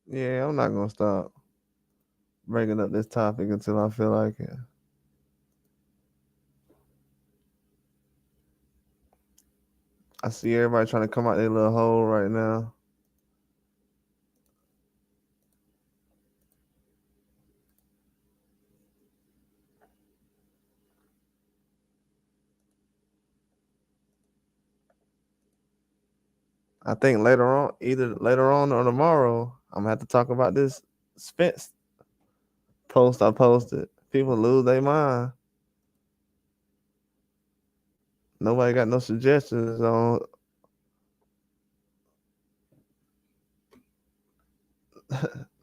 Yeah, I'm not gonna stop bringing up this topic until I feel like it. I see everybody trying to come out their little hole right now. I think later on, either later on or tomorrow, I'm gonna have to talk about this Spence post I posted. People lose their mind. Nobody got no suggestions on.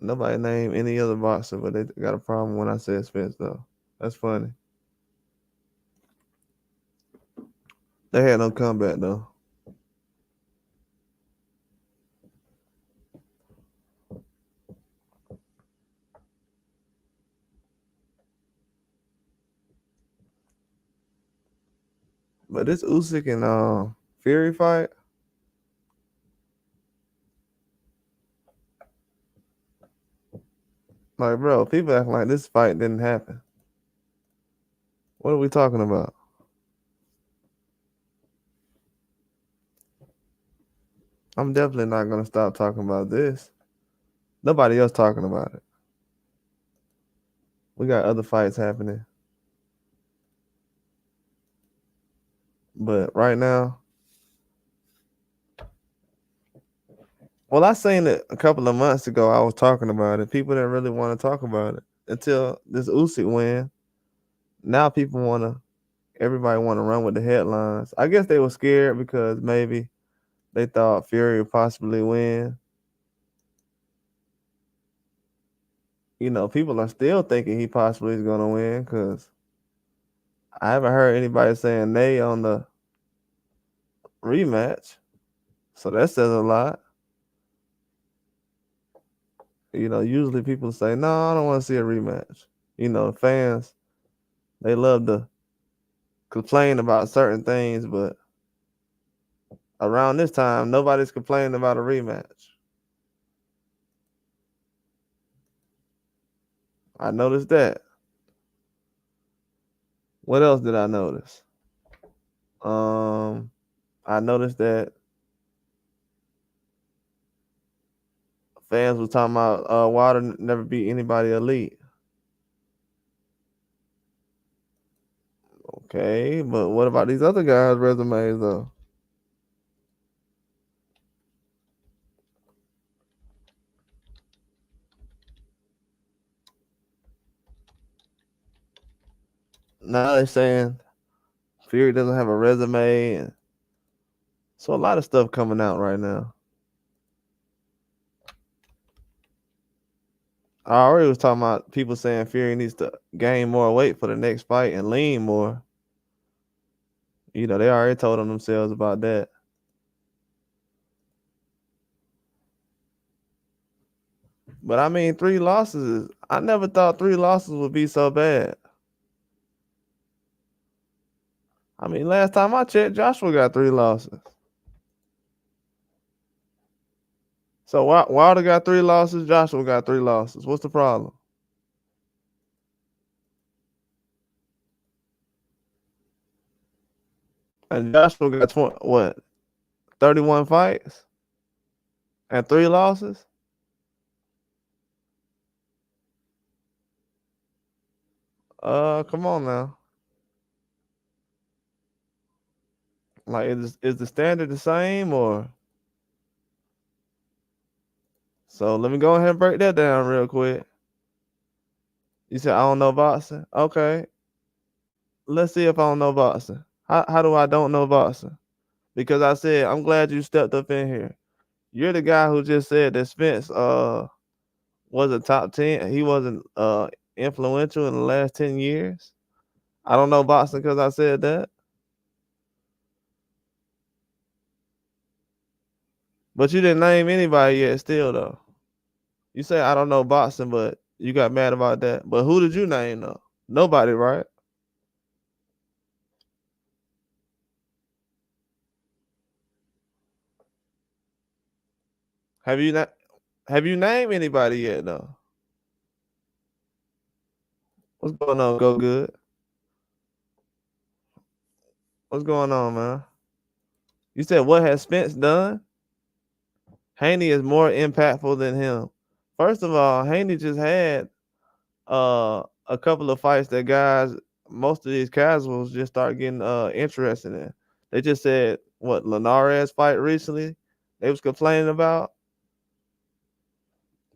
Nobody name any other boxer, but they got a problem when I said Spence though. That's funny. They had no comeback though. But this Usyk and Fury fight, like bro, people acting like this fight didn't happen. What are we talking about? I'm definitely not gonna stop talking about this. Nobody else talking about it. We got other fights happening. But right now, well, I seen it a couple of months ago. I was talking about it. People didn't really want to talk about it until this Usyk win. Now people want to. Everybody want to run with the headlines. I guess they were scared because maybe they thought Fury would possibly win. You know, people are still thinking he possibly is going to win because I haven't heard anybody saying nay on the rematch. So that says a lot. You know, usually people say, no, I don't want to see a rematch. You know, fans, they love to complain about certain things, but around this time, nobody's complaining about a rematch. I noticed that. What else did I notice? I noticed that fans was talking about Wilder never beat anybody elite. Okay, but what about these other guys' resumes though? Now they're saying Fury doesn't have a resume, and so a lot of stuff coming out right now. I already was talking about people saying Fury needs to gain more weight for the next fight and lean more. You know, they already told on themselves about that. But I mean, 3 losses. I never thought 3 losses would be so bad. I mean, last time I checked, Joshua got 3 losses. So Wilder got 3 losses. Joshua got 3 losses. What's the problem? And Joshua got 31 fights and 3 losses. Come on now. Like, is the standard the same or? So let me go ahead and break that down real quick. You said I don't know boxing. Okay, let's see if I don't know boxing. How do I don't know boxing? Because I said I'm glad you stepped up in here. You're the guy who just said that Spence wasn't top 10. He wasn't influential in the last 10 years. I don't know boxing because I said that. But you didn't name anybody yet still though. You say I don't know boxing, but you got mad about that. But who did you name though? Nobody, right? Have you not? Have you named anybody yet though? What's going on? Go good. What's going on, man? You said what has Spence done? Haney is more impactful than him. First of all, Haney just had a couple of fights that guys, most of these casuals just start getting interested in. They just said what Linares fight recently. They was complaining about.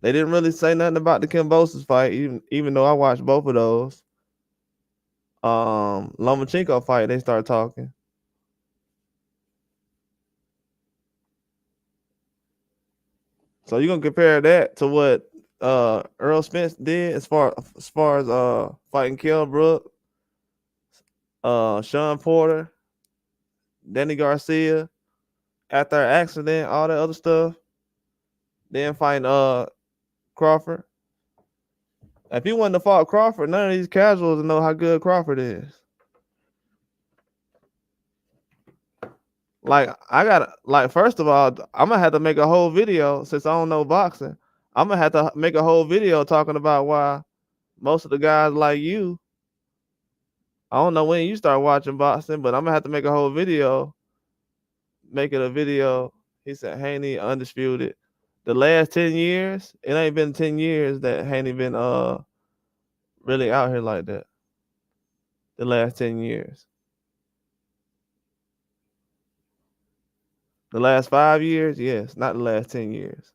They didn't really say nothing about the Kambosos fight, even though I watched both of those. Lomachenko fight, they start talking. So you're gonna compare that to what Earl Spence did as far as fighting Kell Brook, Sean Porter, Danny Garcia, after an accident, all that other stuff. Then fighting Crawford. If he wouldn't have fought Crawford, none of these casuals know how good Crawford is. Like I gotta first of all, I'm gonna have to make a whole video since I don't know boxing. I'm gonna have to make a whole video talking about why most of the guys like you. I don't know when you start watching boxing, but I'm gonna have to make a whole video. Make it a video. He said Haney undisputed. The last 10 years, it ain't been 10 years that Haney been really out here like that. The last 10 years. The last 5 years, yes, not the last 10 years.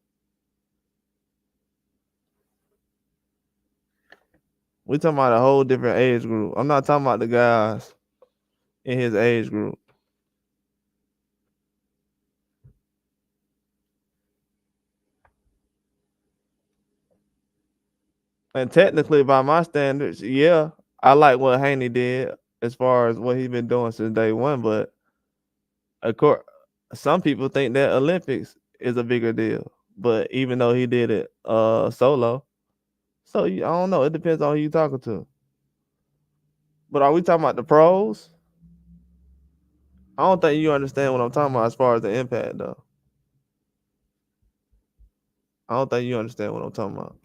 We talking about a whole different age group. I'm not talking about the guys in his age group. And technically, by my standards, yeah, I like what Haney did as far as what he's been doing since day one. But of course, some people think that Olympics is a bigger deal. But even though he did it solo, so I don't know. It depends on who you talking to. But are we talking about the pros? I don't think you understand what I'm talking about as far as the impact, though. I don't think you understand what I'm talking about.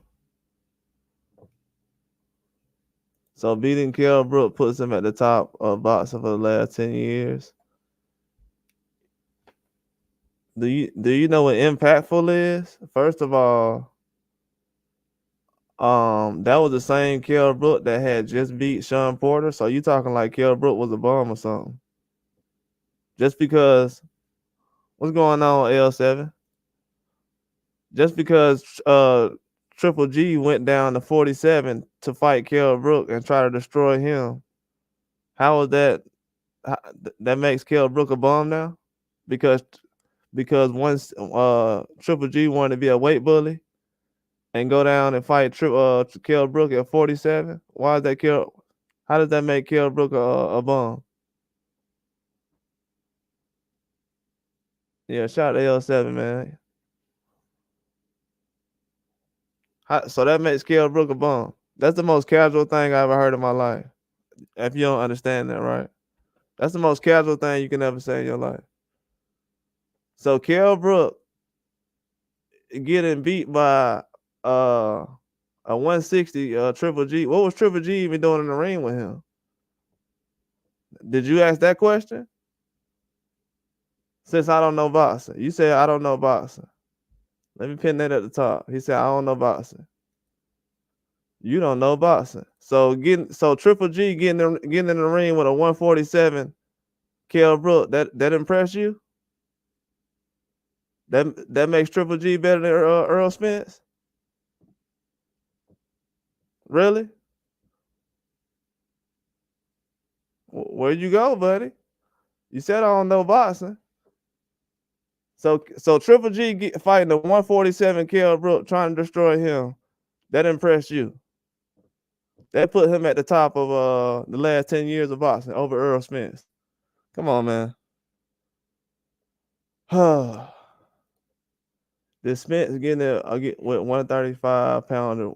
So beating Kell Brook puts him at the top of boxing for the last 10 years. Do you know what impactful is? First of all, that was the same Kell Brook that had just beat Sean Porter. So you talking like Kell Brook was a bum or something? Just because what's going on, L7? Just because Triple G went down to 47 to fight Kell Brook and try to destroy him. How is that? That makes Kell Brook a bum now? Because once Triple G wanted to be a weight bully and go down and fight Kell Brook at 47. Why is that Kell? How does that make Kell Brook a bum? Yeah, shout out to L7, man. So that makes Kell Brook a bum. That's the most casual thing I ever heard in my life. If you don't understand that, right? That's the most casual thing you can ever say in your life. So Kell Brook getting beat by a 160 Triple G. What was Triple G even doing in the ring with him? Did you ask that question? Since I don't know boxing. You said I don't know boxing. Let me pin that at the top. He said I don't know boxing. You don't know boxing. So Triple G getting in the ring with a 147 Kell Brook, that impressed you? That makes Triple G better than Earl Spence? Really? Where'd you go, buddy? You said I don't know boxing. So Triple G fighting the 147 Kell Brook, trying to destroy him. That impressed you? That put him at the top of the last 10 years of boxing over Earl Spence. Come on, man. This Spence getting with 135 pounder.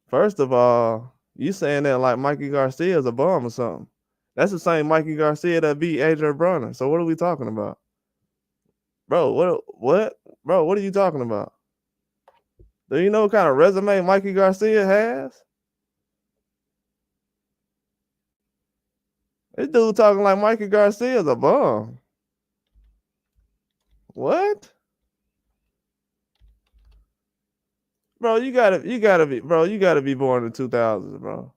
First of all, you saying that like Mikey Garcia is a bum or something. That's the same Mikey Garcia that beat AJ Brunner. So what are we talking about? Bro, what? Bro, what are you talking about? Do you know what kind of resume Mikey Garcia has? This dude talking like Mikey Garcia is a bum. What? Bro, you gotta be born in 2000s, bro.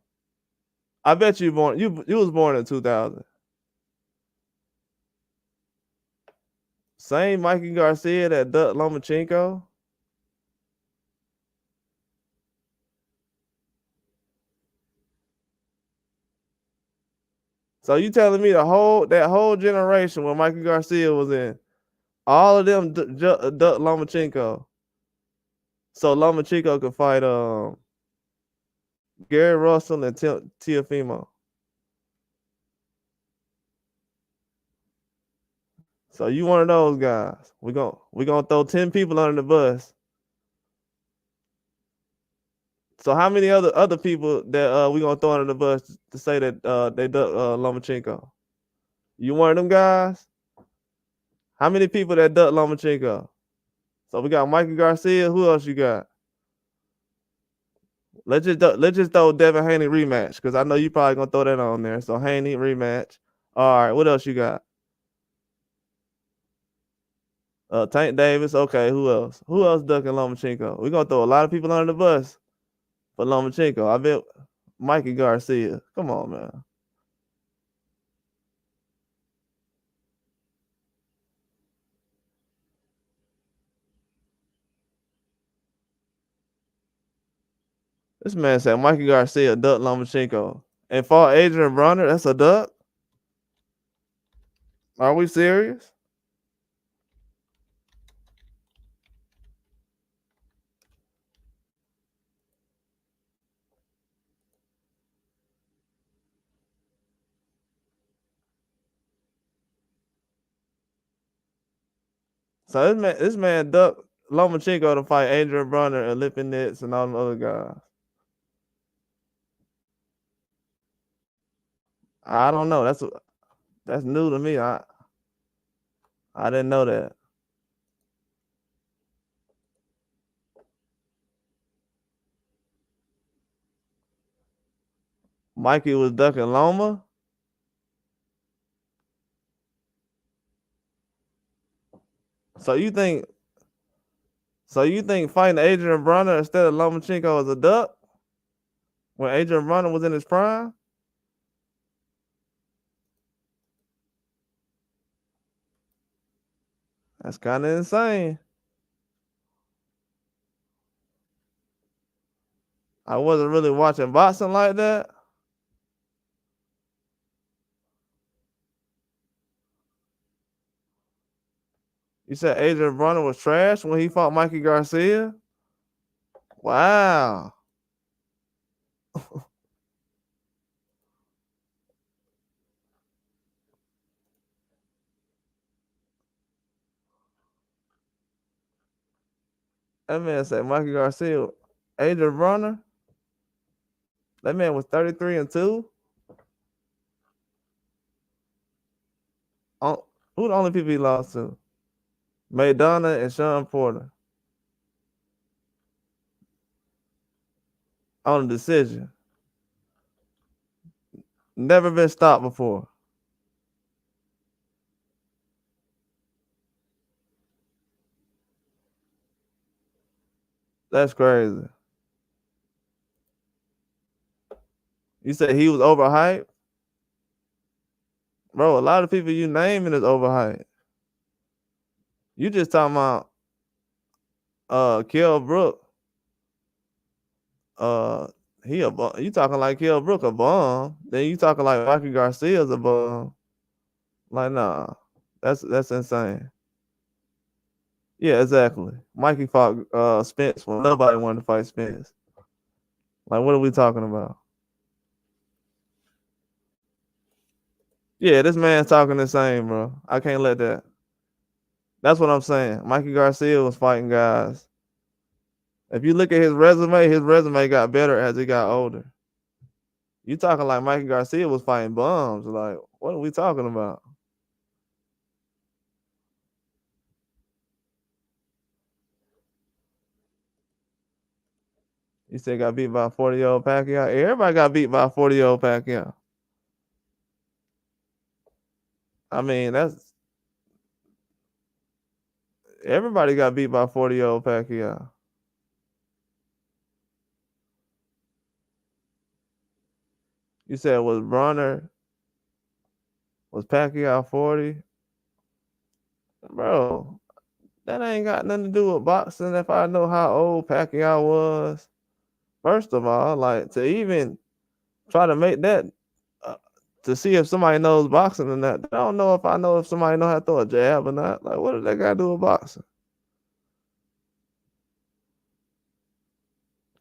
I bet you was born in 2000. Same Mikey Garcia that ducked Lomachenko. So you telling me that whole generation when Mikey Garcia was in, all of them ducked Lomachenko, so Lomachenko could fight Gary Russell and Teofimo. So you one of those guys. We gonna throw 10 people under the bus. So how many other people that we gonna throw under the bus to say that they ducked Lomachenko? You one of them guys? How many people that ducked Lomachenko? So we got Mikey Garcia. Who else you got? Let's just throw Devin Haney rematch because I know you probably gonna throw that on there. So Haney rematch. All right, what else you got? Tank Davis. Okay, who else? Who else ducking Lomachenko? We're gonna throw a lot of people under the bus for Lomachenko. I bet Mikey Garcia. Come on, man. This man said Mikey Garcia ducked Lomachenko and fought Adrian Bronner. That's a duck. Are we serious? So this man ducked Lomachenko to fight Adrian Bronner and Lipinets and all the other guys. I don't know. That's new to me. I didn't know that. Mikey was ducking Loma. So you think fighting Adrian Bronner instead of Lomachenko is a duck? When Adrian Bronner was in his prime? That's kind of insane. I wasn't really watching boxing like that. You said Adrian Bronner was trash when he fought Mikey Garcia? Wow. That man said Mikey Garcia, Adrian Bronner. That man was 33-2. Who the only people he lost to? Maidana and Sean Porter. On a decision. Never been stopped before. That's crazy. You said he was overhyped? Bro, a lot of people you naming is overhyped. You just talking about Kell Brook. You talking like Kell Brook a bum. Then you talking like Mikey Garcia's a bum. Like, nah. That's insane. Yeah, exactly. Mikey fought Spence when nobody wanted to fight Spence. Like, what are we talking about? Yeah, this man's talking the same, bro. I can't let that. That's what I'm saying. Mikey Garcia was fighting guys. If you look at his resume got better as he got older. You talking like Mikey Garcia was fighting bums. Like, what are we talking about? You said got beat by a 40-year-old Pacquiao? Everybody got beat by a 40-year-old Pacquiao. I mean, everybody got beat by a 40-year-old Pacquiao. You said was Pacquiao 40? Bro, that ain't got nothing to do with boxing. If I know how old Pacquiao was, first of all, like to even try to make that to see if somebody knows boxing or not. I don't know if somebody know how to throw a jab or not. Like, what does that got to do with boxing?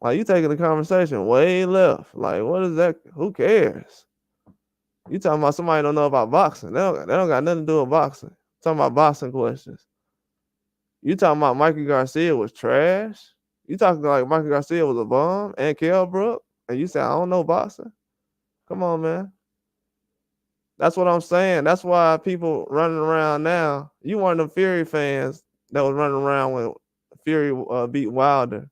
Like, you taking the conversation way left. Like, what is that? Who cares? You talking about somebody don't know about boxing. They don't got nothing to do with boxing. Talking about boxing questions. You talking about Mikey Garcia was trash? You talking like Mikey Garcia was a bum and Kell Brook? And you say I don't know boxing? Come on, man. That's what I'm saying. That's why people running around now. You one of them Fury fans that was running around when Fury beat Wilder,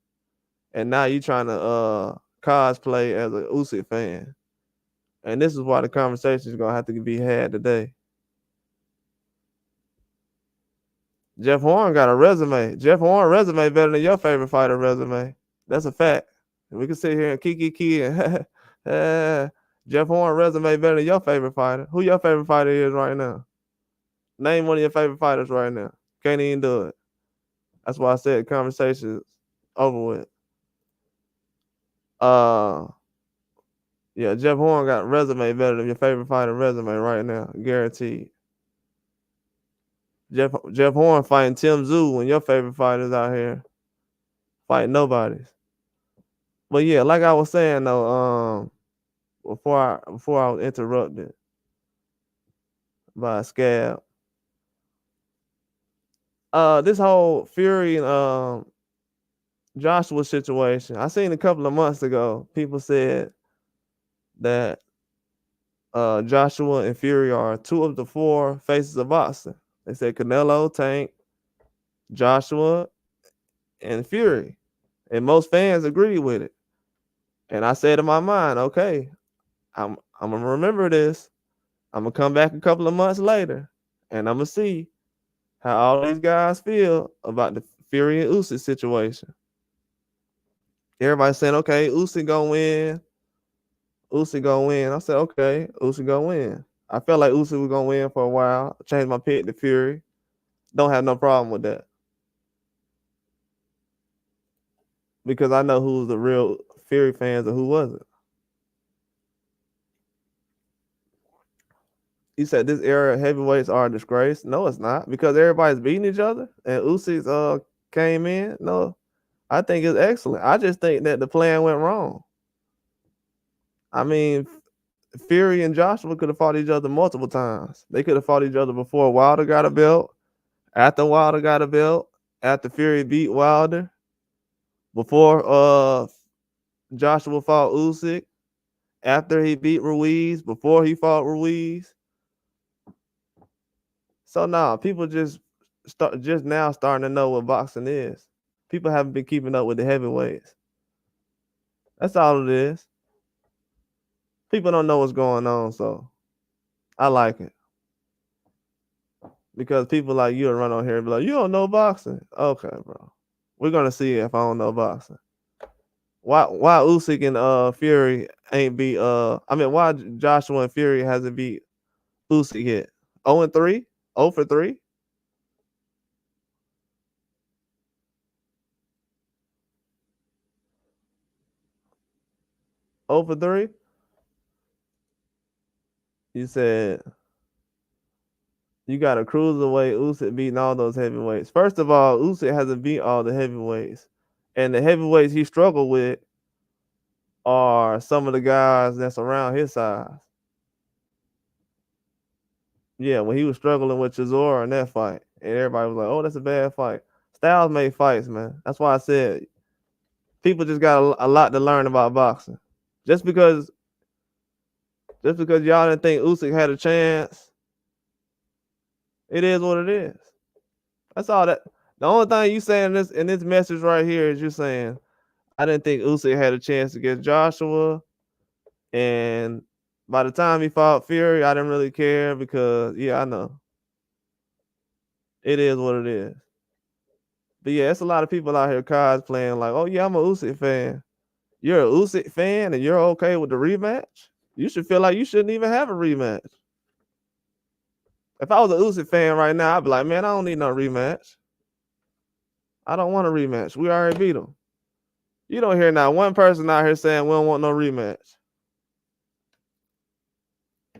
and now you trying to cosplay as an Usyk fan. And this is why the conversation is gonna have to be had today. Jeff Horn got a resume. Jeff Horn resume better than your favorite fighter resume. That's a fact. We can sit here and kiki and Jeff Horn resume better than your favorite fighter. Who your favorite fighter is right now? Name one of your favorite fighters right now. Can't even do it. That's why I said conversation's over with. Yeah, Jeff Horn got resume better than your favorite fighter resume right now, guaranteed. Jeff Horn fighting Tim Tszyu when your favorite fighters out here fighting nobodies. But yeah, like I was saying though, before I was interrupted by a scab. This whole Fury and Joshua situation, I seen a couple of months ago, people said that Joshua and Fury are 2 of the 4 faces of boxing. They said Canelo, Tank, Joshua, and Fury. And most fans agree with it. And I said in my mind, okay, I'm gonna remember this. I'm gonna come back a couple of months later and I'm gonna see how all these guys feel about the Fury and Usyk situation. Everybody saying, okay, Usyk gonna win. Usyk gonna win. I said, okay, Usyk gonna win. I felt like Usyk was gonna win for a while. I changed my pick to Fury. Don't have no problem with that. Because I know who's the real Fury fans and who wasn't. You said this era of heavyweights are a disgrace. No, it's not. Because everybody's beating each other and Usyk came in. No, I think it's excellent. I just think that the plan went wrong. I mean, Fury and Joshua could have fought each other multiple times. They could have fought each other before Wilder got a belt, after Wilder got a belt, after Fury beat Wilder, before Joshua fought Usyk, after he beat Ruiz, before he fought Ruiz. So now people just now starting to know what boxing is. People haven't been keeping up with the heavyweights. That's all it is. People don't know what's going on, so I like it. Because people like you run on here and be like, you don't know boxing. Okay, bro. We're gonna see if I don't know boxing. Why Usyk and Fury ain't beat why Joshua and Fury hasn't beat Usyk yet? 0-3? 0 for 3? Over 3? You said you got a cruiserweight Usyk beating all those heavyweights. First of all, Usyk hasn't beat all the heavyweights. And the heavyweights he struggled with are some of the guys that's around his size. Yeah, when he was struggling with Chisora in that fight, and everybody was like, "Oh, that's a bad fight." Styles made fights, man. That's why I said people just got a lot to learn about boxing. Just because y'all didn't think Usyk had a chance, it is what it is. That's all that. The only thing you saying in this message right here is you saying, I didn't think Usyk had a chance against Joshua, and by the time he fought Fury, I didn't really care because I know it is what it is. But yeah, it's a lot of people out here cosplaying like, oh yeah, I'm a Usyk fan. You're a Usyk fan and you're okay with the rematch? You should feel like you shouldn't even have a rematch. If I was a Usyk fan right now, I'd be like, man, I don't need no rematch. I don't want a rematch. We already beat him. You don't hear not one person out here saying we don't want no rematch.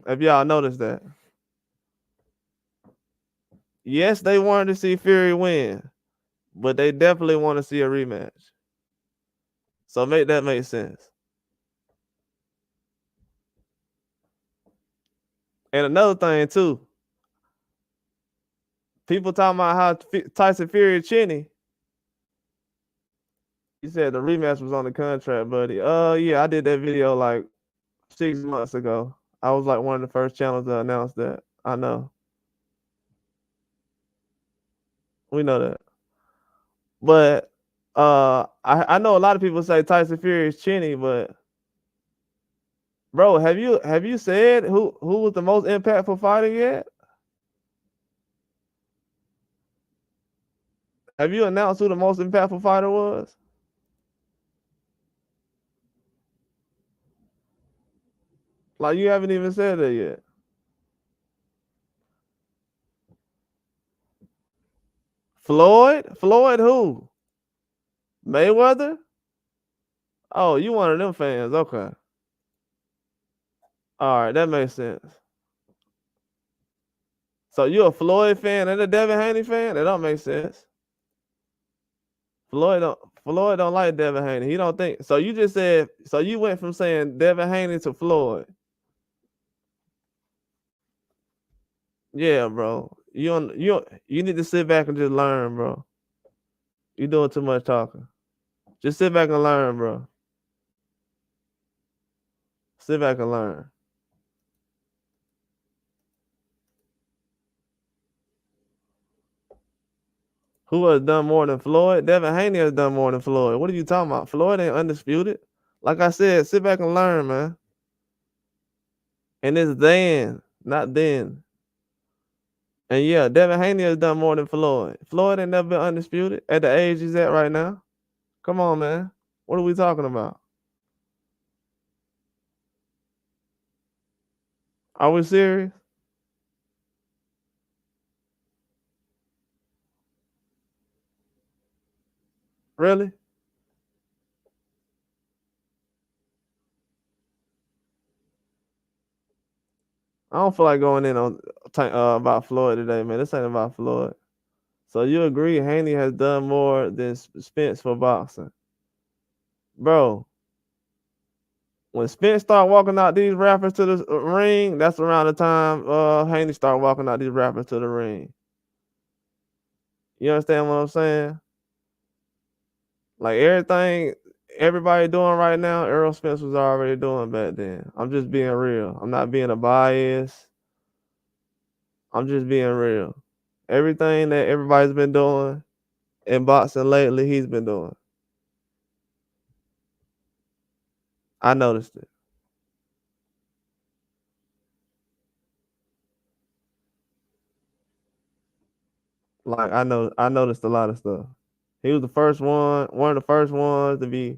If y'all noticed that. Yes, they wanted to see Fury win, but they definitely want to see a rematch. So make that make sense. And another thing too, people talking about how Tyson Fury chinny. You said the rematch was on the contract, buddy. Yeah, I did that video like 6 months ago. I was like one of the first channels to announce that. I know. We know that. But I know a lot of people say Tyson Fury is chinny, but bro, have you said who was the most impactful fighter yet? Have you announced who the most impactful fighter was? Like you haven't even said that yet. Floyd? Floyd who? Mayweather? Oh, you one of them fans. Okay. All right, that makes sense. So you a Floyd fan and a Devin Haney fan? That don't make sense. Floyd don't like Devin Haney. He don't think so. You just said so. You went from saying Devin Haney to Floyd. Yeah, bro. You need to sit back and just learn, bro. You doing too much talking. Just sit back and learn, bro. Sit back and learn. Who has done more than Floyd? Devin Haney has done more than Floyd. What are you talking about? Floyd ain't undisputed. Like I said, sit back and learn, man. And it's then, not then. And yeah, Devin Haney has done more than Floyd. Floyd ain't never been undisputed at the age he's at right now. Come on, man. What are we talking about? Are we serious? Really? I don't feel like going in on about Floyd today, man. This ain't about Floyd. So you agree Haney has done more than Spence for boxing? Bro, when Spence start walking out these rappers to the ring, that's around the time Haney start walking out these rappers to the ring. You understand what I'm saying? Like everything everybody doing right now, Errol Spence was already doing back then. I'm just being real. I'm not being a bias. I'm just being real. Everything that everybody's been doing in boxing lately, he's been doing. I noticed it. Like I noticed a lot of stuff. He was the first one of the first ones to be,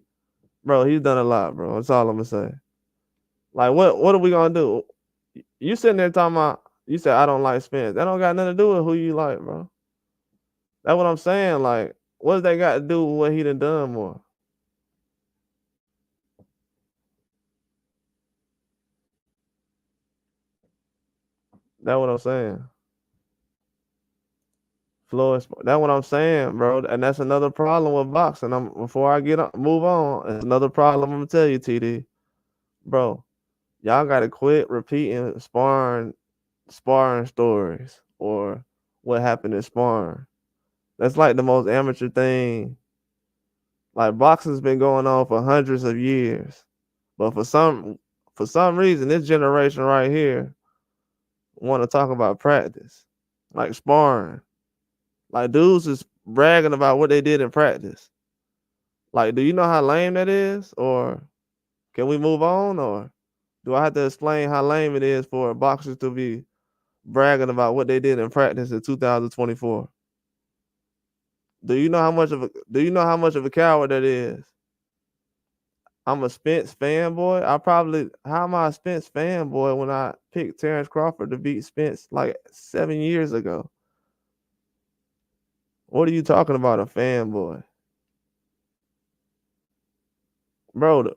bro. He's done a lot, bro. That's all I'm gonna say. Like what are we gonna do? You sitting there talking about, you said I don't like Spence. That don't got nothing to do with who you like, bro. That's what I'm saying. Like, what does that got to do with what he done more? That's what I'm saying. Floyd, that's what I'm saying, bro. And that's another problem with boxing. Before I move on, it's another problem I'm gonna tell you, TD, bro. Y'all gotta quit repeating sparring stories or what happened in sparring. That's like the most amateur thing. Like boxing's been going on for hundreds of years, but for some reason, this generation right here want to talk about practice, like sparring. Like dudes is bragging about what they did in practice. Like, do you know how lame that is? Or can we move on? Or do I have to explain how lame it is for boxers to be bragging about what they did in practice in 2024? Do you know how much of a coward that is? I'm a Spence fanboy. How am I a Spence fanboy when I picked Terrence Crawford to beat Spence like 7 years ago? What are you talking about, a fanboy? Bro,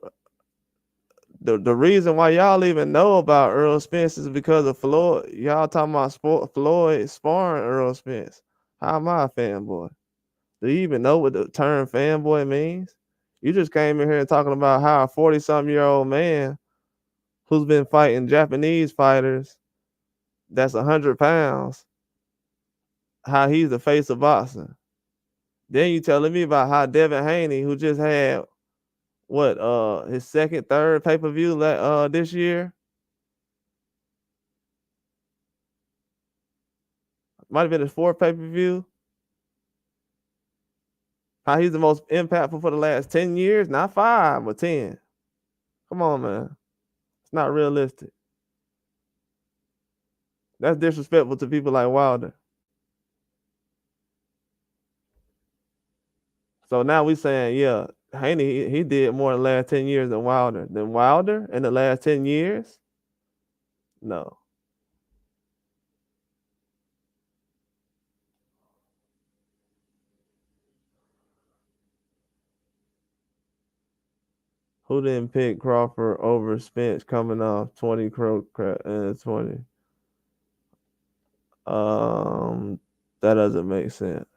the reason why y'all even know about Earl Spence is because of Floyd. Y'all talking about Floyd sparring Earl Spence. How am I a fanboy? Do you even know what the term fanboy means? You just came in here talking about how a 40-something-year-old man who's been fighting Japanese fighters that's 100 pounds, how he's the face of boxing. Then you telling me about how Devin Haney, who just had his second, third pay-per-view this year, might have been his fourth pay-per-view. How he's the most impactful for the last 10 years, not 5 or 10. Come on, man. It's not realistic. That's disrespectful to people like Wilder. So now we saying, yeah, Haney, he did more in the last 10 years than Wilder. Than Wilder in the last 10 years? No. Who didn't pick Crawford over Spence coming off 20 20? That doesn't make sense.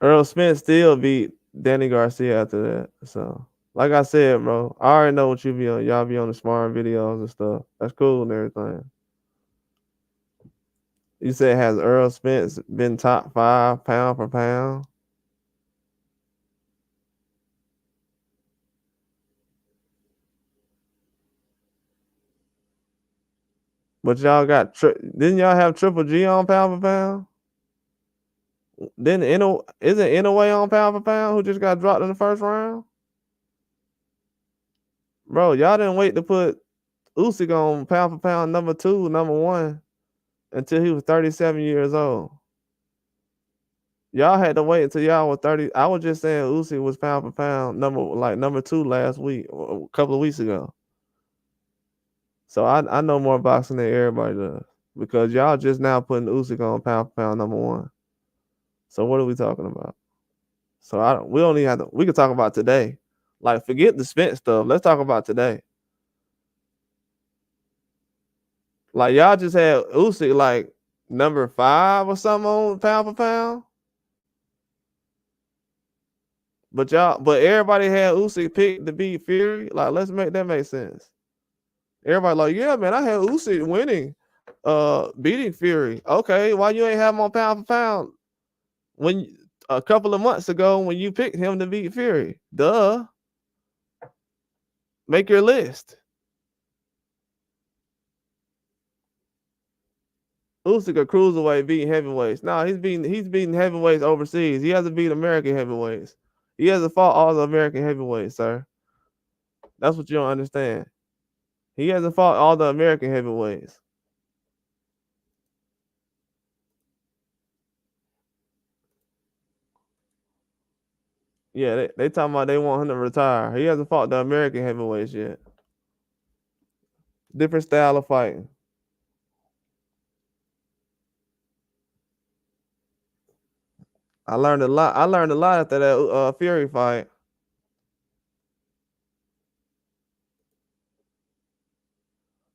Earl Spence still beat Danny Garcia after that. So, like I said, bro, I already know what you be on. Y'all be on the sparring videos and stuff. That's cool and everything. You said, has Earl Spence been top 5 pound for pound? But y'all got didn't y'all have Triple G on pound for pound? Then isn't Inoue on pound for pound who just got dropped in the first round? Bro, y'all didn't wait to put Usyk on pound for pound number 2, number 1 until he was 37 years old. Y'all had to wait until y'all was 30. I was just saying Usyk was pound for pound number 2 last week, a couple of weeks ago. So I know more boxing than everybody does because y'all just now putting Usyk on pound for pound number 1. So what are we talking about? So we don't even have to. We can talk about today. Like, forget the Spence stuff. Let's talk about today. Like, y'all just had Usyk like number 5 or something on pound for pound. But everybody had Usyk picked to beat Fury. Like, let's make that make sense. Everybody like, yeah, man, I had Usyk winning, beating Fury. Okay, why you ain't have him on pound for pound when a couple of months ago when you picked him to beat Fury? Duh. Make your list. Usyk a cruiserweight beating heavyweights. No, he's beating heavyweights overseas. He hasn't beat American heavyweights. He hasn't fought all the American heavyweights, sir. That's what you don't understand. He hasn't fought all the American heavyweights. Yeah, they talking about they want him to retire. He hasn't fought the American heavyweights yet. Different style of fighting. I learned a lot. I learned a lot after that Fury fight.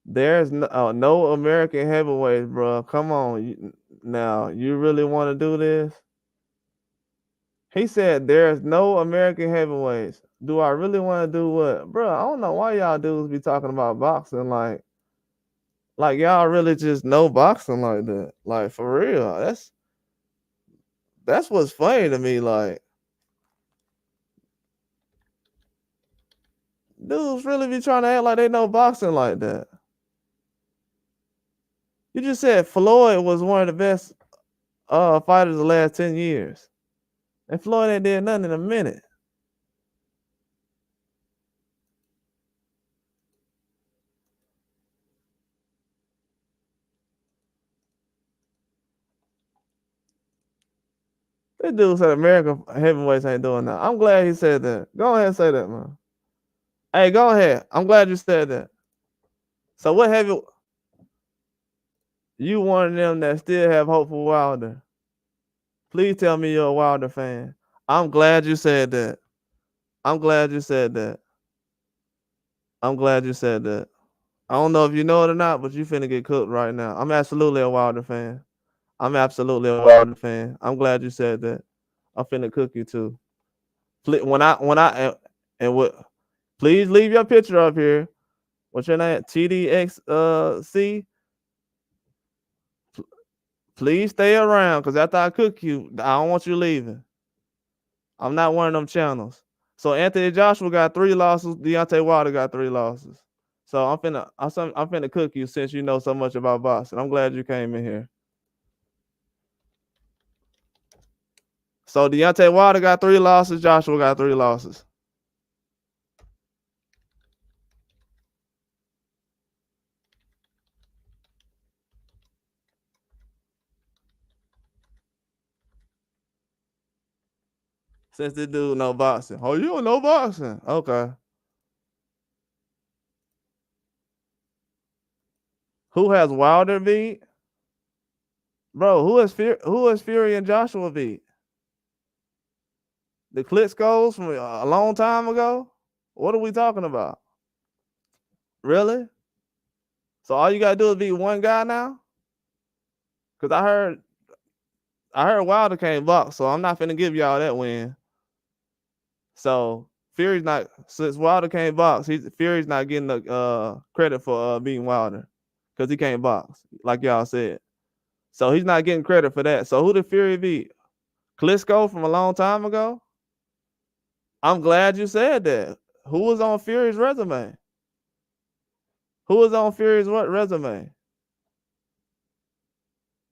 There's no American heavyweights, bro. Come on, now you really want to do this? He said there's no American heavyweights. Do I really want to do what, bro? I don't know why y'all dudes be talking about boxing like y'all really just know boxing like that. Like, for real, that's what's funny to me. Like, dudes really be trying to act like they know boxing like that. You just said Floyd was one of the best fighters the last 10 years. And Floyd ain't did nothing in a minute. This dude said American heavyweights ain't doing that. I'm glad he said that. Go ahead and say that, man. Hey, go ahead. I'm glad you said that. So what heavy? You one of them that still have hope for Wilder. Please tell me you're a Wilder fan. I'm glad you said that. I'm glad you said that. I'm glad you said that. I don't know if you know it or not, but you finna get cooked right now. I'm absolutely a Wilder fan. I'm absolutely a Wilder fan. I'm glad you said that. I'm finna cook you too. When I and what? Please leave your picture up here. What's your name? TDXC. Please stay around, because after I cook you, I don't want you leaving. I'm not one of them channels. So Anthony Joshua got 3 losses. Deontay Wilder got 3 losses. So I'm finna cook you since you know so much about boxing. I'm glad you came in here. So Deontay Wilder got 3 losses. Joshua got 3 losses. Since this dude know boxing. Oh, you don't know boxing? Okay. Who has Wilder beat? Bro, who has Fury and Joshua beat? The Klitschko's from a long time ago? What are we talking about? Really? So all you gotta do is beat one guy now? Cause I heard Wilder can't box, so I'm not finna give y'all that win. So Fury's not, since Wilder can't box, Fury's not getting the credit for beating Wilder, cause he can't box, like y'all said. So he's not getting credit for that. So who did Fury beat? Klitschko from a long time ago? I'm glad you said that. Who was on Fury's resume? Who was on Fury's resume?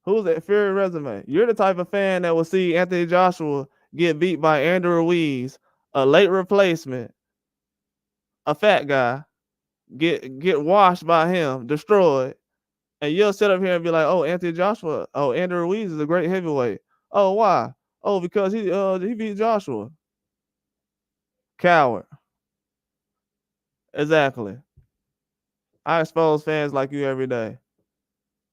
Who's at Fury resume? You're the type of fan that will see Anthony Joshua get beat by Andrew Ruiz, a late replacement, a fat guy, get washed by him, destroyed, and you'll sit up here and be like, "Oh, Andrew Ruiz is a great heavyweight." Oh, why? Oh, because he beat Joshua. Coward. Exactly. I expose fans like you every day.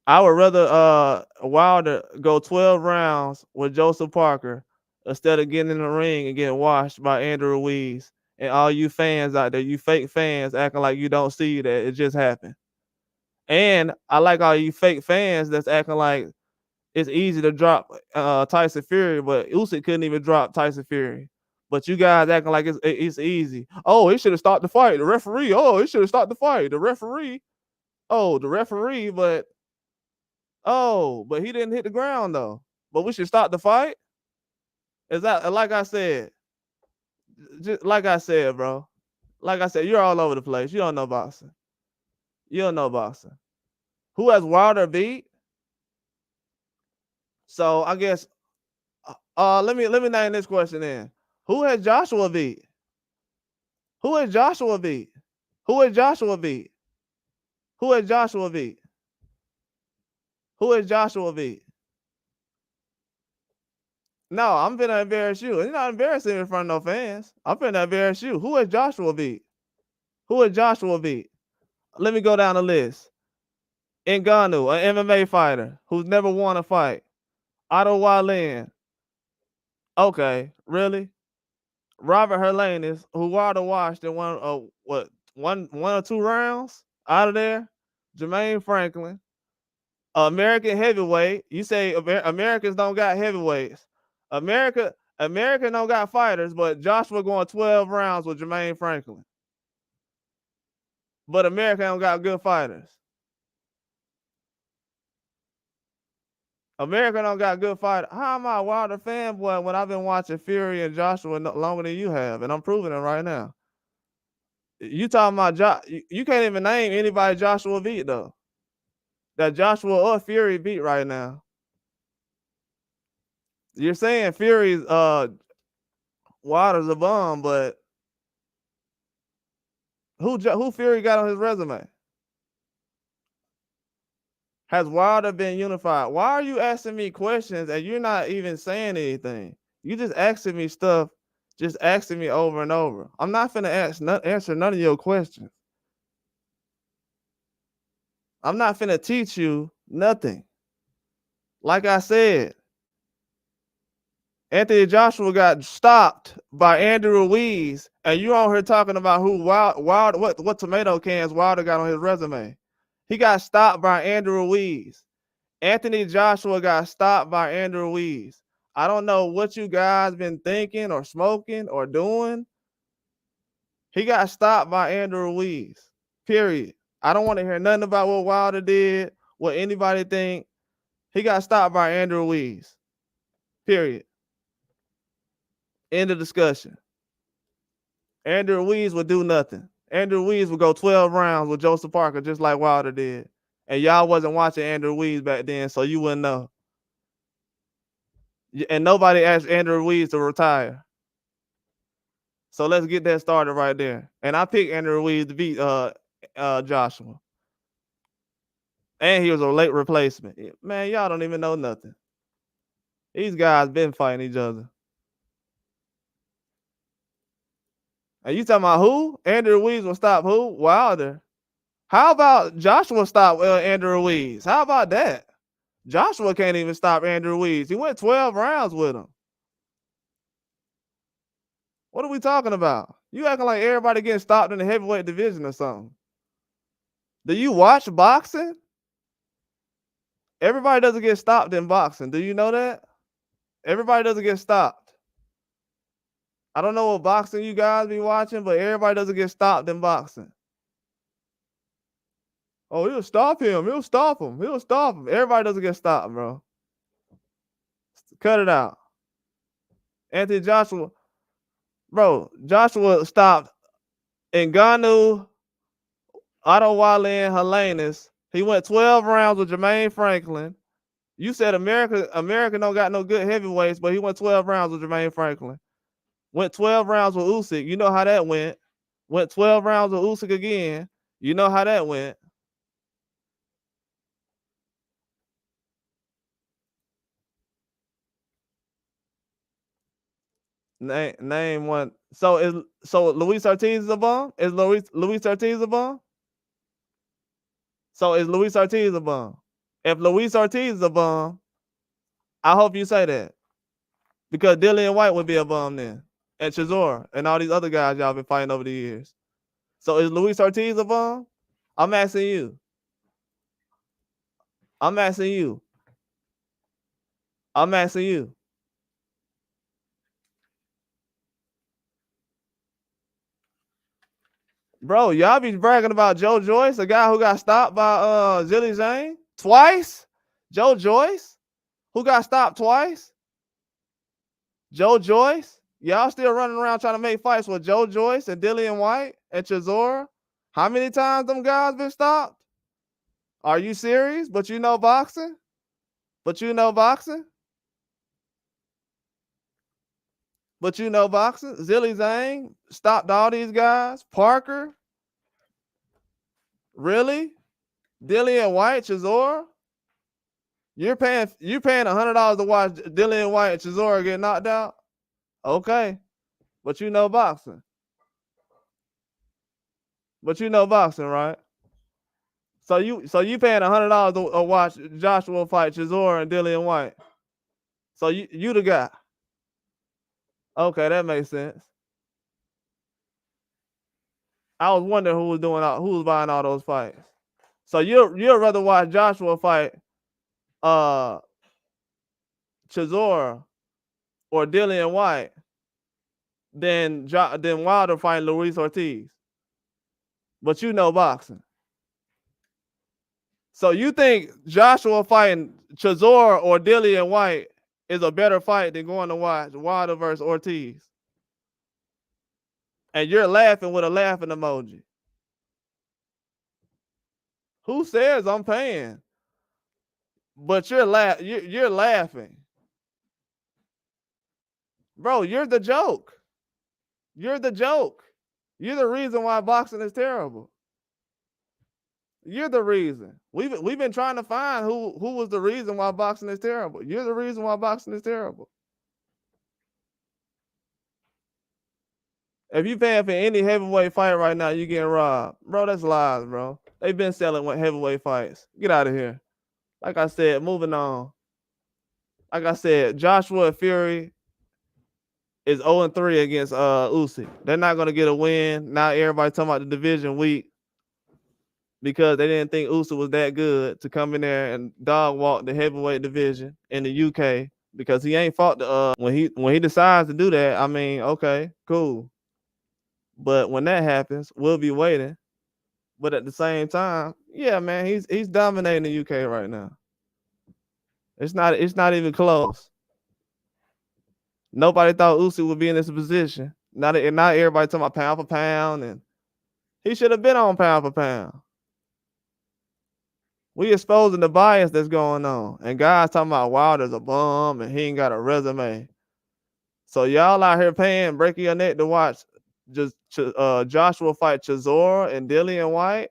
I would rather Wilder go 12 rounds with Joseph Parker instead of getting in the ring and getting washed by Andrew Ruiz and all you fans out there, you fake fans acting like you don't see that it just happened. And I like all you fake fans that's acting like it's easy to drop Tyson Fury, but Usyk couldn't even drop Tyson Fury. But you guys acting like it's easy. Oh, he should have stopped the fight. The referee. Oh, he should have stopped the fight. The referee. Oh, the referee, but he didn't hit the ground though. But we should stop the fight. Is that like I said? Just like I said, bro. Like I said, you're all over the place. You don't know boxing. You don't know boxing. Who has Wilder beat? So I guess let me name this question in. Who has Joshua beat? Who has Joshua beat? Who has Joshua beat? Who has Joshua beat? Who has Joshua beat? No, I'm finna embarrass you. You're not embarrassing me in front of no fans. I'm finna embarrass you. Who has Joshua beat? Who has Joshua beat? Let me go down the list. Ngannou, an MMA fighter who's never won a fight. Otto Wallin. Okay, really? Robert Herlanis, who Wilder washed in one or 2 rounds out of there. Jermaine Franklin, American heavyweight. You say Americans don't got heavyweights. America don't got fighters, but Joshua going 12 rounds with Jermaine Franklin. But America don't got good fighters. America don't got good fighters. How am I a Wilder fanboy when I've been watching Fury and Joshua longer than you have, and I'm proving it right now? You talking about you can't even name anybody Joshua beat though. That Joshua or Fury beat right now. You're saying Fury's Wilder's a bum, but who Fury got on his resume? Has Wilder been unified? Why are you asking me questions and you're not even saying anything? You just asking me stuff, just asking me over and over. I'm not finna answer none of your questions. I'm not finna teach you nothing. Like I said, Anthony Joshua got stopped by Andrew Ruiz, and you on here talking about who what tomato cans Wilder got on his resume. He got stopped by Andrew Ruiz. Anthony Joshua got stopped by Andrew Ruiz. I don't know what you guys been thinking or smoking or doing. He got stopped by Andrew Ruiz. Period. I don't want to hear nothing about what Wilder did, what anybody think. He got stopped by Andrew Ruiz. Period. End of discussion. Andrew Ruiz would do nothing. Andrew Ruiz would go 12 rounds with Joseph Parker just like Wilder did. And y'all wasn't watching Andrew Ruiz back then, so you wouldn't know. And nobody asked Andrew Ruiz to retire. So let's get that started right there. And I picked Andrew Ruiz to beat Joshua. And he was a late replacement. Man, y'all don't even know nothing. These guys been fighting each other. And you talking about who? Andrew Ruiz will stop who? Wilder. How about Joshua stop Andrew Ruiz? How about that? Joshua can't even stop Andrew Ruiz. He went 12 rounds with him. What are we talking about? You acting like everybody getting stopped in the heavyweight division or something. Do you watch boxing? Everybody doesn't get stopped in boxing. Do you know that? Everybody doesn't get stopped. I don't know what boxing you guys be watching, but everybody doesn't get stopped in boxing. Oh, he'll stop him. He'll stop him. He'll stop him. Everybody doesn't get stopped, bro. Cut it out. Anthony Joshua, bro, Joshua stopped Ngannou, Otto Wale, and Helenius. He went 12 rounds with Jermaine Franklin. You said America don't got no good heavyweights, but he went 12 rounds with Jermaine Franklin. Went 12 rounds with Usyk. You know how that went. Went 12 rounds with Usyk again. You know how that went. Name one. So Luis Ortiz is a bum? Is Luis Ortiz a bum? So is Luis Ortiz a bum? If Luis Ortiz is a bum, I hope you say that. Because Dillian White would be a bum then. And Chisora and all these other guys y'all been fighting over the years. So is Luis Ortiz a bum? I'm asking you. I'm asking you. I'm asking you. Bro, y'all be bragging about Joe Joyce, a guy who got stopped by Zhang twice. Joe Joyce, who got stopped twice. Joe Joyce, y'all still running around trying to make fights with Joe Joyce and Dillian White and Chisora. How many times them guys been stopped? Are you serious? But you know boxing? But you know boxing? But you know boxing? Zhang stopped all these guys. Parker? Really? Dillian White, Chisora? You're paying $100 to watch Dillian White and Chisora get knocked out? Okay. But you know boxing. But you know boxing, right? So you paying $100 to watch Joshua fight Chisora and Dillian White. So you the guy. Okay, that makes sense. I was wondering who was buying all those fights. So you'd rather watch Joshua fight Chisora or Dillian White than Wilder fighting Luis Ortiz. But you know boxing. So you think Joshua fighting Chisora or Dillian White is a better fight than going to watch Wilder versus Ortiz? And you're laughing with a laughing emoji. Who says I'm paying? But you're laughing. Bro, you're the joke. You're the joke. You're the reason why boxing is terrible. You're the reason. We've been trying to find who was the reason why boxing is terrible. You're the reason why boxing is terrible. If you paying for any heavyweight fight right now, you getting robbed. Bro, that's lies, bro. They've been selling heavyweight fights. Get out of here. Like I said, moving on. Like I said, Joshua Fury is 0-3 against Usyk. They're not gonna get a win. Now everybody talking about the division week because they didn't think Usyk was that good to come in there and dog walk the heavyweight division in the UK because he ain't fought the when he decides to do that. I mean, okay, cool. But when that happens, we'll be waiting. But at the same time, yeah, man, he's dominating the UK right now. It's not even close. Nobody thought Usyk would be in this position. Not everybody talking about pound for pound, and he should have been on pound for pound. We exposing the bias that's going on, and guys talking about Wilder's a bum and he ain't got a resume. So y'all out here breaking your neck to watch just Joshua fight Chisora and Dillian White.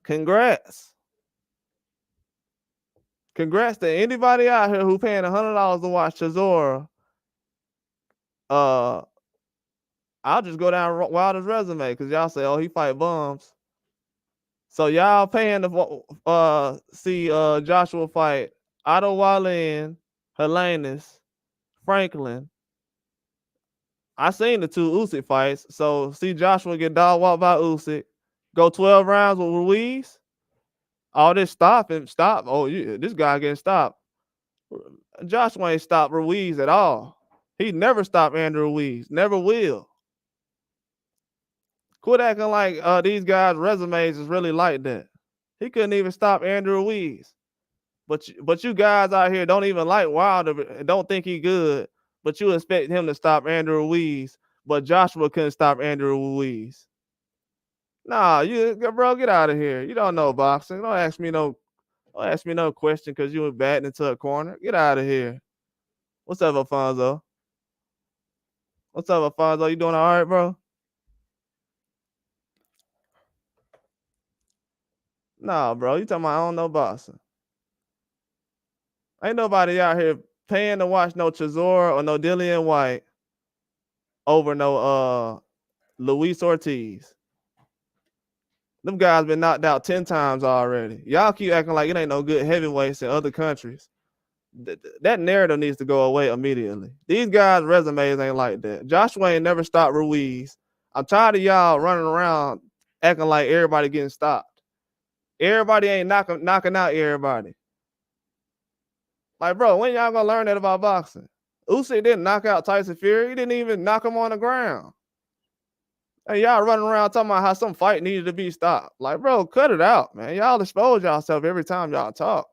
Congrats. Congrats to anybody out here who paying $100 to watch Chisora. I'll just go down Wilder's resume because y'all say, oh, he fight bums. So y'all paying to see Joshua fight Otto Wallin, Helenius, Franklin. I seen the two Usyk fights. So see Joshua get dog walked by Usyk, go 12 rounds with Ruiz. All this stop. Oh, this guy getting stopped. Joshua ain't stopped Ruiz at all. He never stopped Andrew Ruiz. Never will. Quit acting like these guys' resumes is really like that. He couldn't even stop Andrew Ruiz. But you guys out here don't even like Wilder, don't think he good, but you expect him to stop Andrew Ruiz, but Joshua couldn't stop Andrew Ruiz. Nah, bro, get out of here. You don't know boxing. Don't ask me no question because you were batting into a corner. Get out of here. What's up, Alfonso? What's up, Alfonso? You doing all right, bro? Nah, bro. You talking about I don't know boxing. Ain't nobody out here paying to watch no Chisora or no Dillian White over no Luis Ortiz. Them guys been knocked out 10 times already. Y'all keep acting like it ain't no good heavyweights in other countries. That narrative needs to go away immediately. These guys' resumes ain't like that. Joshua ain't never stopped Ruiz. I'm tired of y'all running around acting like everybody getting stopped. Everybody ain't knocking out everybody. Like, bro, when y'all gonna learn that about boxing? Usyk didn't knock out Tyson Fury. He didn't even knock him on the ground. And y'all running around talking about how some fight needed to be stopped. Like, bro, cut it out, man. Y'all expose yourself every time y'all talk.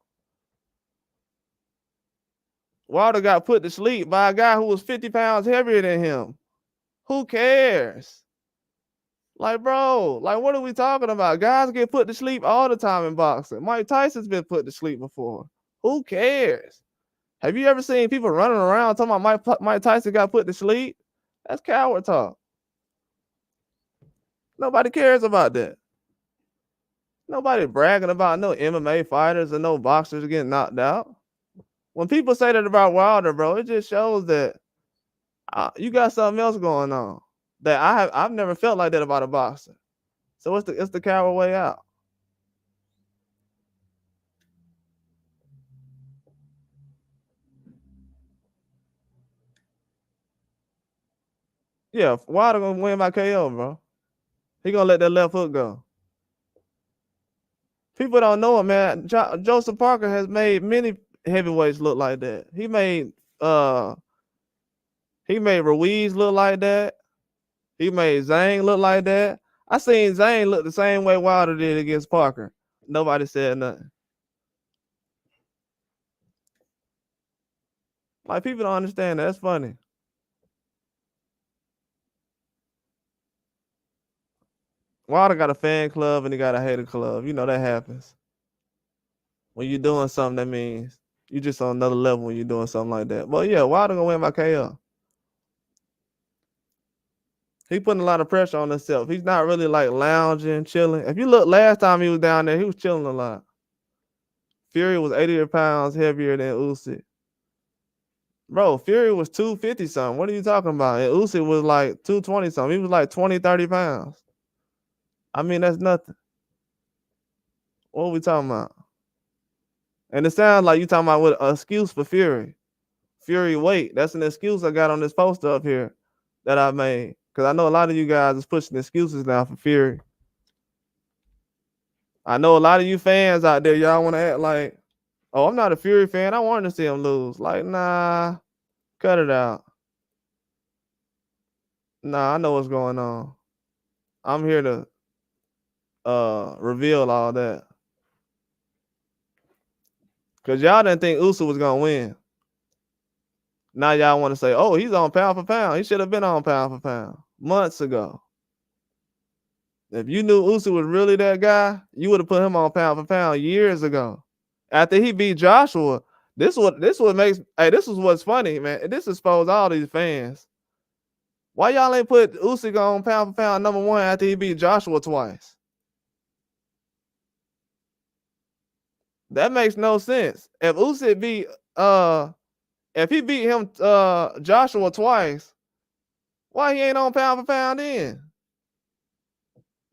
Wilder got put to sleep by a guy who was 50 pounds heavier than him. Who cares? Like, bro, like, what are we talking about? Guys get put to sleep all the time in boxing. Mike Tyson's been put to sleep before. Who cares? Have you ever seen people running around talking about Mike Tyson got put to sleep? That's coward talk. Nobody cares about that. Nobody bragging about no MMA fighters or no boxers getting knocked out. When people say that about Wilder, bro, it just shows that you got something else going on that I've never felt like that about a boxer. So it's the coward way out. Yeah, Wilder gonna win by KO, bro. He gonna let that left hook go. People don't know it, man. Joseph Parker has made many heavyweights look like that. He made Ruiz look like that. He made Zhang look like that. I seen Zhang look the same way Wilder did against Parker. Nobody said nothing. Like, people don't understand that. That's funny. Wilder got a fan club and he got a hater club. You know that happens. When you're doing something, that means You just on another level when you're doing something like that. But yeah, Wilder gonna win by KO. He putting a lot of pressure on himself. He's not really like lounging, chilling. If you look last time he was down there, he was chilling a lot. Fury was 80 pounds heavier than Usyk. Bro, Fury was 250 something. What are you talking about? And Usyk was like 220 something. He was like 20, 30 pounds. I mean, that's nothing. What are we talking about? And it sounds like you talking about with an excuse for Fury. Fury weight. That's an excuse I got on this poster up here that I made. Because I know a lot of you guys is pushing excuses now for Fury. I know a lot of you fans out there, y'all want to act like, oh, I'm not a Fury fan. I wanted to see him lose. Like, nah, cut it out. Nah, I know what's going on. I'm here to reveal all that. Because y'all didn't think Usyk was going to win. Now y'all want to say, oh, he's on pound for pound. He should have been on pound for pound months ago. If you knew Usyk was really that guy, you would have put him on pound for pound years ago. After he beat Joshua, this what makes, hey, this is what's funny, man. This exposed all these fans. Why y'all ain't put Usyk on pound for pound #1 after he beat Joshua twice? That makes no sense. If Usyk beat if he beat him Joshua twice, why he ain't on pound for pound then?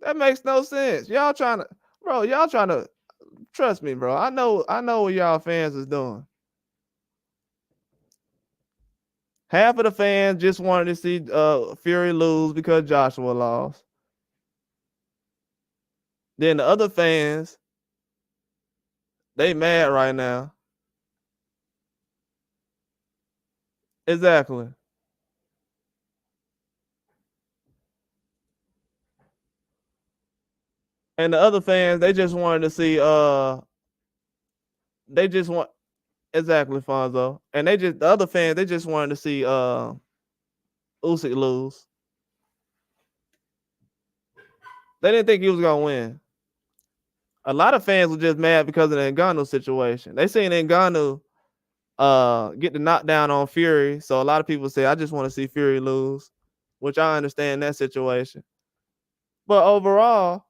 That makes no sense. Y'all trying to trust me, bro. I know what y'all fans is doing. Half of the fans just wanted to see Fury lose because Joshua lost. Then the other fans, they mad right now. Exactly. And the other fans, they just wanted to see they just want exactly Fonzo. And the other fans, they just wanted to see Usyk lose. They didn't think he was gonna win. A lot of fans were just mad because of the Ngannou situation. They seen Ngannou get the knockdown on Fury. So a lot of people say, I just want to see Fury lose, which I understand that situation. But overall,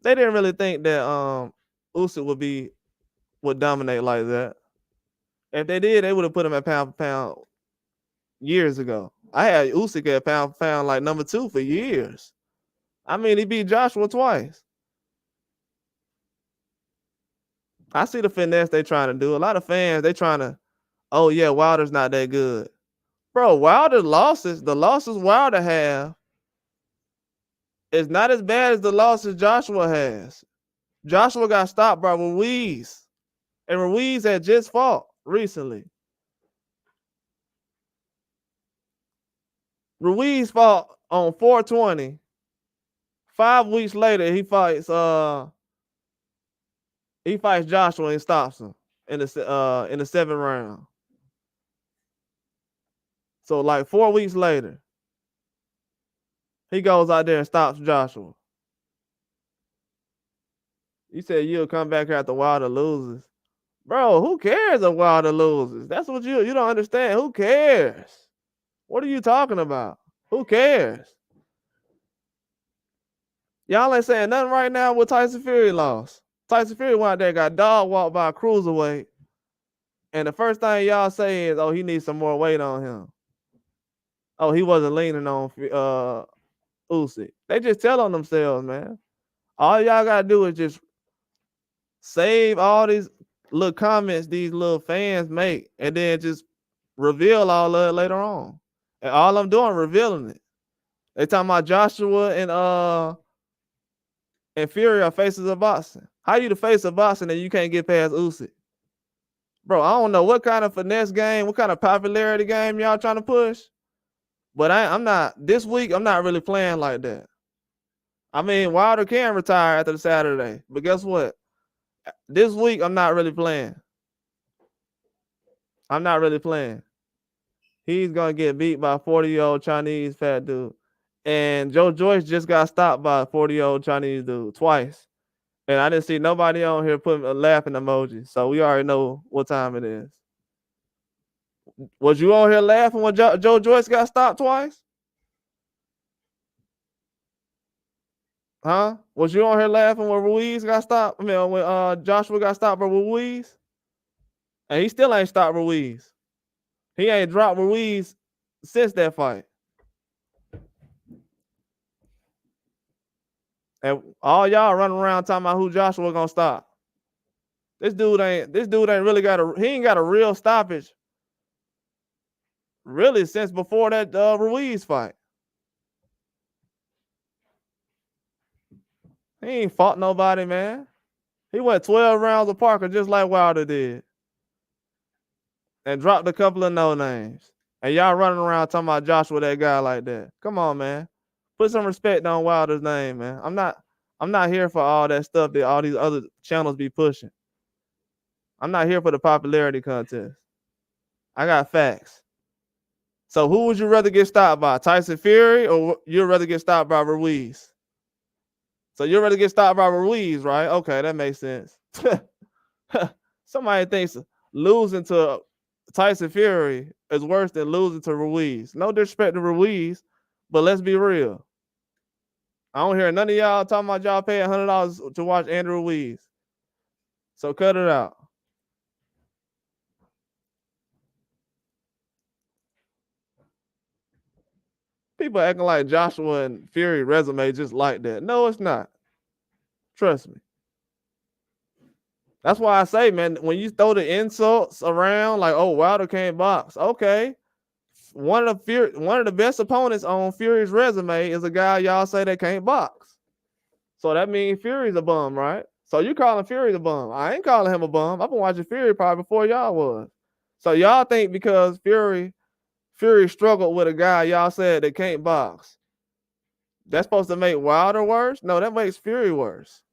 they didn't really think that Usyk would dominate like that. If they did, they would have put him at pound for pound years ago. I had Usyk at pound for pound like #2 for years. I mean, he beat Joshua twice. I see the finesse they trying to do. A lot of fans, they trying to, oh yeah, Wilder's not that good. Bro, Wilder's losses, the losses Wilder have is not as bad as the losses Joshua has. Joshua got stopped by Ruiz. And Ruiz had just fought recently. Ruiz fought on 420. 5 weeks later, he fights Joshua and stops him in the 7th round. So like 4 weeks later, he goes out there and stops Joshua. You said you'll come back here after Wilder loses. Bro, who cares if Wilder loses? That's what you don't understand. Who cares? What are you talking about? Who cares? Y'all ain't saying nothing right now with Tyson Fury lost. Tyson Fury went out there, got dog walked by a cruiserweight. And the first thing y'all say is, oh, he needs some more weight on him. Oh, he wasn't leaning on Usyk. They just tell on themselves, man. All y'all gotta do is just save all these little comments these little fans make, and then just reveal all of it later on. And all I'm doing, revealing it. They talking about Joshua and Fury are faces of boxing. How you the face of boxing and you can't get past Usyk? Bro, I don't know what kind of finesse game, what kind of popularity game y'all trying to push. But I'm not, this week, I'm not really playing like that. I mean, Wilder can retire after the Saturday. But guess what? This week, I'm not really playing. I'm not really playing. He's going to get beat by a 40-year-old Chinese fat dude. And Joe Joyce just got stopped by a 40-year-old Chinese dude twice. And I didn't see nobody on here putting a laughing emoji. So we already know what time it is. Was you on here laughing when Joe Joyce got stopped twice? Huh? Was you on here laughing when Ruiz got stopped? I mean, when Joshua got stopped by Ruiz? And he still ain't stopped Ruiz. He ain't dropped Ruiz since that fight. And all y'all running around talking about who Joshua gonna stop. This dude ain't really he ain't got a real stoppage really since before that Ruiz fight. He ain't fought nobody, man. He went 12 rounds of Parker just like Wilder did. And dropped a couple of no names. And y'all running around talking about Joshua, that guy like that. Come on, man. Put some respect on Wilder's name, man. I'm not here for all that stuff that all these other channels be pushing. I'm not here for the popularity contest. I got facts. So who would you rather get stopped by? Tyson Fury, or you'd rather get stopped by Ruiz? So you'd rather get stopped by Ruiz, right? Okay, that makes sense. Somebody thinks losing to Tyson Fury is worse than losing to Ruiz. No disrespect to Ruiz, but let's be real. I don't hear none of y'all talking about y'all paying $100 to watch Andrew Ruiz. So cut it out. People acting like Joshua and Fury resume just like that. No, it's not. Trust me. That's why I say, man, when you throw the insults around, like, oh, Wilder can't box. Okay. One of the best opponents on Fury's resume is a guy y'all say that can't box. So that means Fury's a bum, right? So you calling Fury the bum. I ain't calling him a bum. I've been watching Fury probably before y'all was. So y'all think because Fury struggled with a guy y'all said that can't box, that's supposed to make Wilder worse? No, that makes Fury worse.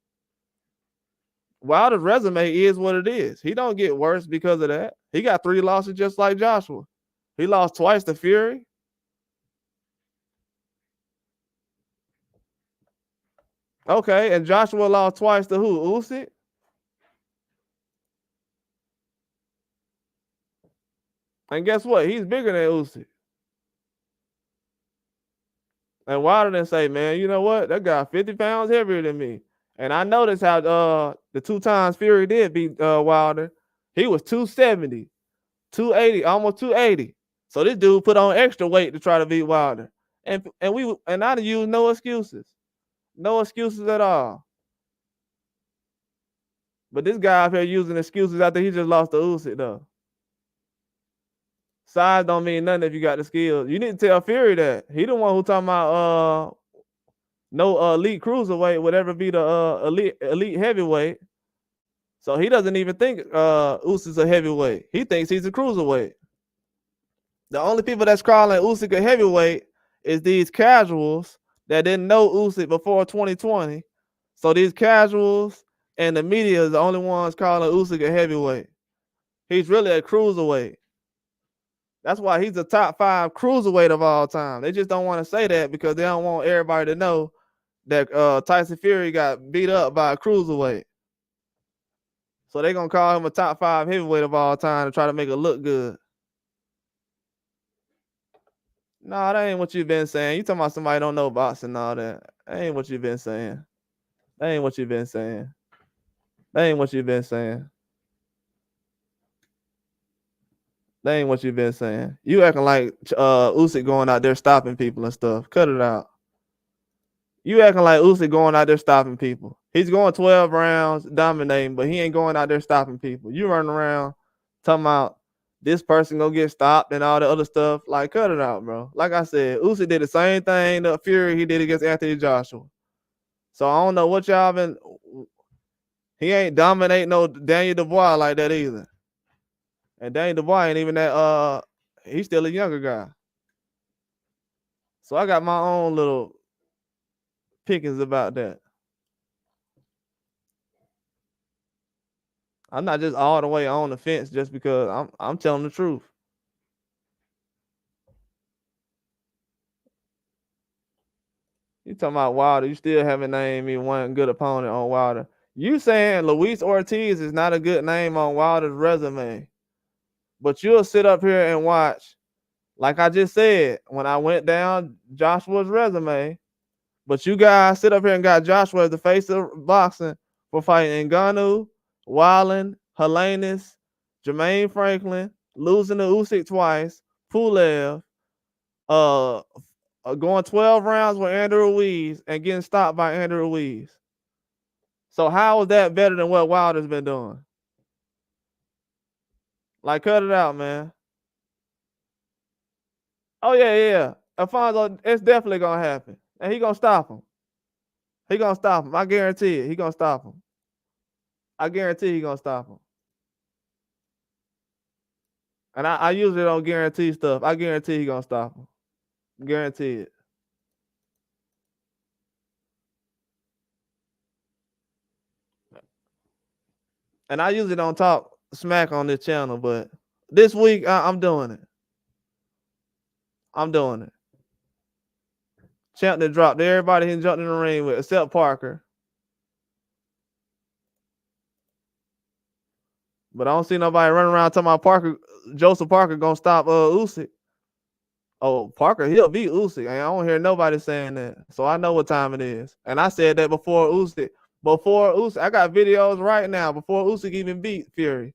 Wilder's resume is what it is. He don't get worse because of that. He got 3 losses just like Joshua. He lost twice to Fury. Okay, and Joshua lost twice to who? Usyk? And guess what? He's bigger than Usyk. And Wilder didn't say, man, you know what? That guy 50 pounds heavier than me. And I noticed how the 2 times Fury did beat Wilder. He was 270, 280, almost 280. So this dude put on extra weight to try to beat Wilder. And I didn't use no excuses. No excuses at all. But this guy up here using excuses after he just lost to Usyk, though. Size don't mean nothing if you got the skills. You need to tell Fury that. He the one who talking about no elite cruiserweight would ever be the elite heavyweight. So he doesn't even think Usyk's a heavyweight. He thinks he's a cruiserweight. The only people that's calling Usyk a heavyweight is these casuals that didn't know Usyk before 2020. So these casuals and the media is the only ones calling Usyk a heavyweight. He's really a cruiserweight. That's why he's the top 5 cruiserweight of all time. They just don't want to say that because they don't want everybody to know that Tyson Fury got beat up by a cruiserweight. So they're going to call him a top 5 heavyweight of all time to try to make it look good. Nah, that ain't what you've been saying. You talking about somebody don't know boxing and all that. That ain't what you've been saying. That ain't what you've been saying. That ain't what you've been saying. That ain't what you've been saying. You acting like Usyk going out there stopping people and stuff. Cut it out. You acting like Usyk going out there stopping people. He's going 12 rounds, dominating, but he ain't going out there stopping people. You running around talking about this person gonna get stopped and all the other stuff. Like, cut it out, bro. Like I said, Usyk did the same thing to Fury he did against Anthony Joshua. So I don't know what y'all been. He ain't dominating no Daniel Dubois like that either. And Daniel Dubois ain't even that. He's still a younger guy. So I got my own little pickings about that. I'm not just all the way on the fence just because I'm telling the truth. You talking about Wilder? You still haven't named me one good opponent on Wilder. You saying Luis Ortiz is not a good name on Wilder's resume, but you'll sit up here and watch, like I just said, when I went down Joshua's resume, but you guys sit up here and got Joshua as the face of boxing for fighting Ngannou, Wildin, Helenius, Jermaine Franklin, losing to Usyk twice, Pulev, going 12 rounds with Andrew Ruiz and getting stopped by Andrew Ruiz. So how is that better than what Wilder's been doing? Like, cut it out, man. Oh, yeah. Alfonso, it's definitely going to happen. And he going to stop him. He going to stop him. I guarantee it. He going to stop him. I guarantee he going to stop him. And I usually don't guarantee stuff. I guarantee he going to stop him. Guarantee it. And I usually don't talk smack on this channel, but this week I'm doing it. I'm doing it. Champ that dropped everybody he jumped in the ring with, except Parker. But I don't see nobody running around talking about Parker. Joseph Parker gonna stop Usyk. Oh, Parker, he'll beat Usyk. I don't hear nobody saying that. So I know what time it is. And I said that before Usyk. I got videos right now before Usyk even beat Fury.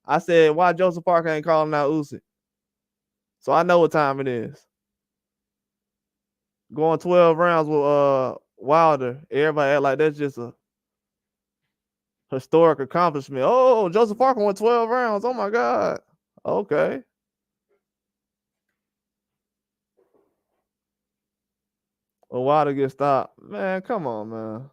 I said, why Joseph Parker ain't calling out Usyk? So I know what time it is. Going 12 rounds with Wilder. Everybody act like that's just a historic accomplishment. Oh, Joseph Parker went 12 rounds. Oh my God. Okay. Well, Wilder get stopped. Man, come on, man.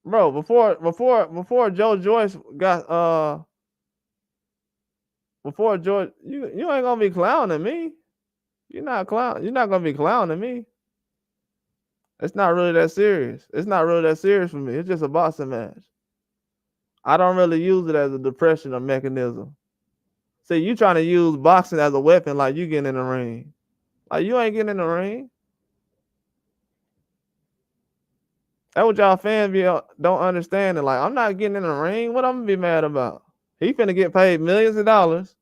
Bro, before Joe Joyce got before George, you ain't gonna be clowning me. You're not gonna be clowning me. It's not really that serious. It's not really that serious for me. It's just a boxing match. I don't really use it as a depression or mechanism. See, you trying to use boxing as a weapon like you getting in the ring. Like, you ain't getting in the ring. That's what y'all fans don't understand. Like, I'm not getting in the ring. What I'm gonna be mad about? He finna get paid millions of dollars,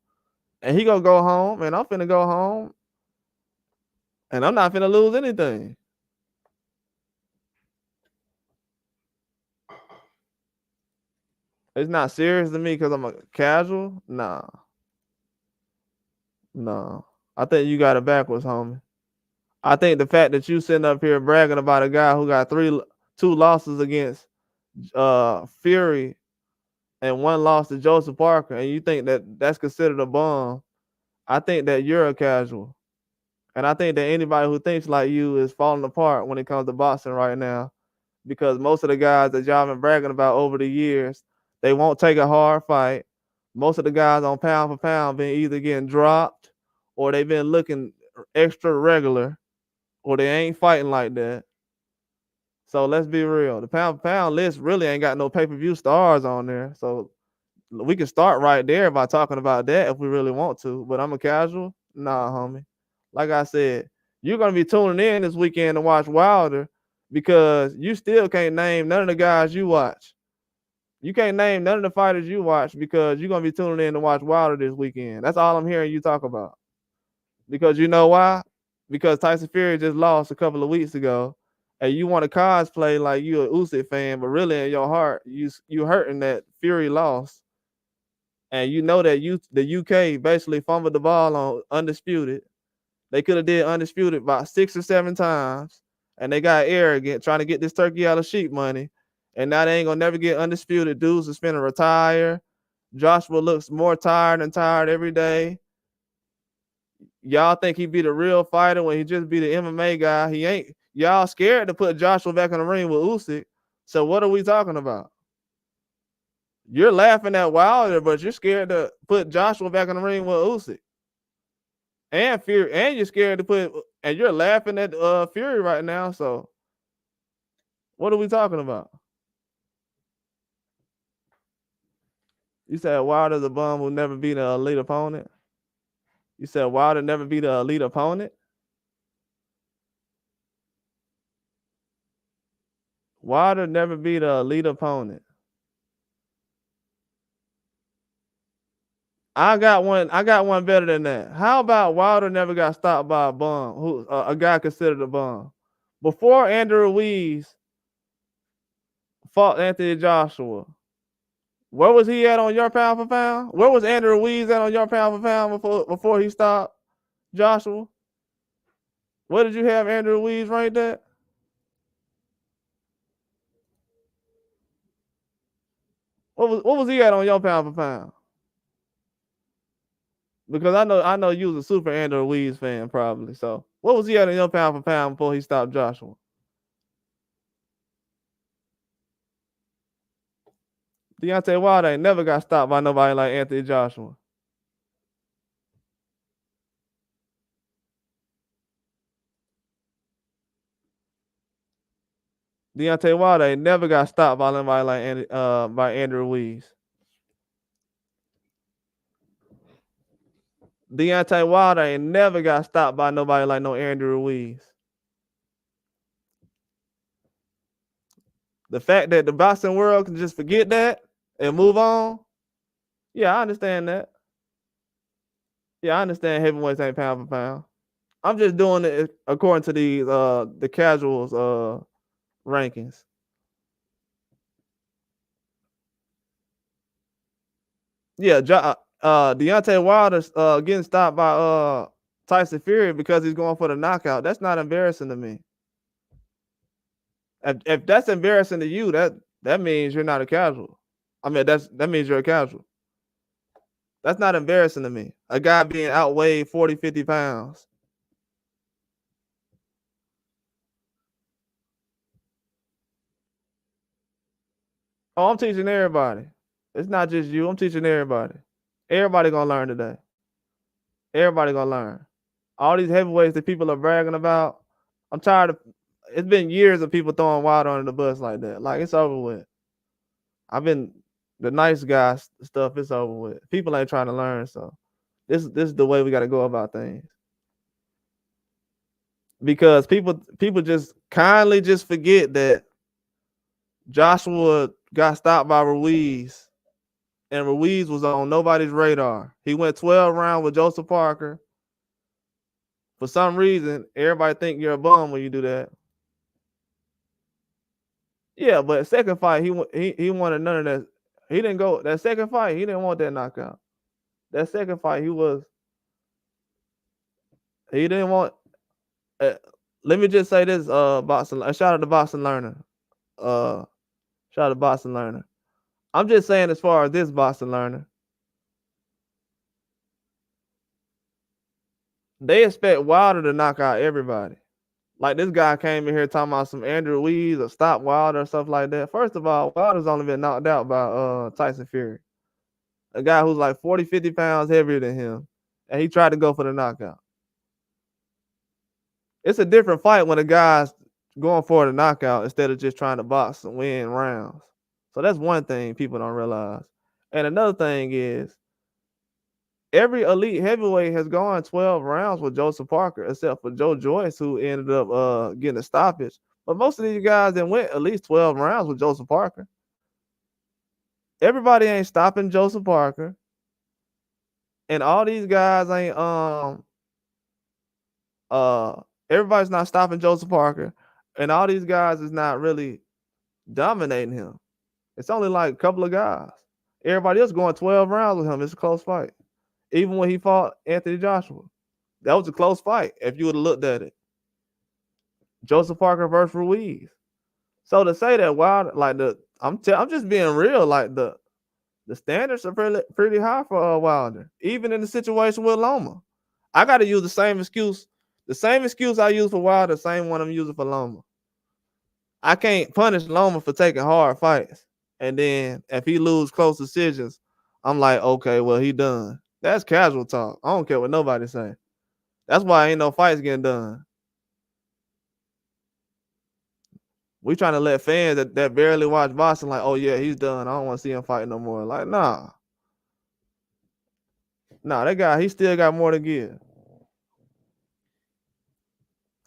and he gonna go home, and I'm finna go home, and I'm not finna lose anything. It's not serious to me because I'm a casual. Nah. I think you got it backwards, homie. I think the fact that you sitting up here bragging about a guy who got two losses against Fury and one loss to Joseph Parker, and you think that that's considered a bum, I think that you're a casual. And I think that anybody who thinks like you is falling apart when it comes to boxing right now, because most of the guys that y'all been bragging about over the years, they won't take a hard fight. Most of the guys on pound for pound been either getting dropped or they've been looking extra regular or they ain't fighting like that. So let's be real. The pound for pound list really ain't got no pay-per-view stars on there. So we can start right there by talking about that if we really want to. But I'm a casual? Nah, homie. Like I said, you're going to be tuning in this weekend to watch Wilder because you still can't name none of the guys you watch. You can't name none of the fighters you watch because you're going to be tuning in to watch Wilder this weekend. That's all I'm hearing you talk about. Because you know why? Because Tyson Fury just lost a couple of weeks ago, and you want to cosplay like you a Usyk fan, but really in your heart, you hurting that Fury lost. And you know that the UK basically fumbled the ball on Undisputed. They could have did Undisputed about 6 or 7 times, and they got arrogant trying to get this turkey out of sheep money. And now they ain't gonna never get Undisputed. Dudes is finna retire. Joshua looks more tired and tired every day. Y'all think he be the real fighter when he just be the MMA guy. He ain't. Y'all scared to put Joshua back in the ring with Usyk. So what are we talking about? You're laughing at Wilder, but you're scared to put Joshua back in the ring with Usyk. And Fury, and you're scared to put, and you're laughing at Fury right now. So what are we talking about? You said Wilder's a bum who never beat an elite opponent. You said Wilder never beat an elite opponent. Wilder never beat a elite opponent. I got one better than that. How about Wilder never got stopped by a bum, who a guy considered a bum? Before Andrew Ruiz fought Anthony Joshua, where was he at on your pound for pound? Where was Andrew Ruiz at on your pound for pound before he stopped Joshua? Where did you have Andrew Ruiz ranked at? What was he at on your pound for pound? Because I know you was a super Andrew Ruiz fan probably. So what was he at on your pound for pound before he stopped Joshua? Deontay Wilder ain't never got stopped by nobody like Anthony Joshua. Deontay Wilder ain't never got stopped by nobody like by Andrew Ruiz. Deontay Wilder ain't never got stopped by nobody like no Andrew Ruiz. The fact that the boxing world can just forget that and move on, yeah, I understand that. Yeah, I understand heavyweights ain't pound for pound. I'm just doing it according to the casuals rankings. Yeah, Deontay Wilder getting stopped by Tyson Fury because he's going for the knockout. That's not embarrassing to me. If that's embarrassing to you, that means you're not a casual. I mean, that means you're a casual. That's not embarrassing to me. A guy being outweighed 40, 50 pounds. Oh, I'm teaching everybody. It's not just you. I'm teaching everybody. Everybody gonna learn today. Everybody gonna learn. All these heavyweights that people are bragging about. I'm tired of. It's been years of people throwing Wilder under the bus like that. Like it's over with. I've been the nice guy stuff. It's over with. People ain't trying to learn. So this is the way we got to go about things. Because people just kindly just forget that Joshua got stopped by Ruiz, and Ruiz was on nobody's radar. He went 12 rounds with Joseph Parker. For some reason, everybody think you're a bum when you do that. Yeah, but second fight, he wanted none of that. He didn't go that second fight. He didn't want that knockout. That second fight, he didn't want. Let me just say this, boxing. Shout out to Boxing Learner. Shout out to Boxing Learner. I'm just saying, as far as this Boxing Learner, they expect Wilder to knock out everybody. Like this guy came in here talking about some Andrew Ruiz or stop Wilder or stuff like that. First of all, Wilder's only been knocked out by Tyson Fury, a guy who's like 40, 50 pounds heavier than him, and he tried to go for the knockout. It's a different fight when a guy's going for the knockout instead of just trying to box and win rounds. So that's one thing people don't realize. And another thing is every elite heavyweight has gone 12 rounds with Joseph Parker, except for Joe Joyce, who ended up getting a stoppage. But most of these guys that went at least 12 rounds with Joseph Parker. Everybody ain't stopping Joseph Parker. And all these guys ain't everybody's not stopping Joseph Parker. And all these guys is not really dominating him. It's only like a couple of guys. Everybody else going 12 rounds with him. It's a close fight. Even when he fought Anthony Joshua, that was a close fight if you would have looked at it. Joseph Parker versus Ruiz. So to say that Wilder, like I'm just being real, like the standards are pretty high for Wilder. Even in the situation with Loma, I got to use the same excuse I use for Wilder, the same one I'm using for Loma. I can't punish Loma for taking hard fights, and then if he lose close decisions, I'm like, okay, well he done. That's casual talk. I don't care what nobody say. That's why ain't no fights getting done. We trying to let fans that barely watch boxing like, oh yeah, he's done. I don't want to see him fight no more. Like, nah, that guy, he still got more to give.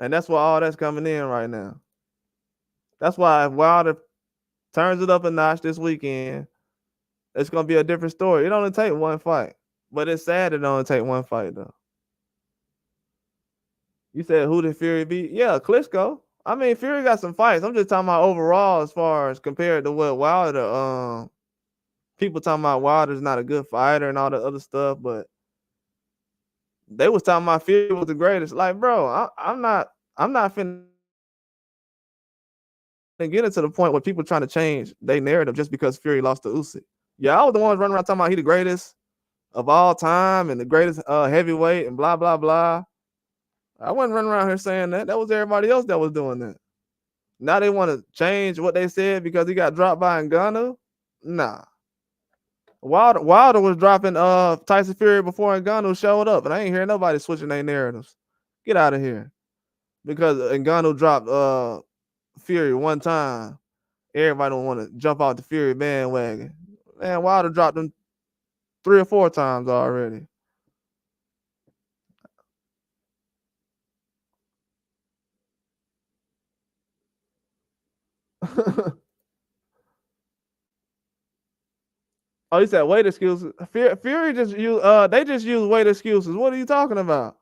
And that's why all that's coming in right now. That's why if Wilder turns it up a notch this weekend, it's gonna be a different story. It only take one fight, but it's sad it only take one fight though. You said who did Fury beat? Yeah, Klitschko. I mean, Fury got some fights. I'm just talking about overall as far as compared to what Wilder. People talking about Wilder's not a good fighter and all the other stuff, but they was talking about Fury was the greatest. Like, bro, I'm not finna get into the point where people trying to change their narrative just because Fury lost to Usyk. Yeah, I was the ones running around talking about he the greatest of all time and the greatest heavyweight and blah blah blah. I wasn't running around here saying that. That was everybody else that was doing that. Now they want to change what they said because he got dropped by Ngannou. Nah. Wilder was dropping Tyson Fury before Ngannou showed up, and I ain't hearing nobody switching their narratives. Get out of here. Because Ngannou dropped Fury one time. Everybody don't want to jump off the Fury bandwagon. Man, Wilder dropped him 3 or 4 times already. Oh, you said weight excuses. Fury just use they just use weight excuses. What are you talking about?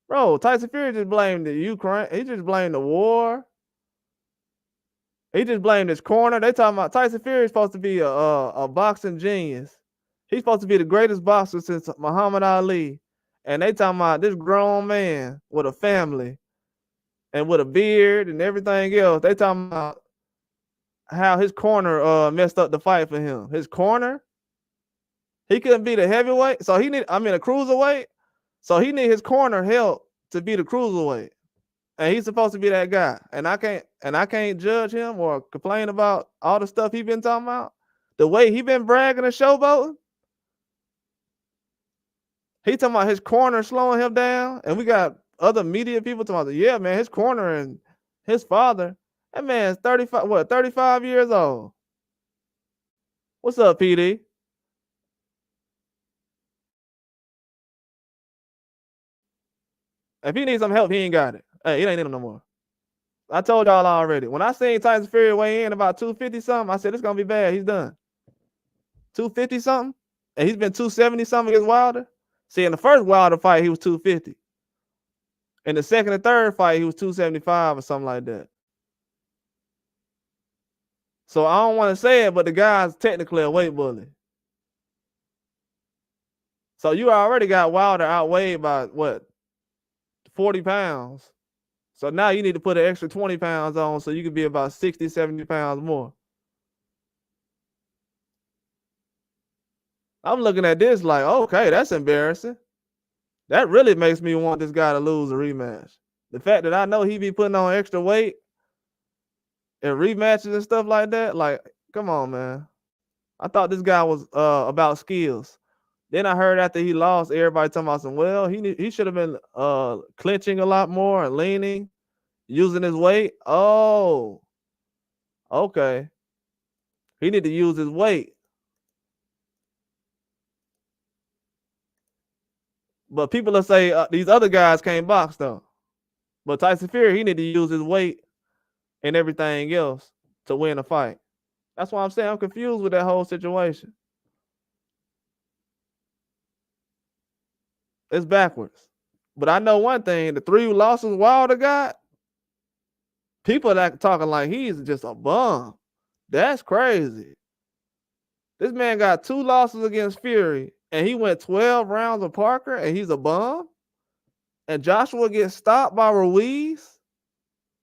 Bro, Tyson Fury just blamed the Ukraine. He just blamed the war. He just blamed his corner. They talking about Tyson Fury is supposed to be a boxing genius. He's supposed to be the greatest boxer since Muhammad Ali. And they talking about this grown man with a family and with a beard and everything else. They talking about how his corner messed up the fight for him. His corner, he couldn't be the heavyweight. So he need, I mean, a cruiserweight. So he need his corner help to be the cruiserweight. And he's supposed to be that guy. And I can't judge him or complain about all the stuff he been talking about. The way he been bragging and showboating. He talking about his corner slowing him down. And we got other media people talking about, yeah, man, his corner and his father. That man's 35 years old. What's up, PD? If he needs some help, he ain't got it. Hey, it ain't in him no more. I told y'all already. When I seen Tyson Fury weigh in about 250 something, I said it's gonna be bad. He's done. 250 something, and he's been 270 something against Wilder. See, in the first Wilder fight, he was 250. In the second and third fight, he was 275 or something like that. So I don't want to say it, but the guy's technically a weight bully. So you already got Wilder outweighed by what, 40 pounds. So now you need to put an extra 20 pounds on so you can be about 60, 70 pounds more. I'm looking at this like, okay, that's embarrassing. That really makes me want this guy to lose a rematch. The fact that I know he be putting on extra weight and rematches and stuff like that, like, come on, man. I thought this guy was about skills. Then I heard after he lost, everybody talking about some, well, he should have been clinching a lot more and leaning, using his weight. Oh, okay. He need to use his weight. But people will say these other guys can't box though. But Tyson Fury, he need to use his weight and everything else to win a fight. That's why I'm saying I'm confused with that whole situation. It's backwards. But I know one thing: the 3 losses Wilder got, people that talking like he's just a bum. That's crazy. This man got 2 losses against Fury, and he went 12 rounds with Parker, and he's a bum. And Joshua gets stopped by Ruiz,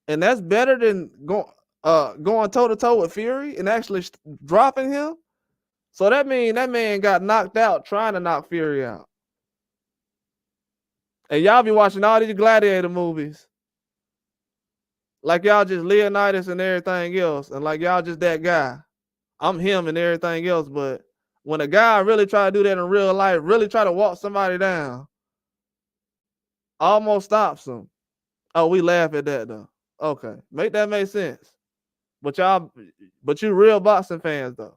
and that's better than going toe to toe with Fury and actually dropping him. So that means that man got knocked out trying to knock Fury out. And y'all be watching all these gladiator movies, like y'all just Leonidas and everything else, and like y'all just that guy. I'm him and everything else, but when a guy really try to do that in real life, really try to walk somebody down, almost stops him. Oh, we laugh at that though. Okay, make that make sense. But you real boxing fans though.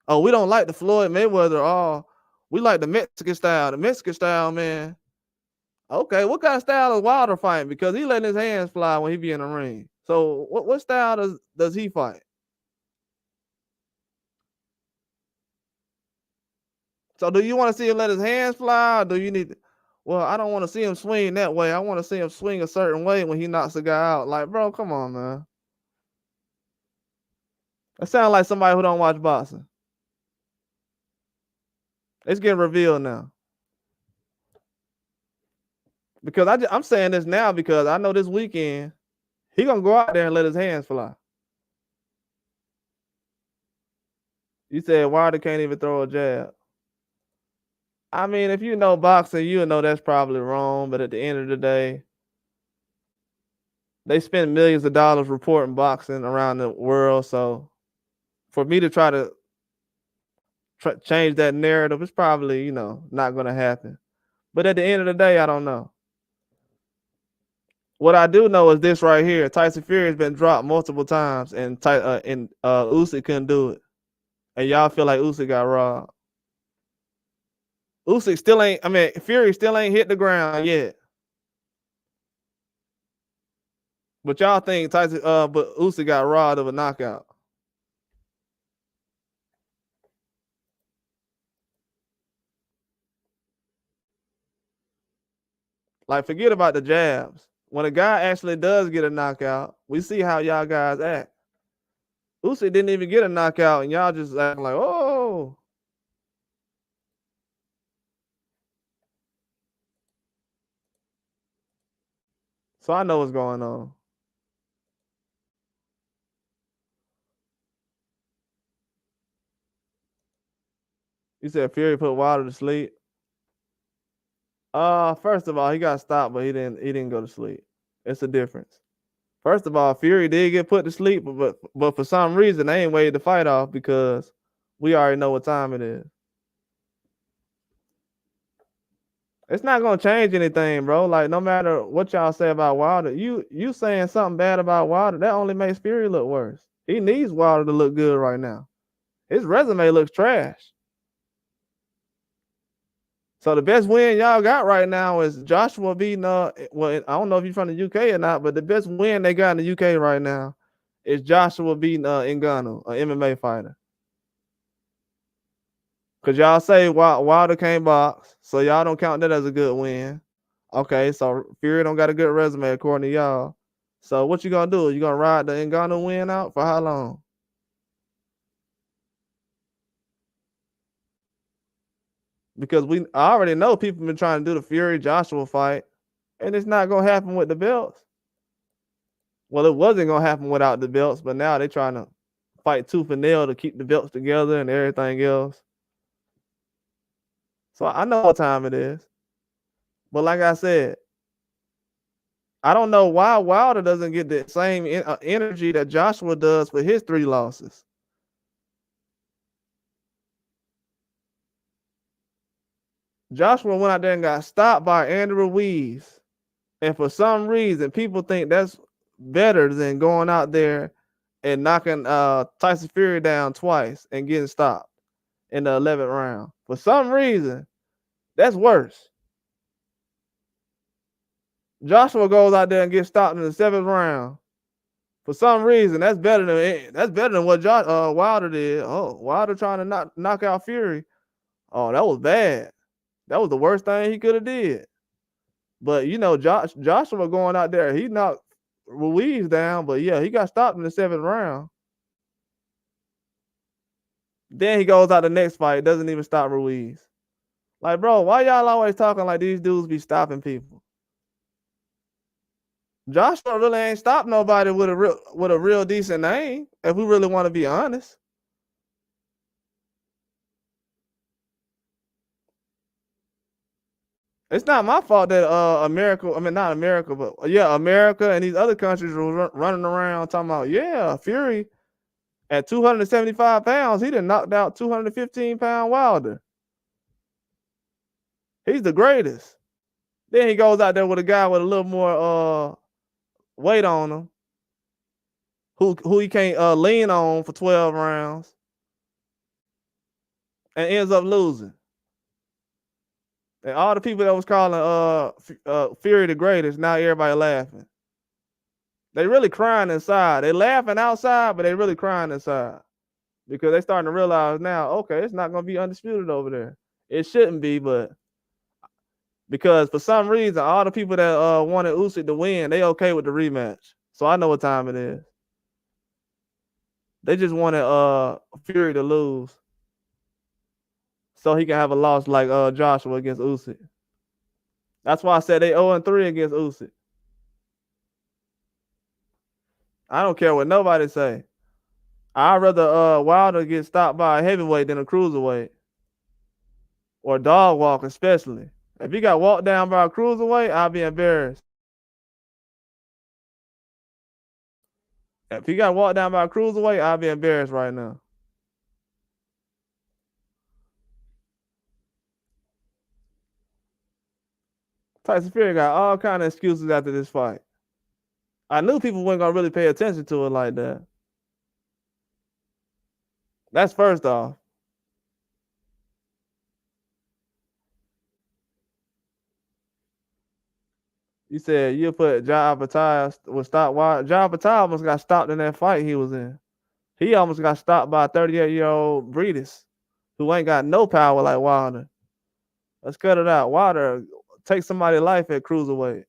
Oh, we don't like the Floyd Mayweather. Oh, we like the Mexican style. The Mexican style, man. Okay, what kind of style is Wilder fighting? Because he letting his hands fly when he be in the ring. So what style does he fight? So do you want to see him let his hands fly, or do you need? Well, I don't want to see him swing that way. I want to see him swing a certain way when he knocks a guy out. Like, bro, come on, man. That sounds like somebody who don't watch boxing. It's getting revealed now. Because I'm saying this now because I know this weekend he gonna go out there and let his hands fly. You said Wilder can't even throw a jab. I mean, if you know boxing, you know that's probably wrong. But at the end of the day, they spend millions of dollars reporting boxing around the world. So for me to try to change that narrative, it's probably not gonna happen. But at the end of the day, I don't know. What I do know is this right here: Tyson Fury has been dropped multiple times, and Usyk couldn't do it. And y'all feel like Usyk got robbed. Usyk still ain't. I mean, Fury still ain't hit the ground yet. But y'all think but Usyk got robbed of a knockout. Like, forget about the jabs. When a guy actually does get a knockout, we see how y'all guys act. Usyk didn't even get a knockout, and y'all just acting like, oh. So I know what's going on. You said Fury put Wilder to sleep. First of all, he got stopped, but he didn't go to sleep. It's a difference. First of all, Fury did get put to sleep, but for some reason they ain't waited the fight off because we already know what time it is. It's not gonna change anything, bro. Like, no matter what y'all say about Wilder, you saying something bad about Wilder, that only makes Fury look worse. He needs Wilder to look good right now. His resume looks trash. So the best win y'all got right now is Joshua beating well, I don't know if you're from the UK or not, but the best win they got in the UK right now is Joshua beating Ngannou, an MMA fighter. Cause y'all say Wilder can't box, so y'all don't count that as a good win. Okay, so Fury don't got a good resume according to y'all. So what you gonna do? You gonna ride the Ngannou win out for how long? Because I already know people been trying to do the Fury Joshua fight, and it's not gonna happen with the belts. Well, it wasn't gonna happen without the belts, but now they're trying to fight tooth and nail to keep the belts together and everything else. So I know what time it is. But like I said, I don't know why Wilder doesn't get the same energy that Joshua does for his 3 losses. Joshua went out there and got stopped by Andrew Ruiz. And for some reason, people think that's better than going out there and knocking Tyson Fury down twice and getting stopped in the 11th round. For some reason, that's worse. Joshua goes out there and gets stopped in the 7th round. For some reason, that's better than what Wilder did. Oh, Wilder trying to knock out Fury. Oh, that was bad. That was the worst thing he could have did. But Joshua going out there, he knocked Ruiz down, but yeah, he got stopped in the 7th round. Then he goes out the next fight, doesn't even stop Ruiz. Like, bro, why y'all always talking like these dudes be stopping people? Joshua really ain't stopped nobody with a real decent name, if we really want to be honest. It's not my fault that not America, but yeah, America and these other countries were running around talking about, yeah, Fury at 275 pounds, he done knocked out 215-pound Wilder. He's the greatest. Then he goes out there with a guy with a little more weight on him, who he can't lean on for 12 rounds, and ends up losing. And all the people that was calling Fury the greatest, now everybody laughing. They really crying inside. They laughing outside, but they really crying inside because they starting to realize now, okay, it's not gonna be undisputed over there. It shouldn't be, but because for some reason, all the people that wanted Usyk to win, they okay with the rematch. So I know what time it is. They just wanted Fury to lose, so he can have a loss like Joshua against Usyk. That's why I said they 0-3 against Usyk. I don't care what nobody say. I'd rather Wilder get stopped by a heavyweight than a cruiserweight. Or dog walk, especially. If he got walked down by a cruiserweight, I'll be embarrassed. If he got walked down by a cruiserweight, I'll be embarrassed right now. Tyson Fury got all kind of excuses after this fight. I knew people weren't gonna really pay attention to it like that. That's first off. You said you put Zhang would stop. Why Zhang almost got stopped in that fight he was in. He almost got stopped by a 38-year-old Breedis who ain't got no power like Wilder. Let's cut it out. Wilder take somebody's life at cruiserweight.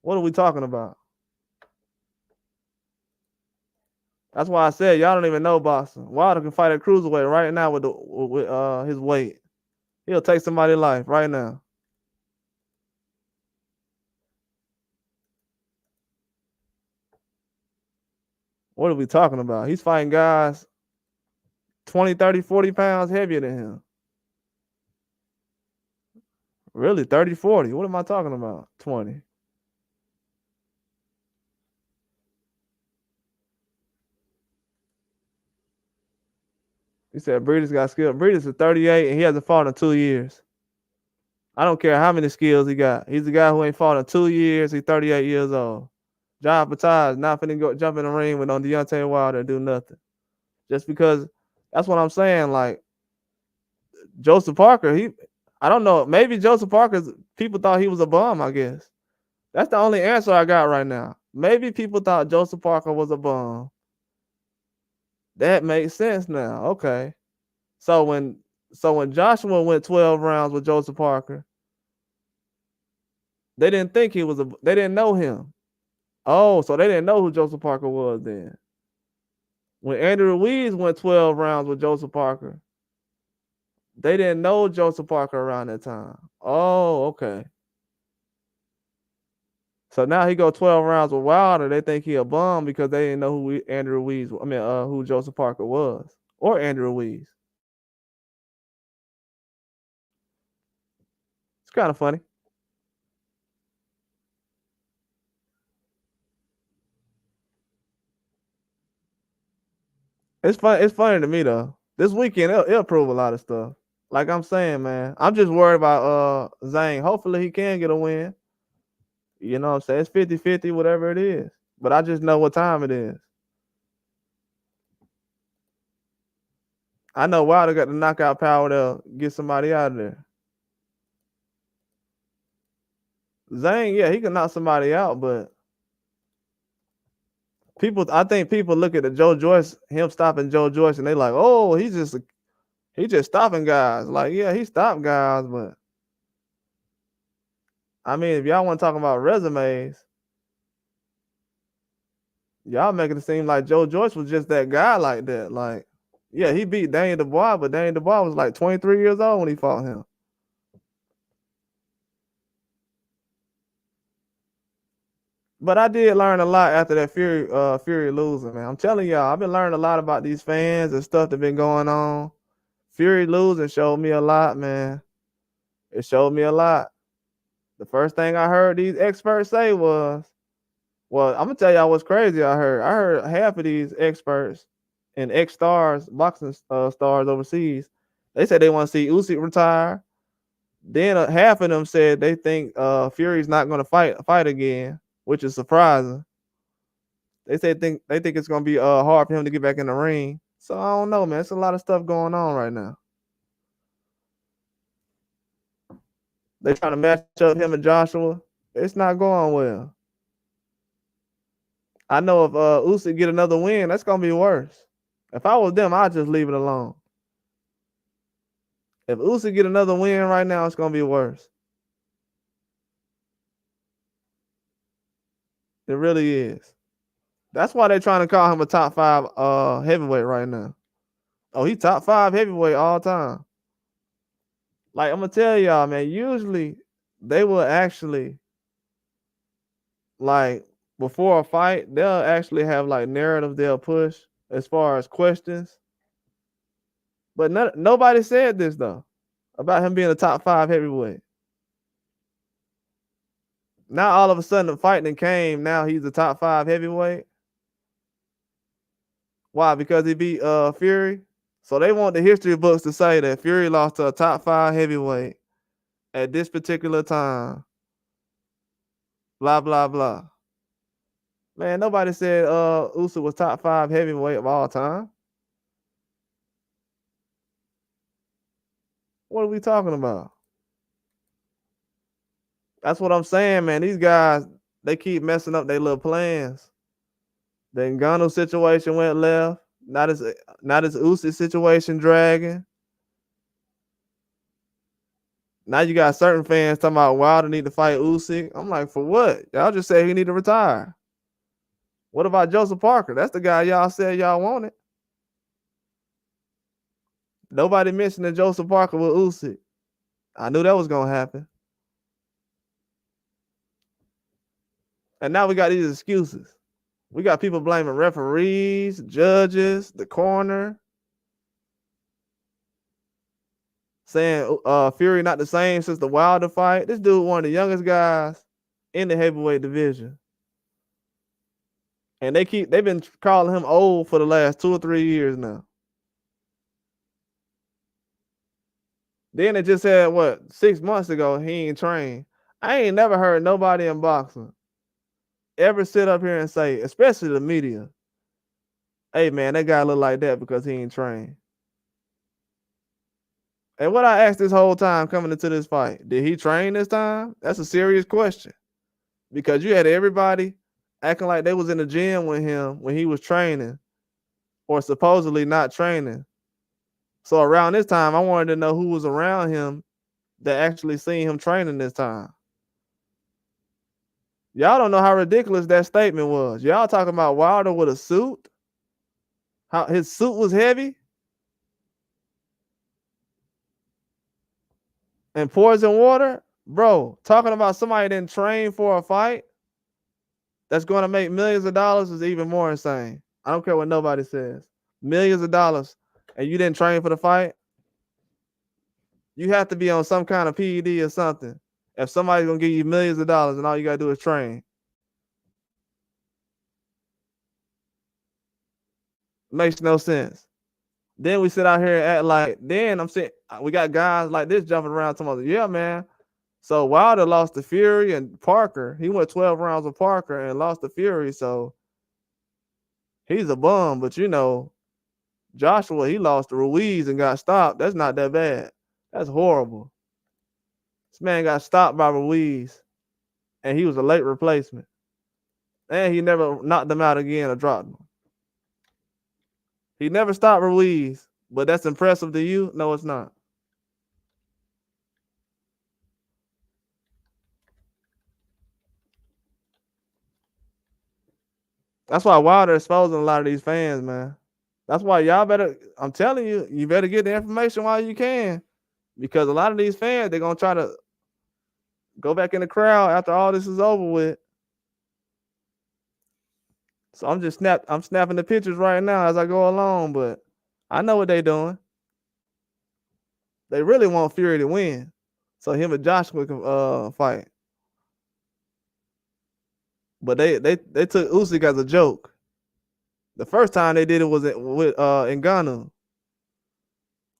What are we talking about? That's why I said y'all don't even know boxing. Wilder can fight at cruiserweight right now with his weight. He'll take somebody's life right now. What are we talking about? He's fighting guys 20, 30, 40 pounds heavier than him. Really, 30, 40. What am I talking about? 20. He said Breedis got skill. Breedis is 38 and he hasn't fought in 2 years. I don't care how many skills he got. He's a guy who ain't fought in 2 years. He's 38 years old. John Patai is not finna go jump in the ring with on Deontay Wilder and do nothing. Just because that's what I'm saying. Like Joseph Parker, I don't know. Maybe Joseph Parker's people thought he was a bum, I guess. That's the only answer I got right now. Maybe people thought Joseph Parker was a bum. That makes sense now. Okay. So when Joshua went 12 rounds with Joseph Parker, they didn't think they didn't know him. Oh, so they didn't know who Joseph Parker was then. When Andrew Ruiz went 12 rounds with Joseph Parker, they didn't know Joseph Parker around that time. Oh, okay. So now he go 12 rounds with Wilder. They think he a bum because they didn't know who Joseph Parker was or Andrew Ruiz. It's kind of funny. It's fun. It's funny to me though. This weekend it'll prove a lot of stuff. Like I'm saying, man, I'm just worried about Zhang. Hopefully he can get a win. You know what I'm saying? It's 50-50, whatever it is. But I just know what time it is. I know Wilder got the knockout power to get somebody out of there. Zhang, yeah, he can knock somebody out, but I think people look at him stopping Joe Joyce, and they like, oh, he's just stopping guys. Like, yeah, he stopped guys, but I mean, if y'all want to talk about resumes, y'all making it seem like Joe Joyce was just that guy like that. Like, yeah, he beat Daniel Dubois, but Daniel Dubois was like 23 years old when he fought him. But I did learn a lot after that Fury losing, man. I'm telling y'all, I've been learning a lot about these fans and stuff that been going on. Fury losing showed me a lot, man. It showed me a lot. The first thing I heard these experts say was, well, I'm gonna tell y'all what's crazy. I heard half of these experts and ex-stars, boxing stars overseas, they said they want to see Usyk retire. Then half of them said they think Fury's not gonna fight again, which is surprising. They think it's gonna be hard for him to get back in the ring. So I don't know, man. It's a lot of stuff going on right now. They trying to match up him and Joshua. It's not going well. I know if Usyk get another win, that's gonna be worse. If I was them, I'd just leave it alone. If Usyk get another win right now, it's gonna be worse. It really is. That's why they're trying to call him a top 5 heavyweight right now. Oh, he top 5 heavyweight all time. Like, I'm gonna tell y'all, man, usually they will actually, like, before a fight, they'll actually have like narrative they'll push as far as questions. But nobody said this though about him being a top 5 heavyweight. Now all of a sudden the fighting came. Now he's a top 5 heavyweight. Why? Because he beat Fury. So they want the history books to say that Fury lost to a top 5 heavyweight at this particular time. Blah blah blah. Man, nobody said Usyk was top 5 heavyweight of all time. What are we talking about? That's what I'm saying, man. These guys, they keep messing up their little plans. The Ngannou situation went left. Not as Usyk situation dragging. Now you got certain fans talking about Wilder need to fight Usyk. I'm like, for what? Y'all just said he need to retire. What about Joseph Parker? That's the guy y'all said y'all wanted. Nobody mentioned that Joseph Parker with Usyk. I knew that was gonna happen. And now we got these excuses. We got people blaming referees, judges, the corner, saying Fury not the same since the Wilder fight. This dude one of the youngest guys in the heavyweight division. And they've been calling him old for the last 2 or 3 years now. Then it just said, what, 6 months ago, he ain't trained. I ain't never heard nobody in boxing ever sit up here and say, especially the media, hey, man, that guy look like that because he ain't trained. And what I asked this whole time coming into this fight, did he train this time? That's a serious question. Because you had everybody acting like they was in the gym with him when he was training or supposedly not training. So around this time, I wanted to know who was around him that actually seen him training this time. Y'all don't know how ridiculous that statement was. Y'all talking about Wilder with a suit? How his suit was heavy? And poison water? Bro, talking about somebody didn't train for a fight that's going to make millions of dollars is even more insane. I don't care what nobody says. Millions of dollars and you didn't train for the fight? You have to be on some kind of PED or something. If somebody's going to give you millions of dollars and all you got to do is train. Makes no sense. Then we sit out here and act like, then I'm saying, we got guys like this jumping around talking about, yeah, man. So Wilder lost to Fury and Parker. He went 12 rounds with Parker and lost to Fury. So he's a bum. But, you know, Joshua, he lost to Ruiz and got stopped. That's not that bad. That's horrible. This man got stopped by Ruiz, and he was a late replacement. And he never knocked him out again or dropped him. He never stopped Ruiz, but that's impressive to you? No, it's not. That's why Wilder exposing a lot of these fans, man. That's why y'all better, I'm telling you, you better get the information while you can. Because a lot of these fans, they're going to try to go back in the crowd after all this is over with. So I'm snapping the pictures right now as I go along, but I know what they're doing. They really want Fury to win, so him and Joshua can fight. But they took Usyk as a joke. The first time they did it was with Ngannou.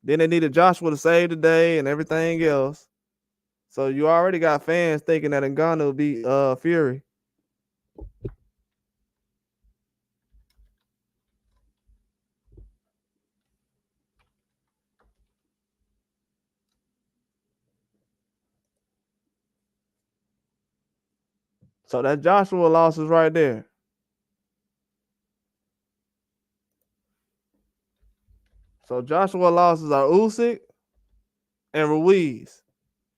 Then they needed Joshua to save the day and everything else. So you already got fans thinking that Ngannou beat Fury. So that Joshua loss is right there. So Joshua losses are Usyk and Ruiz.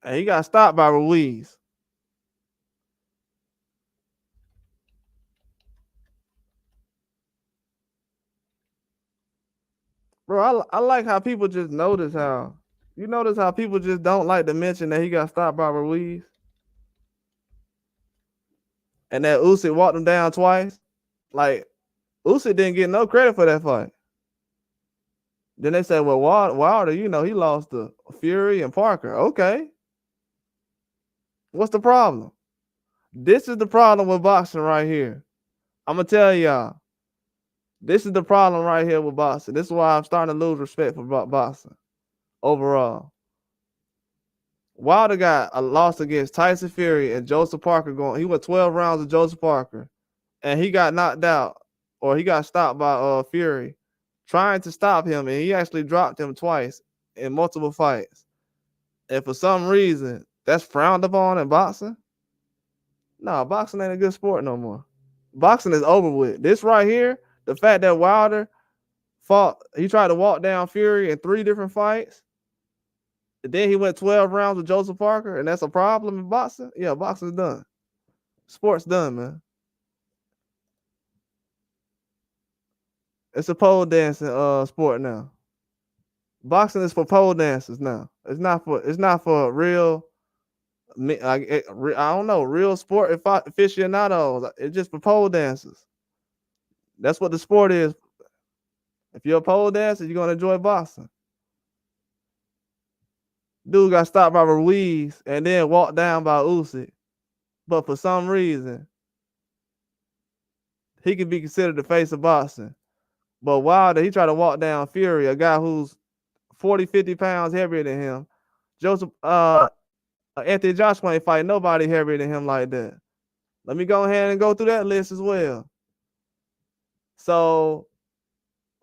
And he got stopped by Ruiz. Bro, I like how people just notice how. You notice how people just don't like to mention that he got stopped by Ruiz? And that Usyk walked him down twice? Like, Usyk didn't get no credit for that fight. Then they said, well, Wilder, you know, he lost to Fury and Parker. Okay. What's the problem? This is the problem with boxing right here. I'm going to tell y'all. This is the problem right here with boxing. This is why I'm starting to lose respect for boxing overall. Wilder got a loss against Tyson Fury and Joseph Parker going. He went 12 rounds with Joseph Parker, and he got knocked out, or he got stopped by Fury trying to stop him, and he actually dropped him twice in multiple fights. And for some reason, that's frowned upon in boxing. No, boxing ain't a good sport no more. Boxing is over with. This right here, the fact that Wilder he tried to walk down Fury in 3 different fights. And then he went 12 rounds with Joseph Parker, and that's a problem in boxing? Yeah, boxing's done. Sport's done, man. It's a pole dancing sport now. Boxing is for pole dancers now. It's not for real. I don't know, real sport aficionados. It's just for pole dancers. That's what the sport is. If you're a pole dancer, you're gonna enjoy boxing. Dude got stopped by Ruiz and then walked down by Usyk. But for some reason, he could be considered the face of boxing. But Wilder, he tried to walk down Fury, a guy who's 40, 50 pounds heavier than him. Anthony Joshua ain't fight nobody heavier than him like that. Let me go ahead and go through that list as well. So,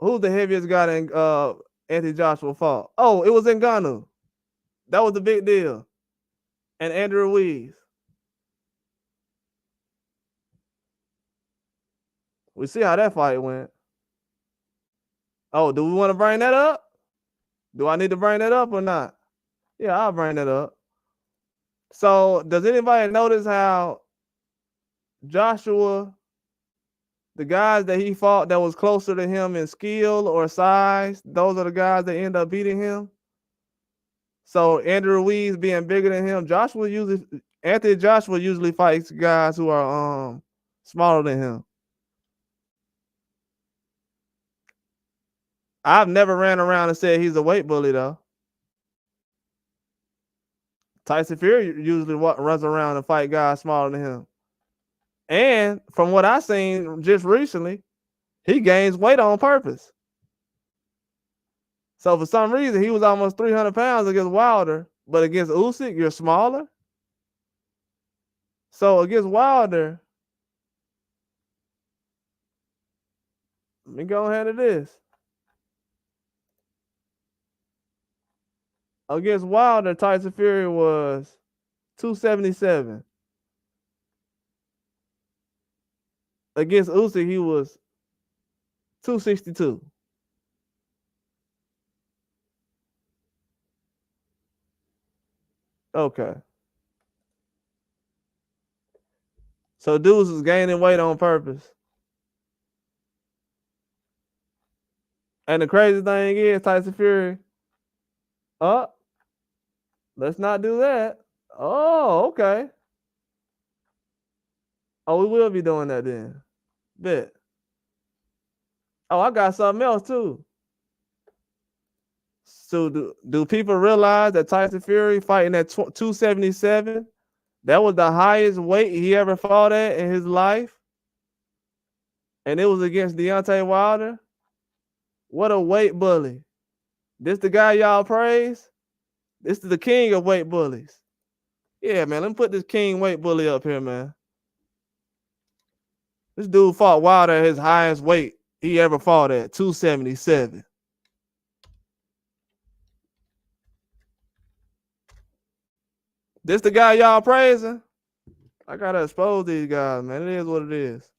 who's the heaviest guy that Anthony Joshua fought? Oh, it was Ngannou. That was the big deal. And Andrew Ruiz. We see how that fight went. Oh, do we want to bring that up? Do I need to bring that up or not? Yeah, I'll bring that up. So, does anybody notice how Joshua, the guys that he fought that was closer to him in skill or size, those are the guys that end up beating him? So, Andrew Ruiz being bigger than him, Anthony Joshua usually fights guys who are smaller than him. I've never ran around and said he's a weight bully, though. Tyson Fury usually runs around and fight guys smaller than him. And from what I've seen just recently, he gains weight on purpose. So for some reason, he was almost 300 pounds against Wilder, but against Usyk, you're smaller. So against Wilder, let me go ahead to this. Against Wilder, Tyson Fury was 277. Against Usyk, he was 262. Okay. So dudes is gaining weight on purpose. And the crazy thing is, Tyson Fury, let's not do that. Oh, okay. Oh, we will be doing that then. Bet. Oh, I got something else too. So do people realize that Tyson Fury fighting at 277, that was the highest weight he ever fought at in his life? And it was against Deontay Wilder? What a weight bully. This the guy y'all praise? This is the king of weight bullies. Yeah, man, let me put this king weight bully up here, man. This dude fought Wilder at his highest weight he ever fought at, 277. This the guy y'all praising? I gotta expose these guys, man. It is what it is.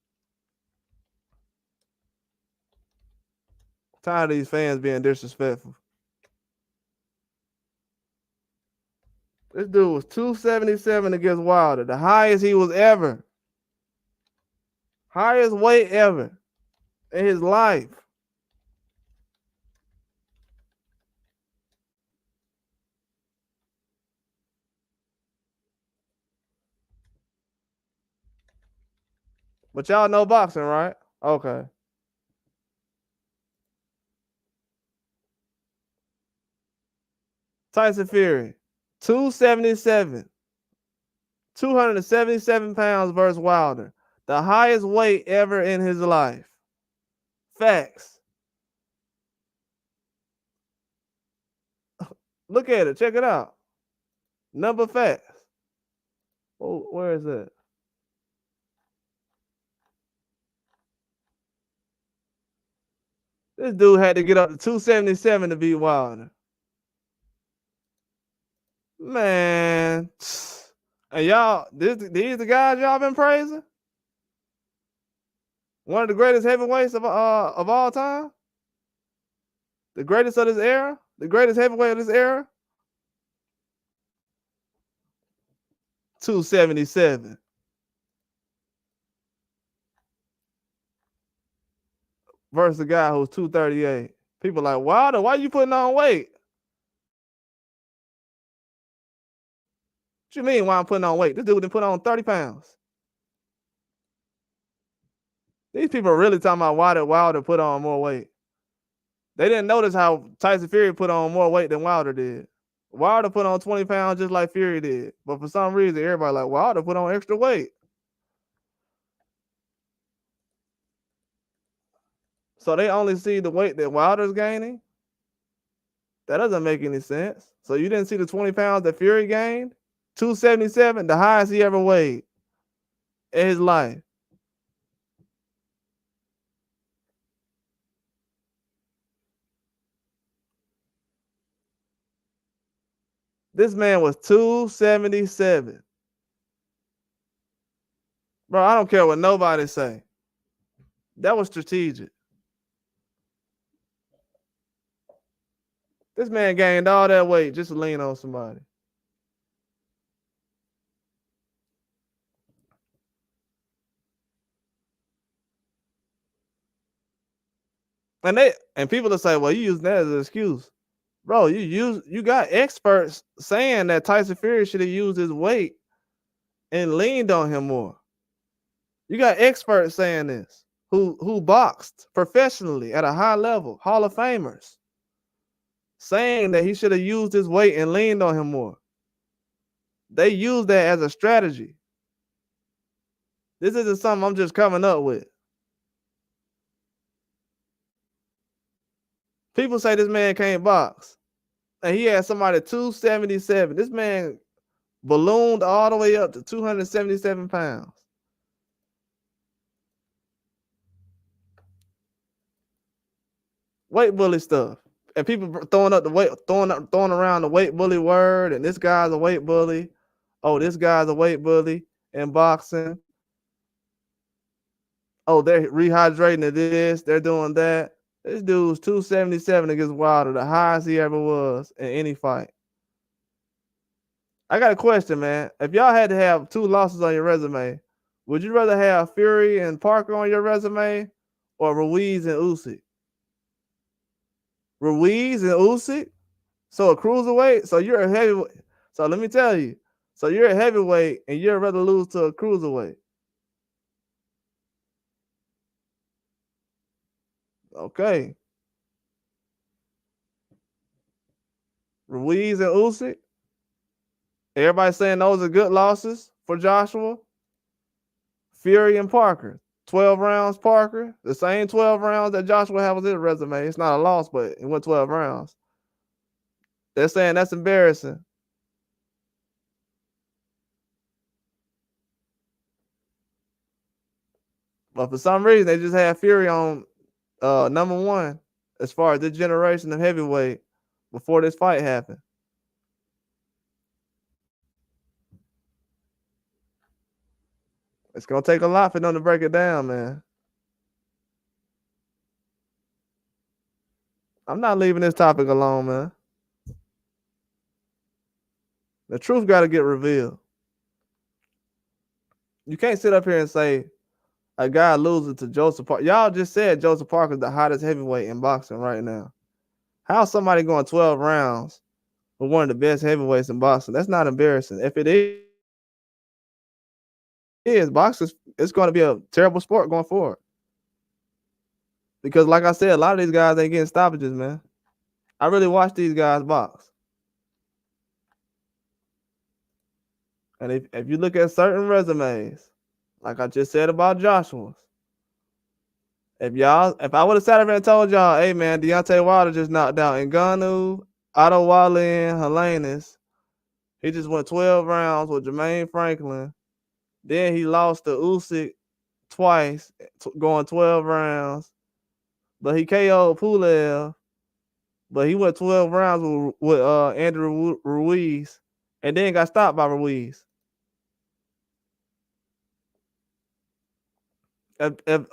Tired of these fans being disrespectful. This dude was 277 against Wilder, the highest he was ever. Highest weight ever in his life. But y'all know boxing, right? Okay. Tyson Fury, 277. 277 pounds versus Wilder. The highest weight ever in his life. Facts. Look at it. Check it out. Number facts. Oh, where is it? This dude had to get up to 277 to beat Wilder. Man. And y'all, these the guys y'all been praising? One of the greatest heavyweights of all time? The greatest of this era? The greatest heavyweight of this era? 277. Versus the guy who's 238. People like, Wilder, why you putting on weight? What you mean why I'm putting on weight? This dude done put on 30 pounds. These people are really talking about why did Wilder put on more weight. They didn't notice how Tyson Fury put on more weight than Wilder did. Wilder put on 20 pounds just like Fury did. But for some reason, everybody like, Wilder put on extra weight. So they only see the weight that Wilder's gaining? That doesn't make any sense. So you didn't see the 20 pounds that Fury gained? 277, the highest he ever weighed in his life. This man was 277. Bro, I don't care what nobody say. That was strategic. This man gained all that weight just to lean on somebody. And people will say, well, you use that as an excuse. Bro, you got experts saying that Tyson Fury should have used his weight and leaned on him more. You got experts saying this who boxed professionally at a high level, Hall of Famers, saying that he should have used his weight and leaned on him more. They use that as a strategy. This isn't something I'm just coming up with. People say this man can't box. And he had somebody 277. This man ballooned all the way up to 277 pounds. Weight bully stuff. And people throwing up the weight, throwing around the weight bully word, and this guy's a weight bully. Oh, this guy's a weight bully in boxing. Oh, they're rehydrating to this, they're doing that. This dude's 277 against Wilder, the highest he ever was in any fight. I got a question, man. If y'all had to have 2 losses on your resume, would you rather have Fury and Parker on your resume or Ruiz and Usyk? Ruiz and Usyk? So a cruiserweight? So you're a heavyweight. So let me tell you. So you're a heavyweight and you'd rather lose to a cruiserweight. Okay. Ruiz and Usyk? Everybody saying those are good losses for Joshua. Fury and Parker. 12 rounds, Parker. The same 12 rounds that Joshua had on his resume. It's not a loss, but it went 12 rounds. They're saying that's embarrassing. But for some reason, they just had Fury on number 1 as far as this generation of heavyweight before this fight happened. It's going to take a lot for them to break it down, man. I'm not leaving this topic alone, man. The truth got to get revealed. You can't sit up here and say a guy losing to Joseph Parker. Y'all just said Joseph Parker is the hottest heavyweight in boxing right now. How's somebody going 12 rounds with one of the best heavyweights in boxing? That's not embarrassing. If it is boxing, it's going to be a terrible sport going forward. Because like I said, a lot of these guys ain't getting stoppages, man. I really watch these guys box. And if you look at certain resumes, like I just said about Joshua's, if I would have sat over and told y'all, hey man, Deontay Wilder just knocked out Ngannou, Otto Wallin, Helenius. He just went 12 rounds with Jermaine Franklin. Then he lost to Usyk twice, going 12 rounds. But he KO'd Pulev. But he went 12 rounds with Andrew Ruiz, and then got stopped by Ruiz. If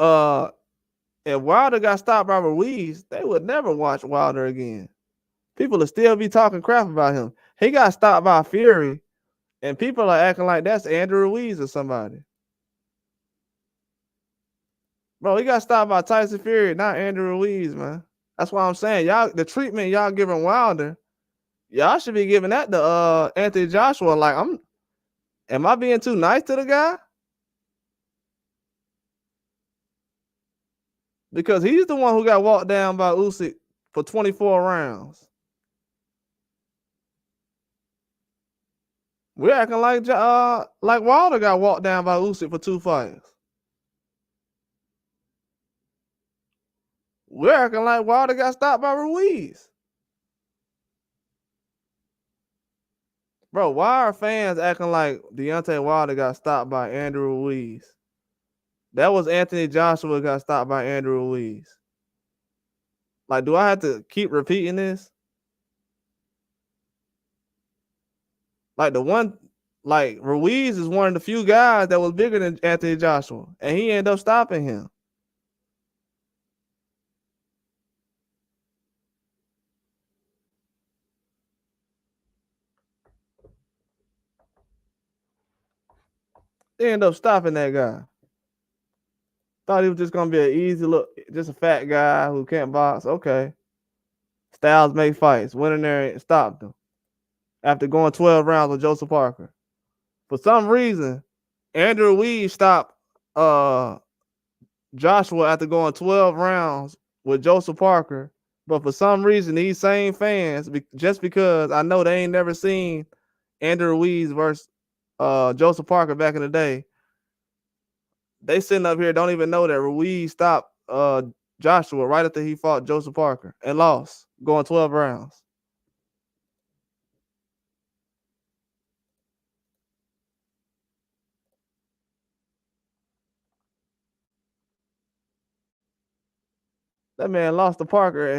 Wilder got stopped by Ruiz, they would never watch Wilder again. People will still be talking crap about him. He got stopped by Fury, and people are acting like that's Andrew Ruiz or somebody. Bro, he got stopped by Tyson Fury, not Andrew Ruiz, man. That's why I'm saying, y'all, the treatment y'all giving Wilder, y'all should be giving that to Anthony Joshua. Like, am I being too nice to the guy? Because he's the one who got walked down by Usyk for 24 rounds. We're acting like Wilder got walked down by Usyk for 2 fights. We're acting like Wilder got stopped by Ruiz. Bro, why are fans acting like Deontay Wilder got stopped by Andrew Ruiz? That was Anthony Joshua got stopped by Andrew Ruiz. Like, do I have to keep repeating this? Like, Ruiz is one of the few guys that was bigger than Anthony Joshua, and he ended up stopping him. They ended up stopping that guy. Thought he was just gonna be an easy look, just a fat guy who can't box. Okay. Styles make fights. Went in there and stopped him after going 12 rounds with Joseph Parker. For some reason, Andrew Ruiz stopped Joshua after going 12 rounds with Joseph Parker. But for some reason, these same fans, just because I know they ain't never seen Andrew Ruiz versus Joseph Parker back in the day, they sitting up here don't even know that Ruiz stopped Joshua right after he fought Joseph Parker and lost, going 12 rounds. That man lost to Parker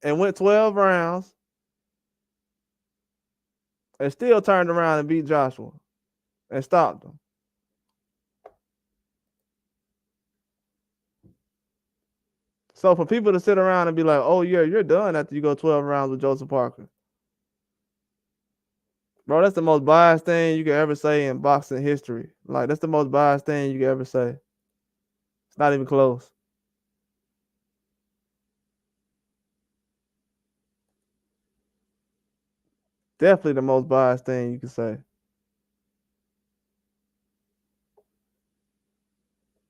and went 12 rounds and still turned around and beat Joshua and stopped him. So for people to sit around and be like, oh yeah, you're done after you go 12 rounds with Joseph Parker. Bro, that's the most biased thing you can ever say in boxing history. Like, that's the most biased thing you can ever say. It's not even close. Definitely the most biased thing you can say.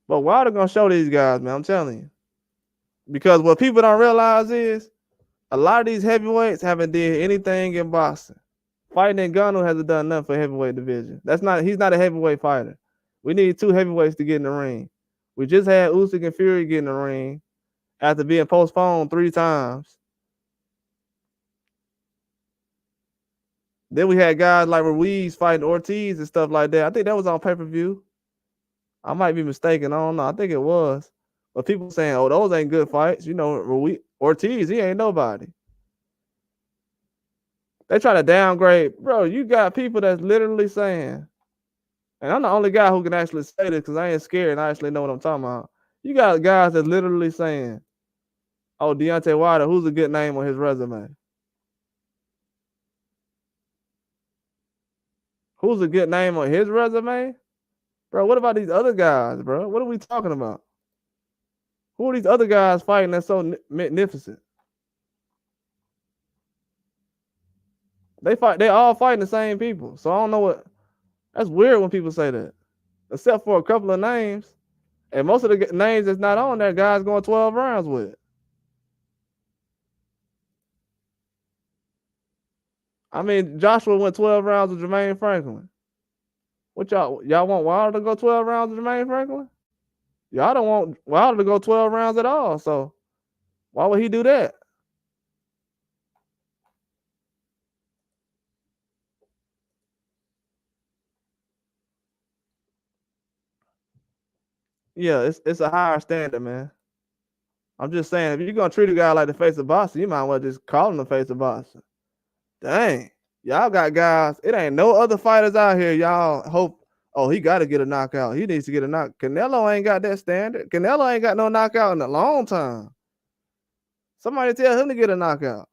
But Wilder gonna show these guys, man, I'm telling you. Because what people don't realize is a lot of these heavyweights haven't did anything in boxing. Fighting Ngannou hasn't done nothing for heavyweight division. He's not a heavyweight fighter. We need 2 heavyweights to get in the ring. We just had Usyk and Fury get in the ring after being postponed 3 times. Then we had guys like Ruiz fighting Ortiz and stuff like that. I think that was on pay-per-view. I might be mistaken. I don't know. I think it was. But people saying, oh, those ain't good fights. You know, Ortiz, he ain't nobody. They try to downgrade. Bro, you got people that's literally saying, and I'm the only guy who can actually say this because I ain't scared and I actually know what I'm talking about. You got guys that's literally saying, Oh, Deontay Wilder. Who's a good name on his resume? Who's a good name on his resume? Bro, what about these other guys, bro? What are we talking about? Who are these other guys fighting that's so magnificent? They all fighting the same people. So I don't know what. That's weird when people say that. Except for a couple of names. And most of the names that's not on there, guys going 12 rounds with. I mean, Joshua went 12 rounds with Jermaine Franklin. What y'all want Wilder to go 12 rounds with Jermaine Franklin? Y'all don't want Wilder to go 12 rounds at all. So why would he do that? Yeah, it's a higher standard, man. I'm just saying, if you're gonna treat a guy like the face of boxing, you might as well just call him the face of boxing. Dang, y'all got guys. It ain't no other fighters out here. Y'all hope. Oh, he got to get a knockout. He needs to get a knock. Canelo ain't got that standard. Canelo ain't got no knockout in a long time. Somebody tell him to get a knockout.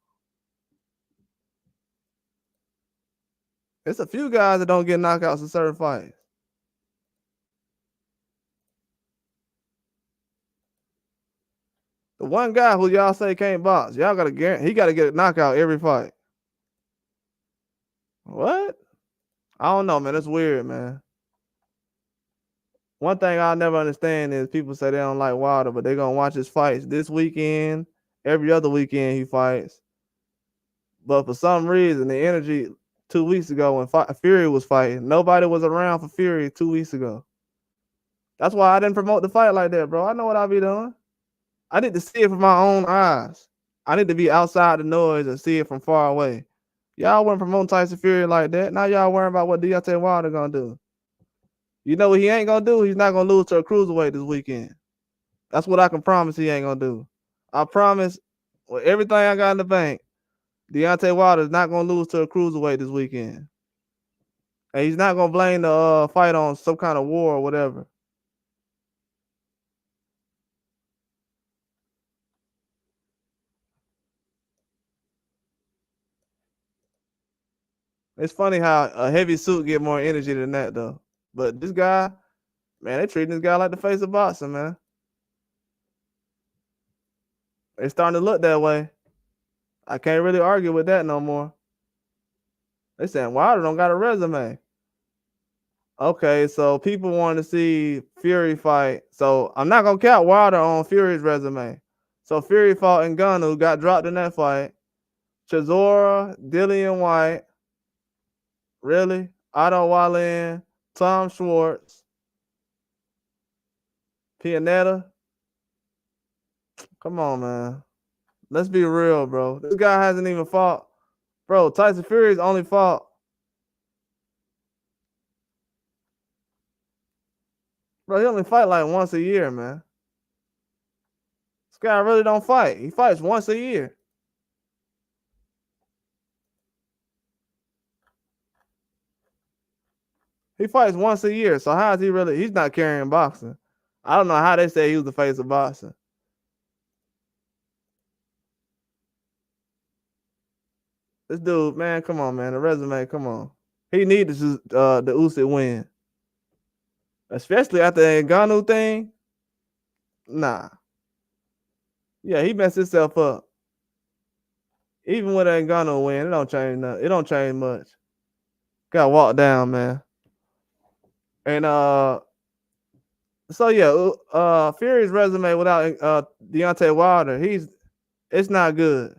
It's a few guys that don't get knockouts in certain fights. The one guy who y'all say can't box, y'all gotta guarantee he got to get a knockout every fight. What? I don't know, man. It's weird, man. One thing I'll never understand is people say they don't like Wilder, but they're gonna watch his fights this weekend, every other weekend he fights. But for some reason, the energy 2 weeks ago when Fury was fighting, nobody was around for Fury 2 weeks ago. That's why I didn't promote the fight like that, bro. I know what I'll be doing. I need to see it with my own eyes. I need to be outside the noise and see it from far away. Y'all weren't promoting Tyson Fury like that. Now y'all worrying about what Deontay Wilder gonna do. You know what he ain't gonna do? He's not gonna lose to a cruiserweight this weekend. That's what I can promise he ain't gonna do. I promise with everything I got in the bank, Deontay Wilder is not gonna lose to a cruiserweight this weekend. And he's not gonna blame the fight on some kind of war or whatever. It's funny how a heavy suit get more energy than that though. But this guy, man, they treating this guy like the face of boxing, man. It's starting to look that way. I can't really argue with that no more. They saying Wilder don't got a resume. Okay, so people want to see Fury fight. So I'm not gonna count Wilder on Fury's resume. So Fury fought Ngannou, got dropped in that fight. Chisora, Dillian White, really? Otto Wallin, Tom Schwartz, Pianetta. Come on, man. Let's be real, bro. This guy hasn't even fought. Bro, Tyson Fury's only fought. Bro, he only fight like once a year, man. This guy really don't fight. He fights once a year. He fights once a year. So how is he really? He's not carrying boxing. I don't know how they say he was the face of boxing. This dude, man, come on, man. The resume, come on. He needs the Usyk win. Especially after the Ngannou thing. Nah. Yeah, he messed himself up. Even with an Ngannou win, it don't change nothing. It don't change much. Got walked down, man. And so yeah, Fury's resume without Deontay Wilder, it's not good.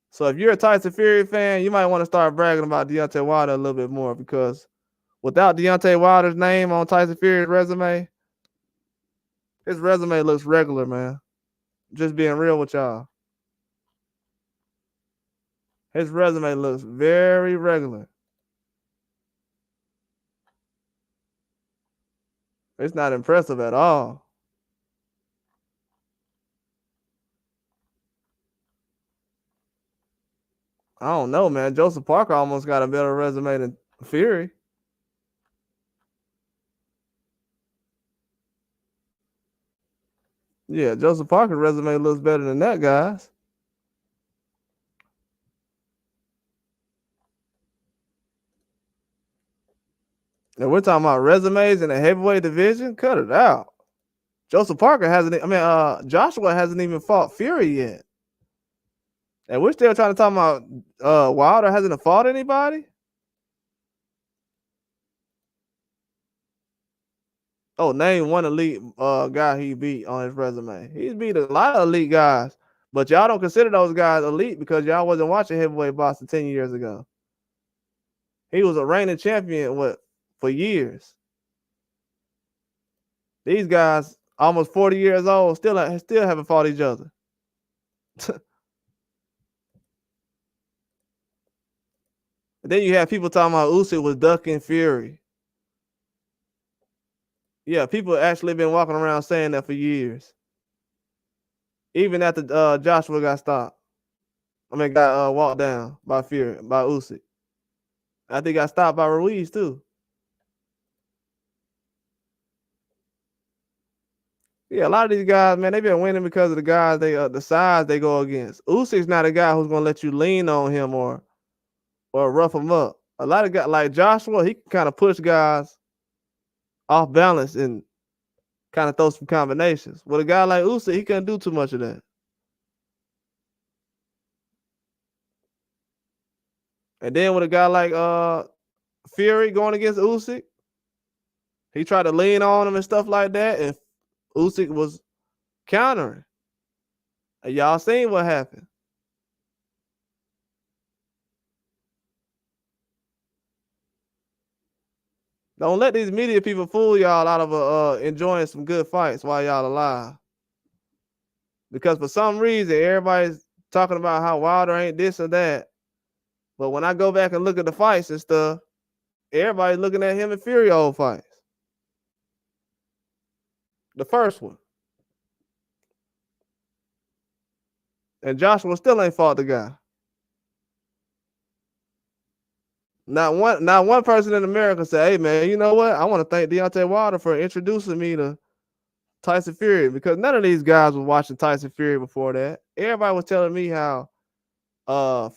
So if you're a Tyson Fury fan, you might want to start bragging about Deontay Wilder a little bit more because without Deontay Wilder's name on Tyson Fury's resume, his resume looks regular, man. Just being real with y'all. His resume looks very regular. It's not impressive at all. I don't know, man. Joseph Parker almost got a better resume than Fury. Yeah, Joseph Parker's resume looks better than that guy's. And we're talking about resumes in the heavyweight division. Cut it out. Joseph Parker hasn't. I mean, Joshua hasn't even fought Fury yet, and we're still trying to talk about Wilder hasn't fought anybody. Oh, name one elite guy he beat on his resume. He's beat a lot of elite guys, but y'all don't consider those guys elite because y'all wasn't watching heavyweight boxing 10 years ago. He was a reigning champion for years. These guys, almost 40 years old, still haven't fought each other. And then you have people talking about Usyk was ducking Fury. Yeah, people actually been walking around saying that for years. Even after Joshua got stopped. I mean, got walked down by Usyk. I think got stopped by Ruiz too. Yeah, a lot of these guys, man, they've been winning because of the guys the size they go against. Usyk's not a guy who's gonna let you lean on him or rough him up. A lot of guys like Joshua, he can kind of push guys off balance and kind of throw some combinations. With a guy like Usyk, he couldn't do too much of that. And then with a guy like Fury going against Usyk, he tried to lean on him and stuff like that, and Usyk was countering. And y'all seen what happened. Don't let these media people fool y'all out of enjoying some good fights while y'all alive. Because for some reason, everybody's talking about how Wilder ain't this or that. But when I go back and look at the fights and stuff, everybody's looking at him and Fury old fights. The first one. And Joshua still ain't fought the guy. Not one person in America said, hey man, you know what? I want to thank Deontay Wilder for introducing me to Tyson Fury, because none of these guys was watching Tyson Fury before that. Everybody was telling me how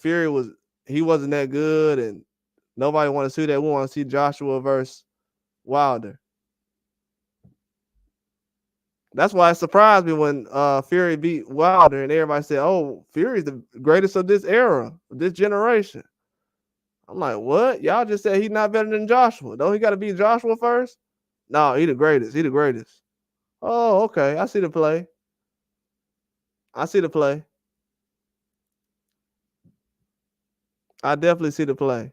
Fury wasn't that good and nobody wanted to see that. We want to see Joshua versus Wilder. That's why it surprised me when Fury beat Wilder and everybody said, oh, Fury's the greatest of this era, of this generation. I'm like, what? Y'all just said he's not better than Joshua. Don't he got to beat Joshua first? No, he the greatest. He the greatest. Oh, okay. I see the play. I definitely see the play.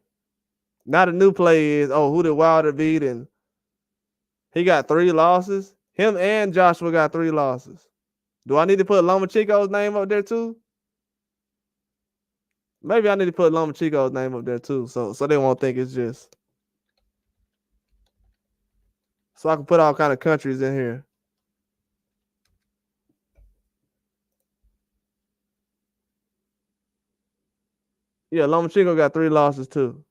Now the new play is, oh, who did Wilder beat? And he got 3 losses. Him and Joshua got 3 losses. Do I need to put Lomachenko's name up there too? Maybe I need to put Lomachenko's name up there too, so they won't think it's just. So I can put all kind of countries in here. Yeah, Lomachenko got 3 losses too.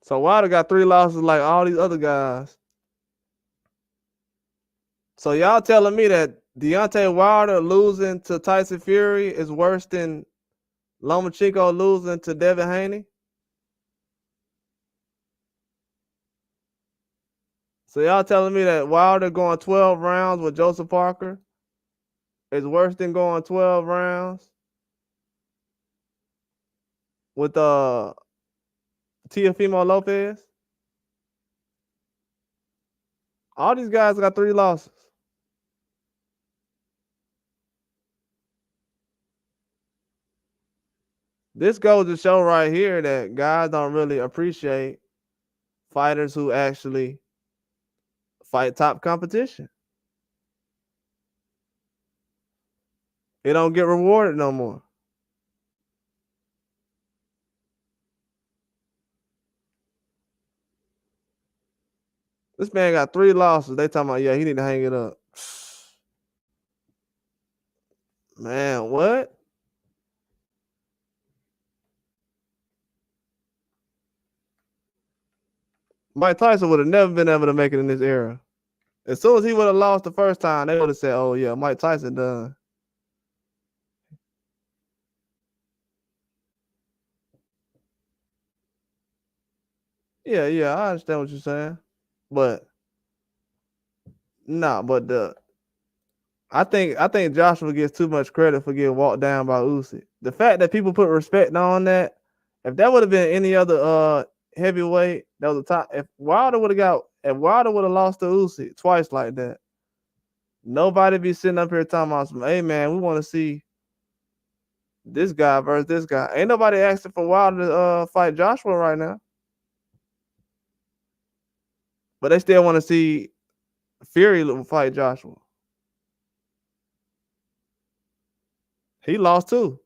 So Wilder got 3 losses like all these other guys. So y'all telling me that Deontay Wilder losing to Tyson Fury is worse than Lomachenko losing to Devin Haney? So y'all telling me that Wilder going 12 rounds with Joseph Parker is worse than going 12 rounds with Teofimo Lopez? All these guys got 3 losses. This goes to show right here that guys don't really appreciate fighters who actually fight top competition. They don't get rewarded no more. This man got 3 losses. They talking about, yeah, he need to hang it up. Man, what? Mike Tyson would have never been able to make it in this era. As soon as he would have lost the first time, they would have said, "Oh yeah, Mike Tyson done." Yeah, yeah, I understand what you're saying, but nah, but I think Joshua gets too much credit for getting walked down by Usyk. The fact that people put respect on that, if that would have been any other heavyweight, that was the top. If Wilder would have lost to Usyk twice like that, nobody be sitting up here talking about some, hey man, we want to see this guy versus this guy. Ain't nobody asking for Wilder to fight Joshua right now. But they still want to see Fury fight Joshua. He lost too.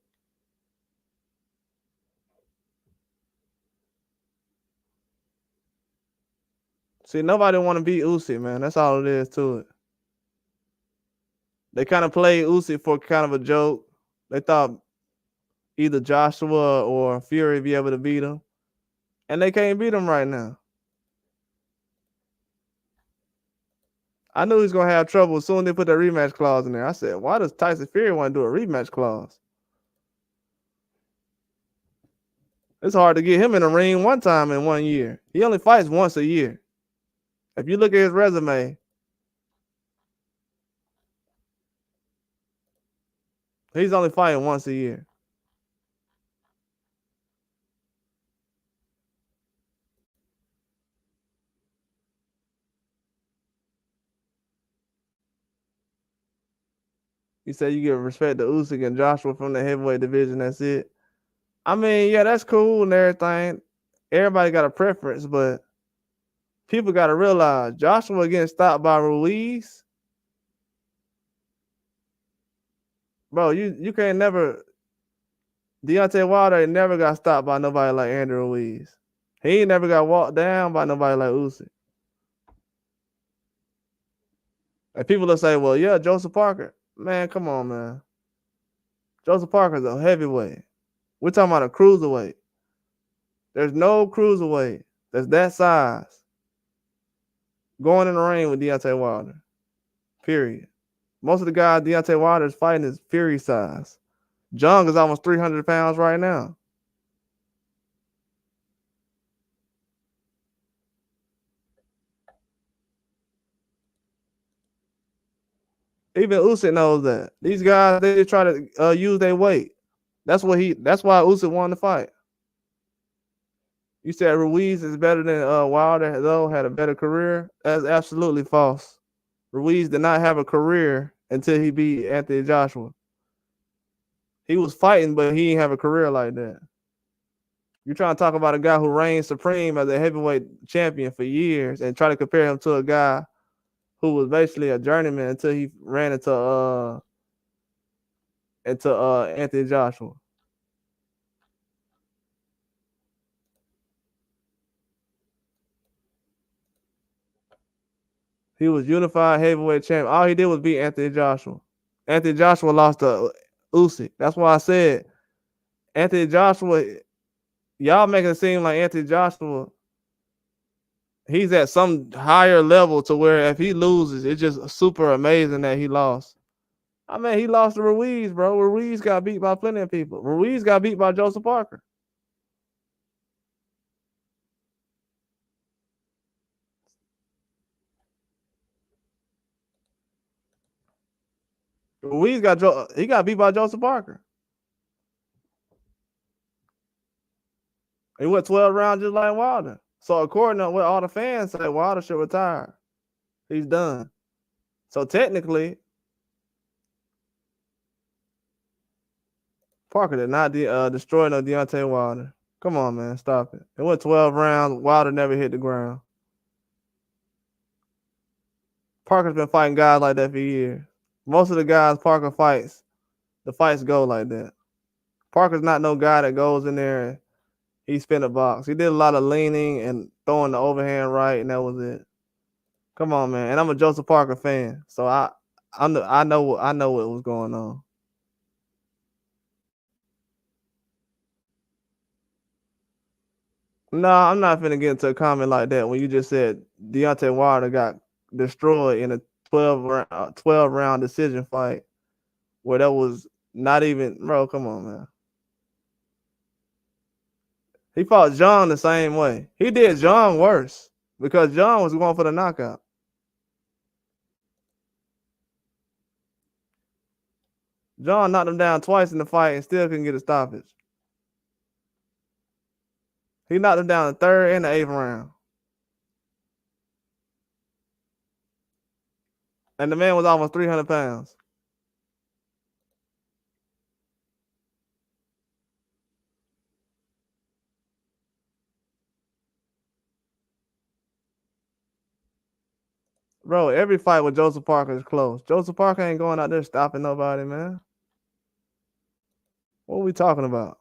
See, nobody want to beat Usyk, man. That's all it is to it. They kind of played Usyk for kind of a joke. They thought either Joshua or Fury be able to beat him, and they can't beat him right now. I knew he was gonna have trouble as soon as they put that rematch clause in there. I said, why does Tyson Fury want to do a rematch clause? It's hard to get him in the ring one time in 1 year. He only fights once a year. If you look at his resume, he's only fighting once a year. You say you give respect to Usyk and Joshua from the heavyweight division. That's it. I mean, yeah, that's cool and everything. Everybody got a preference, but people got to realize Joshua getting stopped by Ruiz, bro. You can't never. Deontay Wilder never got stopped by nobody like Andrew Ruiz. He ain't never got walked down by nobody like Usyk. And people will say, well, yeah, Joseph Parker. Man, come on, man. Joseph Parker's a heavyweight. We're talking about a cruiserweight. There's no cruiserweight that's that size going in the ring with Deontay Wilder. Period. Most of the guys Deontay Wilder is fighting is Fury size. Zhang is almost 300 pounds right now. Even Usyk knows that. These guys, they just try to use their weight. That's why Usyk won the fight. You said Ruiz is better than Wilder, though, had a better career. That's absolutely false. Ruiz did not have a career until he beat Anthony Joshua. He was fighting, but he didn't have a career like that. You're trying to talk about a guy who reigned supreme as a heavyweight champion for years and try to compare him to a guy who was basically a journeyman until he ran into Anthony Joshua. He was unified heavyweight champion. All he did was beat Anthony Joshua. Anthony Joshua lost to Usyk. That's why I said Anthony Joshua. Y'all making it seem like Anthony Joshua, he's at some higher level to where if he loses, it's just super amazing that he lost. I mean, he lost to Ruiz, bro. Ruiz got beat by plenty of people. Ruiz got beat by Joseph Parker. Ruiz got beat by Joseph Parker. He went 12 rounds just like Wilder. So according to what all the fans say, Wilder should retire. He's done. So technically, Parker did not destroy no Deontay Wilder. Come on, man. Stop it. It went 12 rounds. Wilder never hit the ground. Parker's been fighting guys like that for years. Most of the guys Parker fights, the fights go like that. Parker's not no guy that goes in there and he spin a box. He did a lot of leaning and throwing the overhand right, and that was it. Come on, man. And I'm a Joseph Parker fan, so I know what was going on. Nah, I'm not finna get into a comment like that when you just said Deontay Wilder got destroyed in a 12 round decision fight where that was not even, bro, come on, man. He fought Zhang the same way. He did Zhang worse because Zhang was going for the knockout. Zhang knocked him down twice in the fight and still couldn't get a stoppage. He knocked him down the third and the 8th round. And the man was almost 300 pounds. Bro, every fight with Joseph Parker is close. Joseph Parker ain't going out there stopping nobody, man. What are we talking about?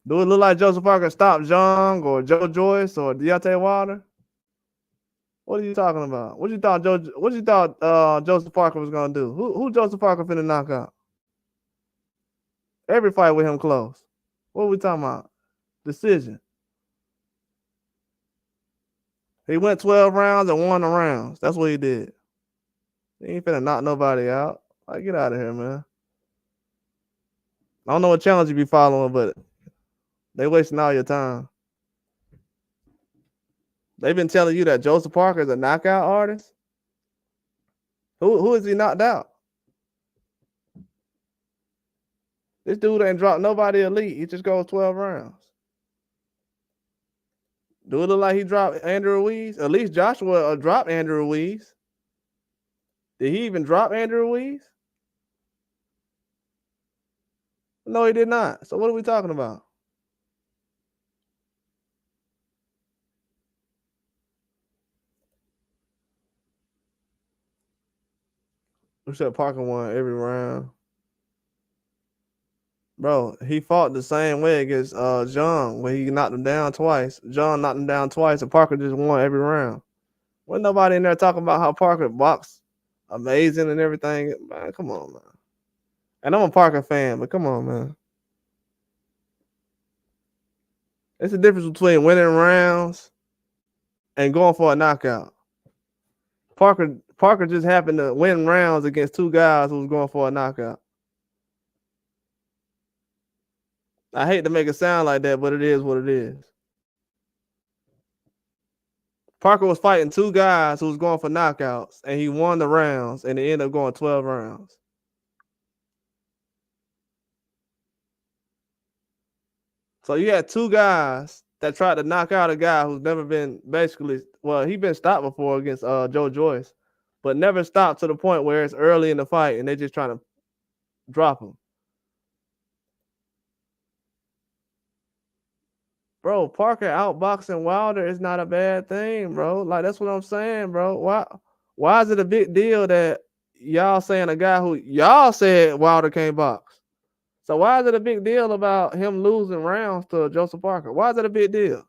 Do it look like Joseph Parker stopped Zhang or Joe Joyce or Deontay Wilder? What are you talking about? What you thought Joseph Parker was gonna do? Who Joseph Parker finna knock out? Every fight with him close. What are we talking about? Decision. He went 12 rounds and won the rounds. That's what he did. He ain't finna knock nobody out. Like, get out of here, man. I don't know what challenge you be following, but they wasting all your time. They've been telling you that Joseph Parker is a knockout artist. Who is he knocked out? This dude ain't dropped nobody elite. He just goes 12 rounds. Do it look like he dropped Andrew Ruiz? At least Joshua dropped Andrew Ruiz. Did he even drop Andrew Ruiz? No, he did not. So what are we talking about? We said Parker won every round. Bro, he fought the same way against Zhang, where he knocked him down twice. Zhang knocked him down twice, and Parker just won every round. Wasn't nobody in there talking about how Parker boxed amazing and everything. Man, come on, man. And I'm a Parker fan, but come on, man. It's the difference between winning rounds and going for a knockout. Parker just happened to win rounds against two guys who was going for a knockout. I hate to make it sound like that, but it is what it is. Parker was fighting two guys who was going for knockouts, and he won the rounds, and it ended up going 12 rounds. So you had two guys that tried to knock out a guy who's never been he been stopped before against Joe Joyce, but never stopped to the point where it's early in the fight and they just trying to drop him. Bro, Parker outboxing Wilder is not a bad thing, bro. Like, that's what I'm saying, bro. Why is it a big deal that y'all saying a guy who y'all said Wilder can't box? So why is it a big deal about him losing rounds to Joseph Parker? Why is it a big deal?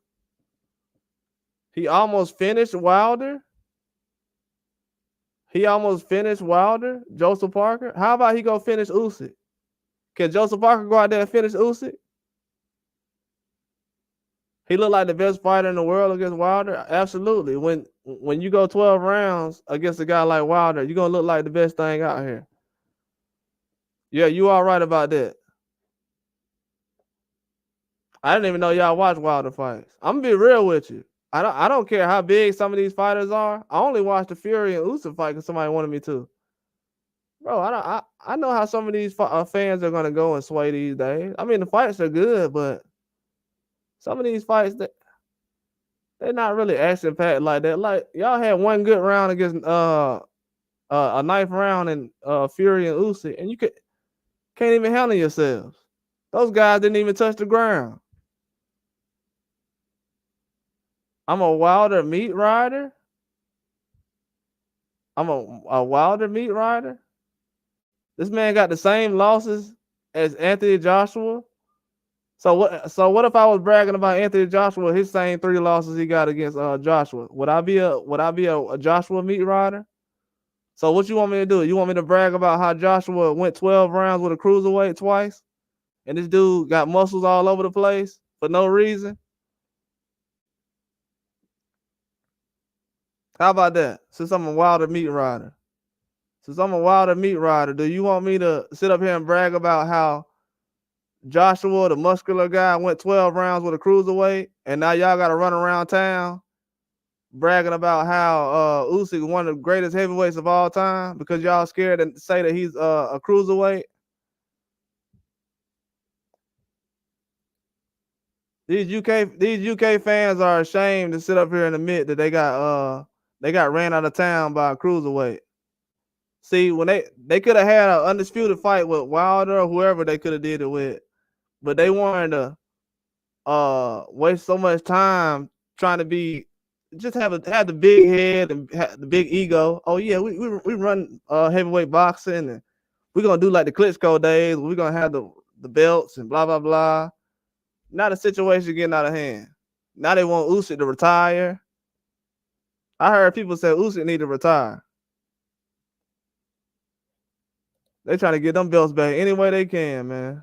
He almost finished Wilder. Joseph Parker. How about he go finish Usyk? Can Joseph Parker go out there and finish Usyk? He looked like the best fighter in the world against Wilder. Absolutely. When you go 12 rounds against a guy like Wilder, you're gonna look like the best thing out here. Yeah, you are right about that. I didn't even know y'all watch Wilder fights. I'm gonna be real with you. I don't care how big some of these fighters are. I only watched the Fury and Usyk fight because somebody wanted me to. Bro, I know how some of these fans are gonna go and sway these days. I mean, the fights are good, but some of these fights they're not really action packed like that. Like, y'all had one good round against a 9th round in Fury and Usyk, and you can't even handle yourselves. Those guys didn't even touch the ground. I'm a Wilder meat rider. I'm a Wilder meat rider. This man got the same losses as Anthony Joshua. So what if I was bragging about Anthony Joshua, his same 3 losses he got against Joshua? Would I be a Joshua meat rider? So what you want me to do? You want me to brag about how Joshua went 12 rounds with a cruiserweight twice, and this dude got muscles all over the place? for no reason? How about that? Since I'm a Wilder meat rider. Since I'm a Wilder meat rider, do you want me to sit up here and brag about how Joshua, the muscular guy, went 12 rounds with a cruiserweight, and now y'all got to run around town bragging about how Usyk is one of the greatest heavyweights of all time because y'all scared to say that he's a cruiserweight? These UK fans are ashamed to sit up here and admit that they got ran out of town by a cruiserweight. See, when they could have had an undisputed fight with Wilder or whoever they could have did it with, but they wanted to waste so much time trying to be just have the big head and have the big ego. Oh yeah, we run heavyweight boxing and we're gonna do like the Klitschko days. We're gonna have the belts and blah blah blah. Now the situation getting out of hand. Now they want Usyk to retire. I heard people say Usyk need to retire. They trying to get them belts back any way they can, man.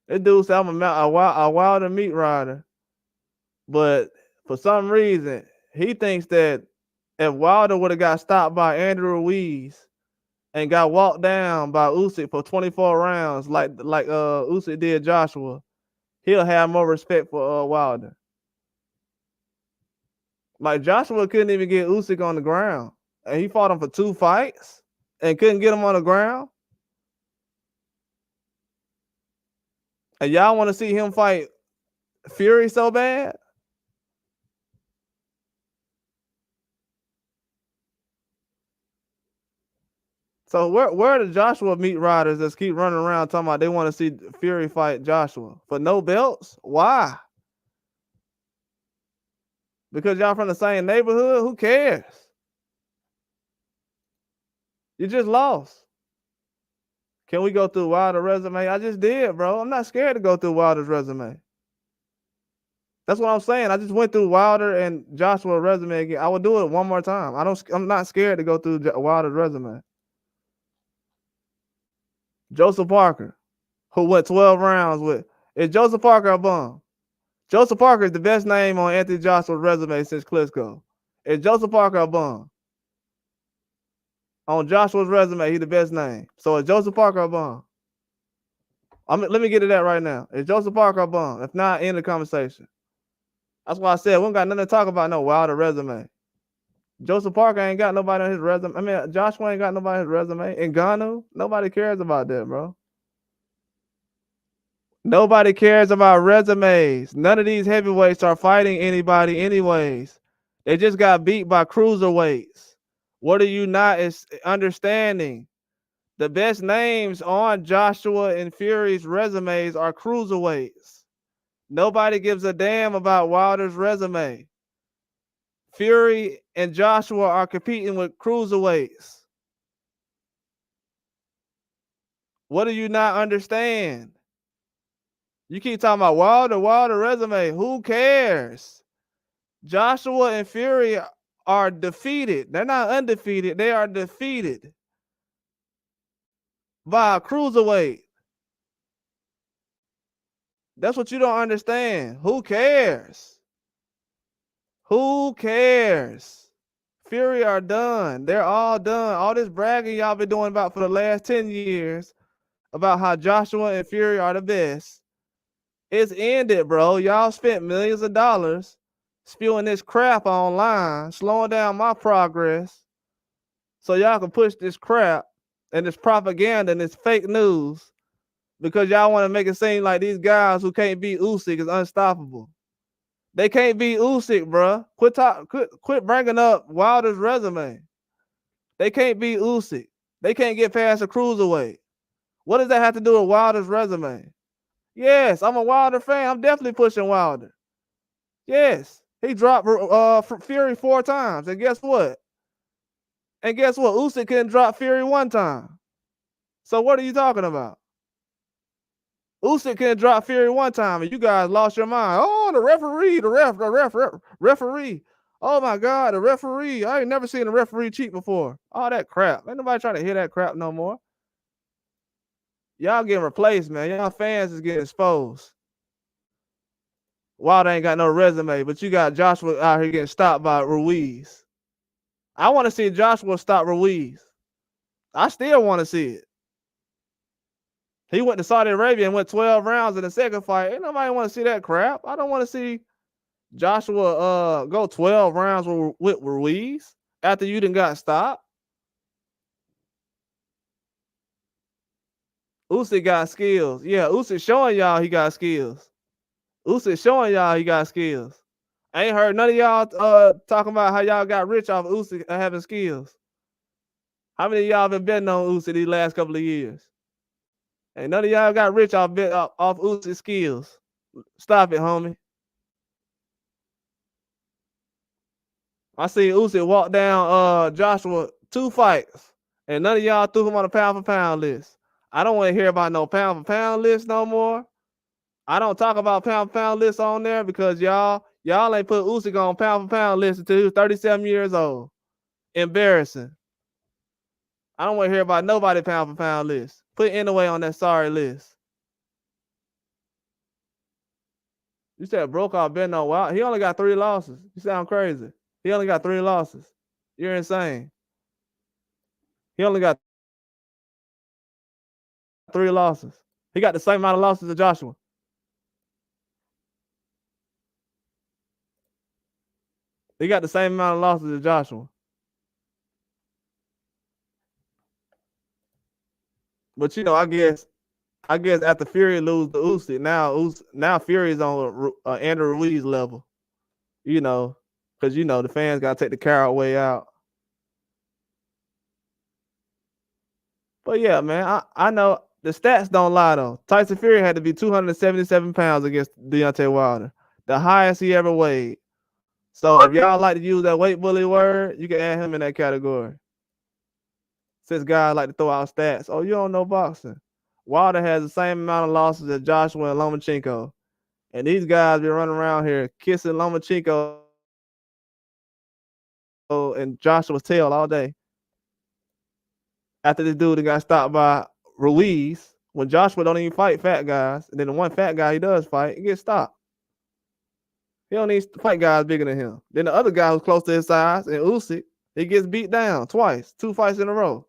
That dude said I'm a Wilder meat rider, but for some reason he thinks that if Wilder would have got stopped by Andrew Ruiz and got walked down by Usyk for 24 rounds, like Usyk did Joshua, he'll have more respect for Wilder. Like Joshua couldn't even get Usyk on the ground, and he fought him for 2 fights and couldn't get him on the ground. And y'all want to see him fight Fury so bad? So where are the Joshua meat riders that keep running around talking about they want to see Fury fight Joshua for no belts? Why? Because y'all from the same neighborhood? Who cares? You just lost. Can we go through Wilder's resume? I just did, bro. I'm not scared to go through Wilder's resume. That's what I'm saying. I just went through Wilder and Joshua's resume again. I would do it one more time. I'm not scared to go through Wilder's resume. Joseph Parker, who went 12 rounds with. Is Joseph Parker a bum? Joseph Parker is the best name on Anthony Joshua's resume since Klitschko. Is Joseph Parker a bum? On Joshua's resume, he's the best name. So is Joseph Parker a bum? Let me get to that right now. Is Joseph Parker a bum? If not, end the conversation. That's why I said we don't got nothing to talk about no Wilder resume. Joseph Parker ain't got nobody on his resume. I mean, Joshua ain't got nobody on his resume. And Ngannou, nobody cares about that, bro. Nobody cares about resumes. None of these heavyweights are fighting anybody anyways. They just got beat by cruiserweights. What are you not understanding? The best names on Joshua and Fury's resumes are cruiserweights. Nobody gives a damn about Wilder's resume. Fury and Joshua are competing with cruiserweights. What do you not understand? You keep talking about Wilder resume. Who cares? Joshua and Fury are defeated. They're not undefeated. They are defeated by a cruiserweight. That's what you don't understand. Who cares? Who cares? Fury are done. They're all done. All this bragging y'all been doing about for the last 10 years about how Joshua and Fury are the best. It's ended, bro. Y'all spent millions of dollars spewing this crap online, slowing down my progress so y'all can push this crap and this propaganda and this fake news because y'all want to make it seem like these guys who can't beat Usyk is unstoppable. They can't beat Usyk, bro. Quit bringing up Wilder's resume. They can't beat Usyk. They can't get past a cruiserweight. What does that have to do with Wilder's resume? Yes, I'm a Wilder fan. I'm definitely pushing Wilder. Yes, he dropped Fury 4 times, and guess what? Usyk couldn't drop Fury 1 time. So what are you talking about? Usyk couldn't drop Fury 1 time, and you guys lost your mind. Oh, the referee. Oh my God, the referee. I ain't never seen a referee cheat before. All that crap. Ain't nobody trying to hear that crap no more. Y'all getting replaced, man. Y'all fans is getting exposed. Wilder ain't got no resume, but you got Joshua out here getting stopped by Ruiz. I want to see Joshua stop Ruiz. I still want to see it. He went to Saudi Arabia and went 12 rounds in the second fight. Ain't nobody want to see that crap. I don't want to see Joshua go 12 rounds with Ruiz after you done got stopped. Usyk got skills. Yeah, Usyk showing y'all he got skills. Usyk showing y'all he got skills. I ain't heard none of y'all talking about how y'all got rich off Usyk having skills. How many of y'all been betting on Usyk these last couple of years? Ain't none of y'all got rich off Usyk skills. Stop it, homie. I seen Usyk walk down Joshua 2 fights, and none of y'all threw him on a pound for pound list. I don't want to hear about no pound for pound list no more. I don't talk about pound for pound lists on there because y'all ain't put Usyk on pound for pound list until he was 37 years old. Embarrassing. I don't want to hear about nobody pound for pound list. Put Inouye on that sorry list. You said Brokaw been no wild. He only got 3 losses. You sound crazy. He only got 3 losses. You're insane. He only got 3 losses. He got the same amount of losses as Joshua. He got the same amount of losses as Joshua. But you know, I guess after Fury lose to Usyk, now Fury's on Andrew Ruiz level. You know, because you know the fans gotta take the carrot way out. But yeah, man, I know the stats don't lie though. Tyson Fury had to be 277 pounds against Deontay Wilder, the highest he ever weighed. So if y'all like to use that weight bully word, you can add him in that category. Since guys like to throw out stats, oh, you don't know boxing. Wilder has the same amount of losses as Joshua and Lomachenko, and these guys be running around here kissing Lomachenko and Joshua's tail all day. After this dude got stopped by Ruiz, when Joshua don't even fight fat guys, and then the one fat guy he does fight, he gets stopped. He don't need to fight guys bigger than him. Then the other guy who's close to his size, and Usyk, he gets beat down twice, 2 fights in a row.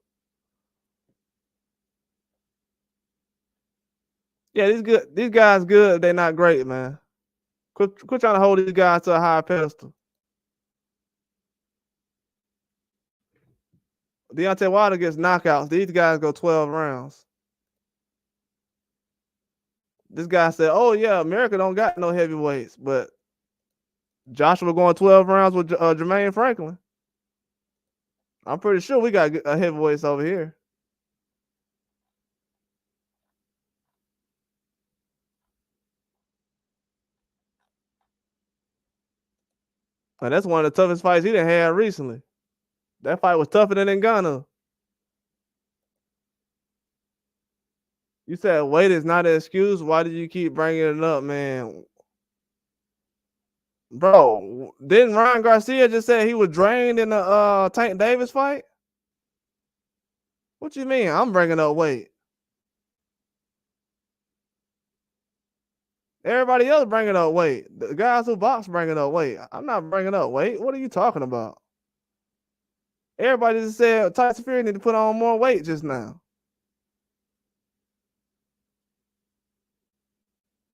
Yeah, these guys good. They're not great, man. Quit trying to hold these guys to a high pedestal. Deontay Wilder gets knockouts. These guys go 12 rounds. This guy said, "Oh yeah, America don't got no heavyweights," but Joshua going 12 rounds with Jermaine Franklin. I'm pretty sure we got heavyweights over here. And that's one of the toughest fights he done had recently. That fight was tougher than Ngannou. You said weight is not an excuse. Why did you keep bringing it up, man? Bro, didn't Ryan Garcia just say he was drained in the Tank Davis fight? What you mean? I'm bringing up weight. Everybody else bringing up weight. The guys who box bringing up weight. I'm not bringing up weight. What are you talking about? Everybody just said Tyson Fury need to put on more weight just now.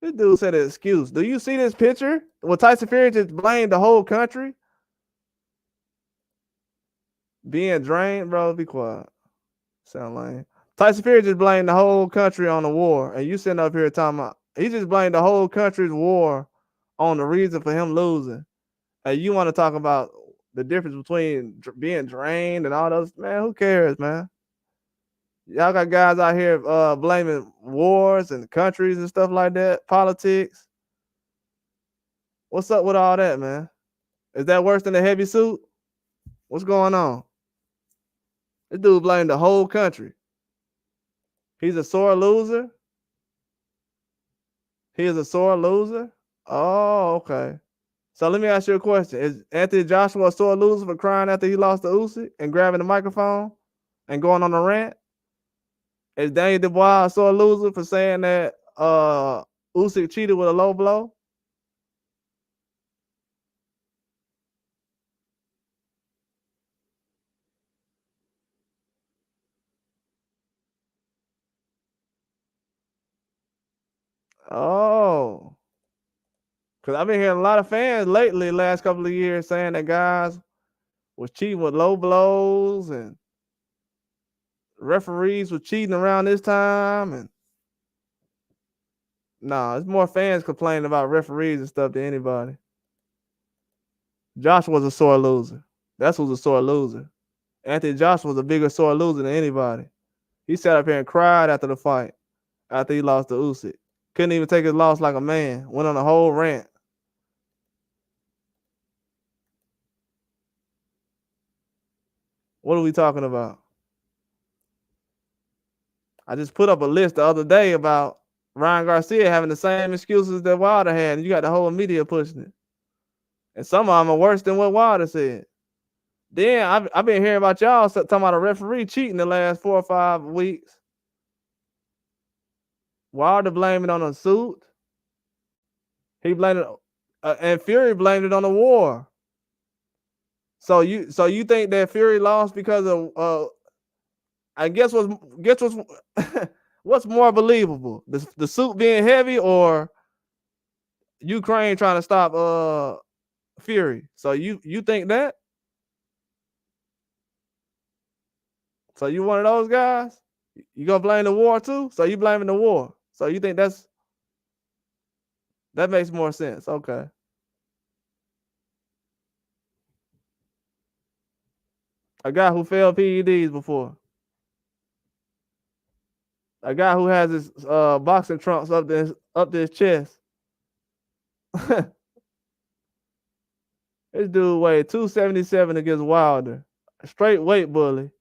This dude said an excuse. Do you see this picture? Well, Tyson Fury just blamed the whole country. Being drained, bro, be quiet. Sound lame. Tyson Fury just blamed the whole country on the war. And you sitting up here talking about, he just blamed the whole country's war on the reason for him losing. And you want to talk about the difference between being drained and all those, man, who cares, man? Y'all got guys out here blaming wars and countries and stuff like that, politics. What's up with all that, man? Is that worse than a heavy suit? What's going on? This dude blamed the whole country. He's a sore loser. He is a sore loser. Oh, okay. So let me ask you a question. Is Anthony Joshua a sore loser for crying after he lost to Usyk and grabbing the microphone and going on a rant? Is Daniel Dubois a sore loser for saying that Usyk cheated with a low blow? Oh. Because I've been hearing a lot of fans lately, last couple of years, saying that guys was cheating with low blows and referees were cheating around this time. And nah, it's more fans complaining about referees and stuff than anybody. Josh was a sore loser. That's who's a sore loser. Anthony Joshua was a bigger sore loser than anybody. He sat up here and cried after the fight, after he lost to Usyk. Couldn't even take his loss like a man. Went on a whole rant. What are we talking about? I just put up a list the other day about Ryan Garcia having the same excuses that Wilder had, and you got the whole media pushing it. And some of them are worse than what Wilder said. Then I've been hearing about y'all talking about a referee cheating the last 4 or 5 weeks. Wilder blamed it on a suit. He blamed it, and Fury blamed it on the war. So you think that Fury lost because of I guess what's what's more believable, the suit being heavy or Ukraine trying to stop Fury? So you think that? So you one of those guys? You gonna blame the war too? So you blaming the war? So you think that makes more sense? Okay. A guy who failed PEDs before. A guy who has his boxing trunks up to his chest. This dude weighed 277 against Wilder. A straight weight bully.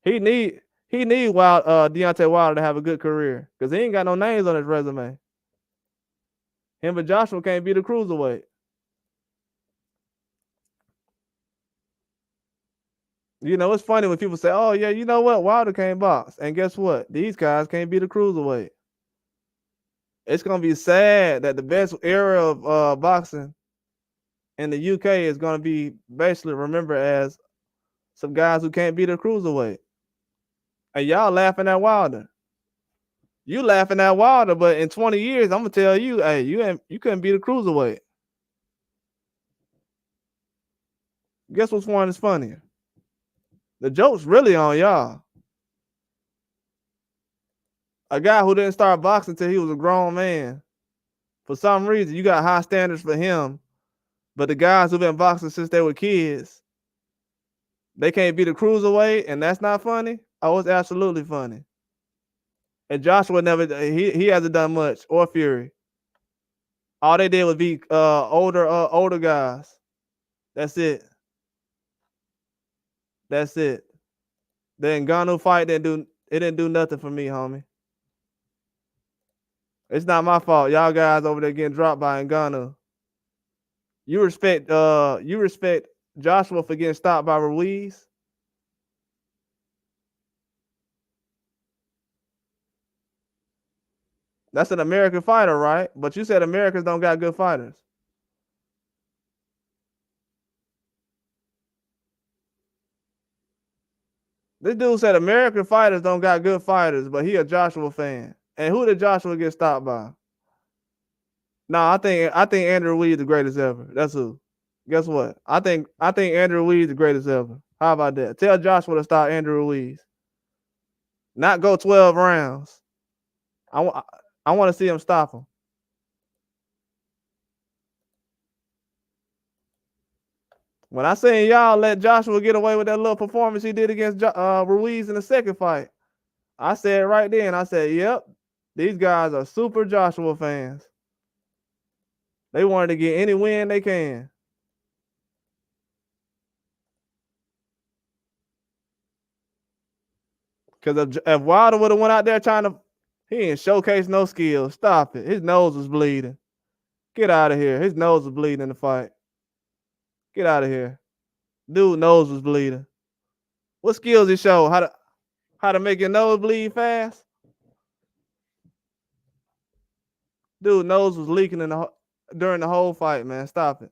He need Deontay Wilder to have a good career because he ain't got no names on his resume. Him and Joshua can't beat a cruiserweight. You know, it's funny when people say, "Oh yeah, you know what? Wilder can't box," and guess what? These guys can't beat a cruiserweight. It's gonna be sad that the best era of boxing in the UK is gonna be basically remembered as some guys who can't beat a cruiserweight. And y'all laughing at Wilder. You laughing at Wilder, but in 20 years, I'm gonna tell you, hey, you couldn't beat a cruiserweight. Guess which one is funnier? The joke's really on y'all. A guy who didn't start boxing until he was a grown man. For some reason, you got high standards for him, but the guys who've been boxing since they were kids, they can't beat a cruiserweight, and that's not funny. Oh, it's absolutely funny. And Joshua never he hasn't done much, or Fury. All they did was beat older guys. That's it. That's it. The Ngannou fight didn't do nothing for me, homie. It's not my fault. Y'all guys over there getting dropped by Ngannou. You respect Joshua for getting stopped by Ruiz. That's an American fighter, right? But you said Americans don't got good fighters. This dude said American fighters don't got good fighters, but he a Joshua fan. And who did Joshua get stopped by? No, I think Andrew Ruiz the greatest ever. That's who. Guess what? I think Andrew Ruiz the greatest ever. How about that? Tell Joshua to stop Andrew Ruiz. Not go 12 rounds. I want to see him stop him. When I seen y'all let Joshua get away with that little performance he did against Ruiz in the second fight, I said right then, I said, yep, these guys are super Joshua fans. They wanted to get any win they can. Because if Wilder would have went out there trying to, he didn't showcase no skills. Stop it. His nose was bleeding. Get out of here. His nose was bleeding in the fight. Get out of here. Dude, nose was bleeding. What skills he showed? How to make your nose bleed fast? Dude, nose was leaking during the whole fight, man. Stop it.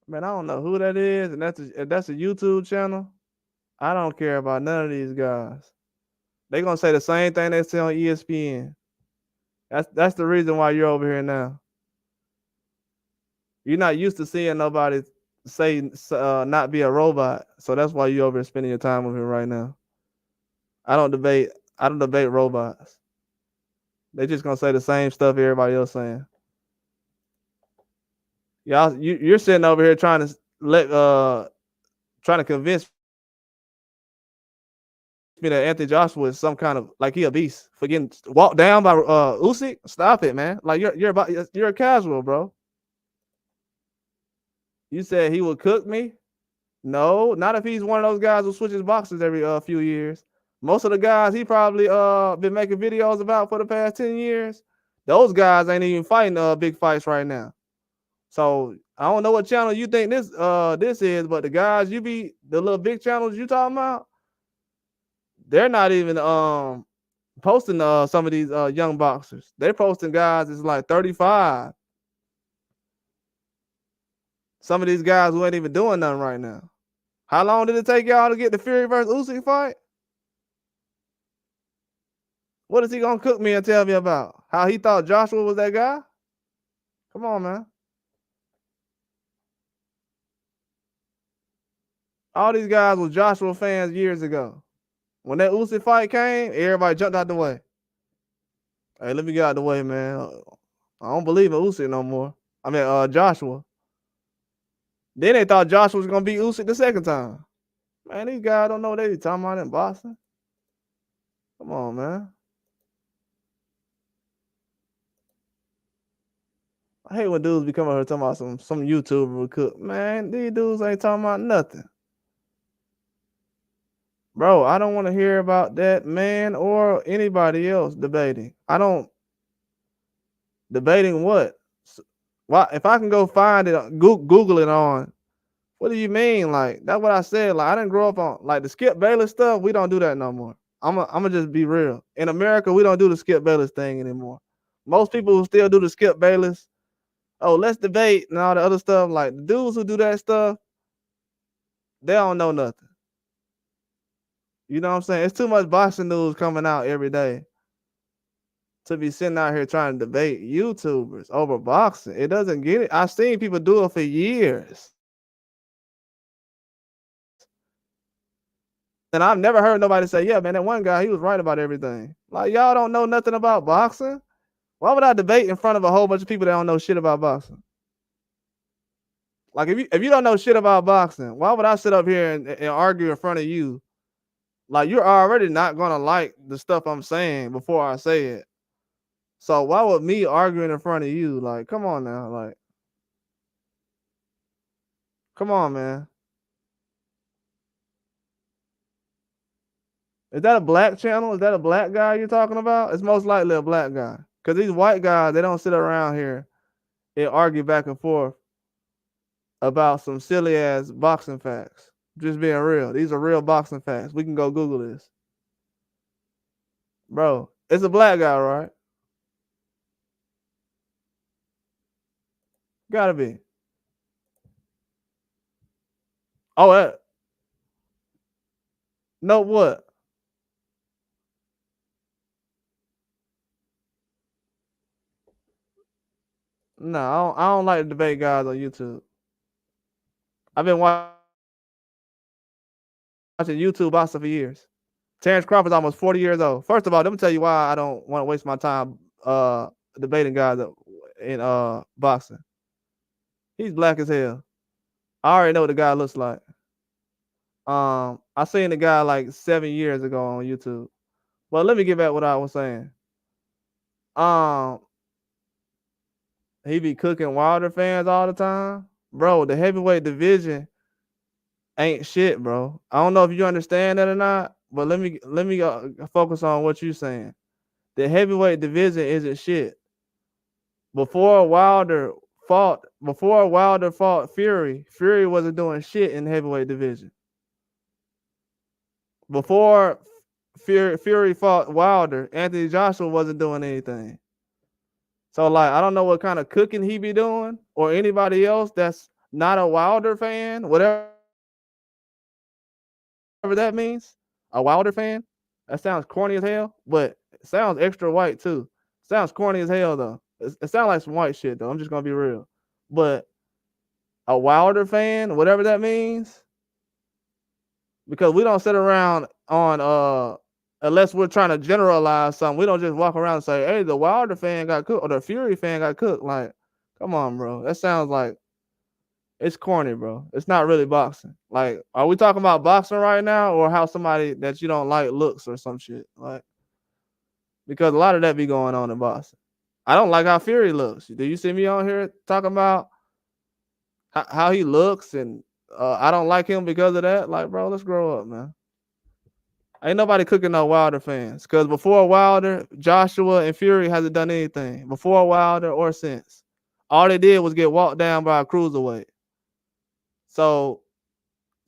Man, I don't know who that is, and that's a YouTube channel. I don't care about none of these guys. They gonna say the same thing they say on ESPN. That's the reason why you're over here now. You're not used to seeing nobody say not be a robot, so that's why you over here spending your time with him right now. I don't debate robots. They just gonna say the same stuff everybody else saying. You're sitting over here trying to convince me that Anthony Joshua is some kind of like he a beast for getting walked down by Usyk. Stop it, man. Like you're a casual, bro. You said he would cook me. No, not if he's one of those guys who switches boxes every few years. Most of the guys he probably been making videos about for the past 10 years, those guys ain't even fighting big fights right now. So I don't know what channel you think this is, but the guys the little big channels you talking about, they're not even posting some of these young boxers. They're posting guys that's like 35. Some of these guys who ain't even doing nothing right now. How long did it take y'all to get the Fury versus Usyk fight? What is he gonna cook me and tell me about? How he thought Joshua was that guy? Come on, man. All these guys were Joshua fans years ago. When that Usyk fight came, everybody jumped out the way. Hey, let me get out the way, man. I don't believe in Usyk no more. I mean, Joshua. Then they thought Joshua was gonna beat Usyk the second time. Man, these guys don't know what they be talking about in Boston. Come on, man. I hate when dudes be coming here talking about some YouTuber would cook. Man, these dudes ain't talking about nothing. Bro, I don't want to hear about that man or anybody else debating. I don't. Debating what? Why? If I can go find it, Google it on. What do you mean? Like, that's what I said. Like, I didn't grow up on like the Skip Bayless stuff. We don't do that no more. I'm gonna just be real. In America, we don't do the Skip Bayless thing anymore. Most people who still do the Skip Bayless, oh, let's debate and all the other stuff. Like the dudes who do that stuff, they don't know nothing. You know what I'm saying? It's too much boxing news coming out every day to be sitting out here trying to debate YouTubers over boxing. It doesn't get it. I've seen people do it for years. And I've never heard nobody say, yeah, man, that one guy, he was right about everything. Like, y'all don't know nothing about boxing? Why would I debate in front of a whole bunch of people that don't know shit about boxing? Like, if you don't know shit about boxing, why would I sit up here and argue in front of you? Like, you're already not going to like the stuff I'm saying before I say it. So why would me arguing in front of you? Like, come on now. Like, come on, man. Is that a black channel? Is that a black guy you're talking about? It's most likely a black guy. Because these white guys, they don't sit around here and argue back and forth about some silly ass boxing facts. Just being real. These are real boxing facts. We can go Google this. Bro, it's a black guy, right? Gotta be. Oh, no, what? No, I don't like to debate guys on YouTube. I've been watching YouTube boxing for years. Terrence Crawford's almost 40 years old. First of all, let me tell you why I don't want to waste my time debating guys in boxing. He's black as hell. I already know what the guy looks like. I seen the guy like 7 years ago on YouTube. But let me get back what I was saying. He be cooking Wilder fans all the time. Bro, the heavyweight division ain't shit, bro. I don't know if you understand that or not, but let me focus on what you're saying. The heavyweight division isn't shit. Before Wilder fought Fury, Fury wasn't doing shit in the heavyweight division. Before Fury fought Wilder, Anthony Joshua wasn't doing anything. So, like, I don't know what kind of cooking he be doing or anybody else that's not a Wilder fan, whatever that means, a Wilder fan. That sounds corny as hell, but it sounds extra white too. Sounds corny as hell though. It sounds like some white shit though. I'm just gonna be real. But a Wilder fan, whatever that means, because we don't sit around on unless we're trying to generalize something. We don't just walk around and say, "Hey, the Wilder fan got cooked" or the Fury fan got cooked. Like, come on, bro. That sounds like it's corny, bro. It's not really boxing. Like, are we talking about boxing right now, or how somebody that you don't like looks or some shit? Like, because a lot of that be going on in boxing. I don't like how Fury looks. Do you see me on here talking about how he looks and I don't like him because of that? Like, bro, let's grow up, man. Ain't nobody cooking no Wilder fans, because before Wilder, Joshua and Fury hasn't done anything. Before Wilder or since, all they did was get walked down by a cruiserweight. So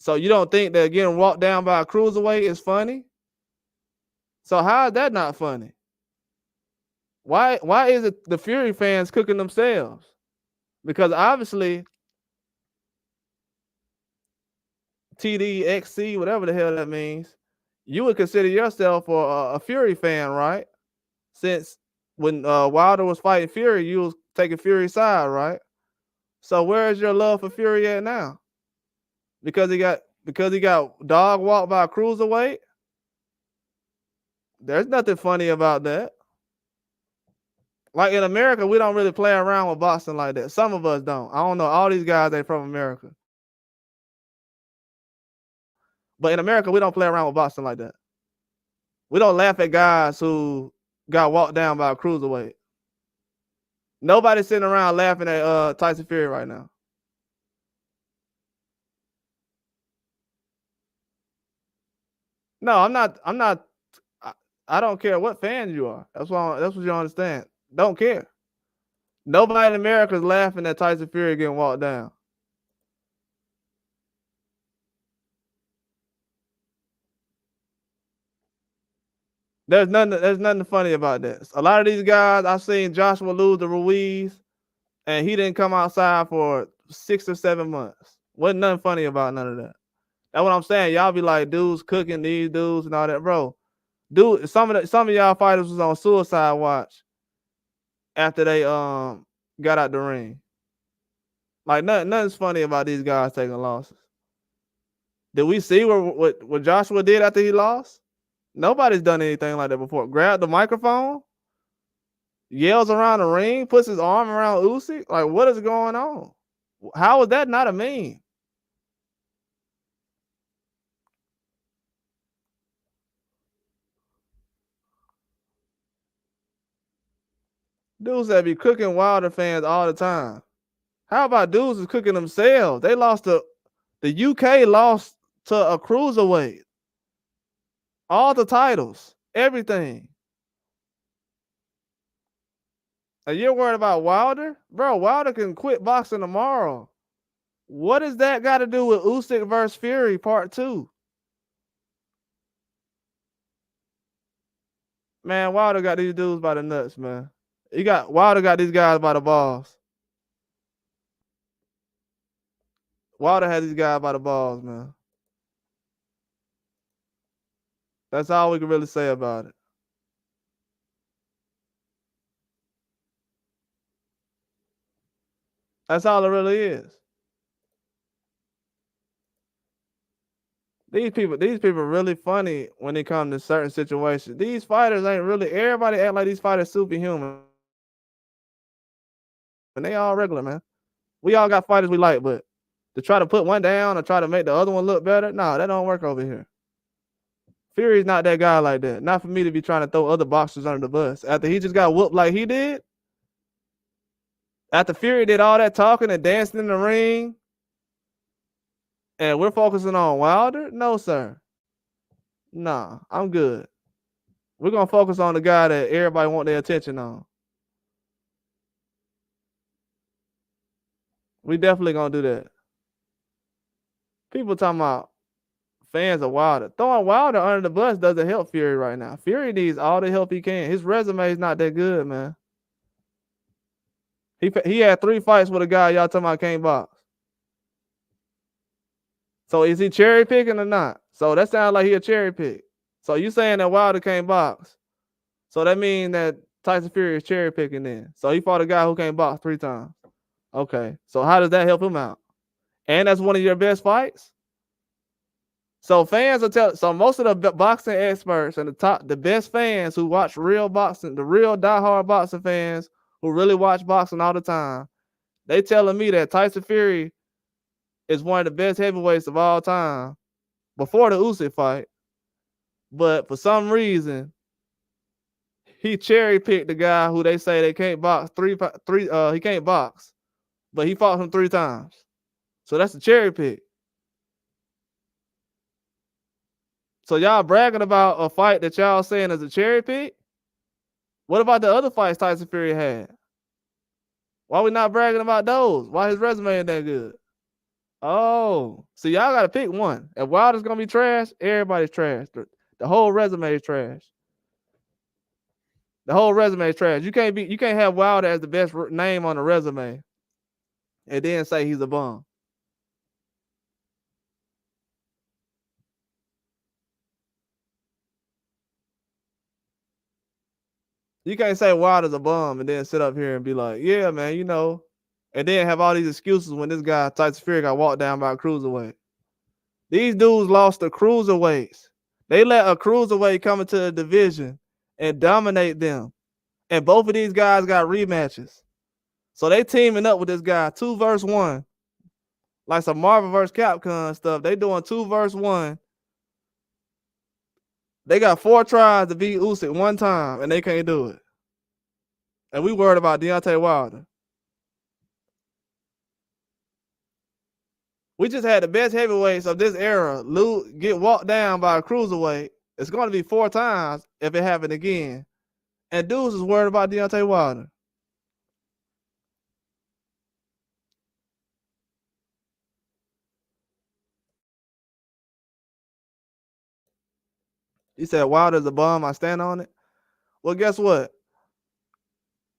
you don't think that getting walked down by a cruiserweight is funny? So how is that not funny? Why is it the Fury fans cooking themselves? Because obviously TDXC, whatever the hell that means, you would consider yourself a Fury fan, right? Since when Wilder was fighting Fury, you was taking Fury's side, right? So where is your love for Fury at now? Because he got dog walked by a cruiserweight? There's nothing funny about that. Like in America, we don't really play around with boxing like that. Some of us don't. I don't know. All these guys ain't from America. But in America, we don't play around with boxing like that. We don't laugh at guys who got walked down by a cruiserweight. Nobody's sitting around laughing at Tyson Fury right now. No, I'm not. I don't care what fan you are. That's what you understand. Don't care. Nobody in America is laughing at Tyson Fury getting walked down. There's nothing funny about this. A lot of these guys, I've seen Joshua lose to Ruiz, and he didn't come outside for 6 or 7 months. Wasn't nothing funny about none of that. That's what I'm saying. Y'all be like, dudes cooking these dudes and all that, bro. Dude, some of y'all fighters was on suicide watch after they got out the ring. Like nothing's funny about these guys taking losses. Did we see what Joshua did after he lost? Nobody's done anything like that before. Grab the microphone, yells around the ring, puts his arm around Usyk. Like, what is going on? How is that not a meme? Dudes that be cooking Wilder fans all the time. How about dudes who's cooking themselves? They lost the UK lost to a cruiserweight. All the titles, everything. And you're worried about Wilder? Bro, Wilder can quit boxing tomorrow. What does that got to do with Usyk versus Fury part 2? Man, Wilder got these dudes by the nuts, man. Wilder got these guys by the balls. Wilder had these guys by the balls, man. That's all we can really say about it. That's all it really is. These people really funny when it comes to certain situations. These fighters ain't really, everybody act like these fighters superhuman. And they all regular, man. We all got fighters we like, but to try to put one down or try to make the other one look better, nah, that don't work over here. Fury's not that guy like that. Not for me to be trying to throw other boxers under the bus. After he just got whooped like he did, after Fury did all that talking and dancing in the ring, and we're focusing on Wilder? No, sir. Nah, I'm good. We're going to focus on the guy that everybody want their attention on. We definitely going to do that. People talking about fans of Wilder. Throwing Wilder under the bus doesn't help Fury right now. Fury needs all the help he can. His resume is not that good, man. He had 3 fights with a guy y'all talking about can't box. So is he cherry picking or not? So that sounds like he a cherry pick. So you saying that Wilder can't box? So that means that Tyson Fury is cherry picking then. So he fought a guy who can't box 3 times. Okay. So how does that help him out? And that's one of your best fights? So fans will tell. So most of the boxing experts and the best fans who watch real boxing, the real diehard boxing fans who really watch boxing all the time, they telling me that Tyson Fury is one of the best heavyweights of all time before the Usyk fight. But for some reason, he cherry picked the guy who they say they can't box he can't box, but he fought him 3 times. So that's a cherry pick. So y'all bragging about a fight that y'all saying is a cherry pick? What about the other fights Tyson Fury had? Why we not bragging about those? Why his resume ain't that good? Oh, so y'all gotta pick one. If Wilder's gonna be trash, everybody's trash. The whole resume is trash. The whole resume is trash. You can't have Wilder as the best name on the resume and then say he's a bum. You can't say Wilder's a bum and then sit up here and be like, yeah, man, you know, and then have all these excuses when this guy Tyson Fury got walked down by a cruiserweight. These dudes lost to cruiserweights. They let a cruiserweight come into the division and dominate them. And both of these guys got rematches. So they teaming up with this guy 2 versus 1. Like some Marvel vs. Capcom stuff. They doing 2 versus 1. They got 4 tries to beat Usyk 1 time and they can't do it. And we worried about Deontay Wilder. We just had the best heavyweights of this era get walked down by a cruiserweight. It's going to be 4 times if it happened again. And dudes is worried about Deontay Wilder. He said Wilder's a bum. I stand on it. Well, guess what?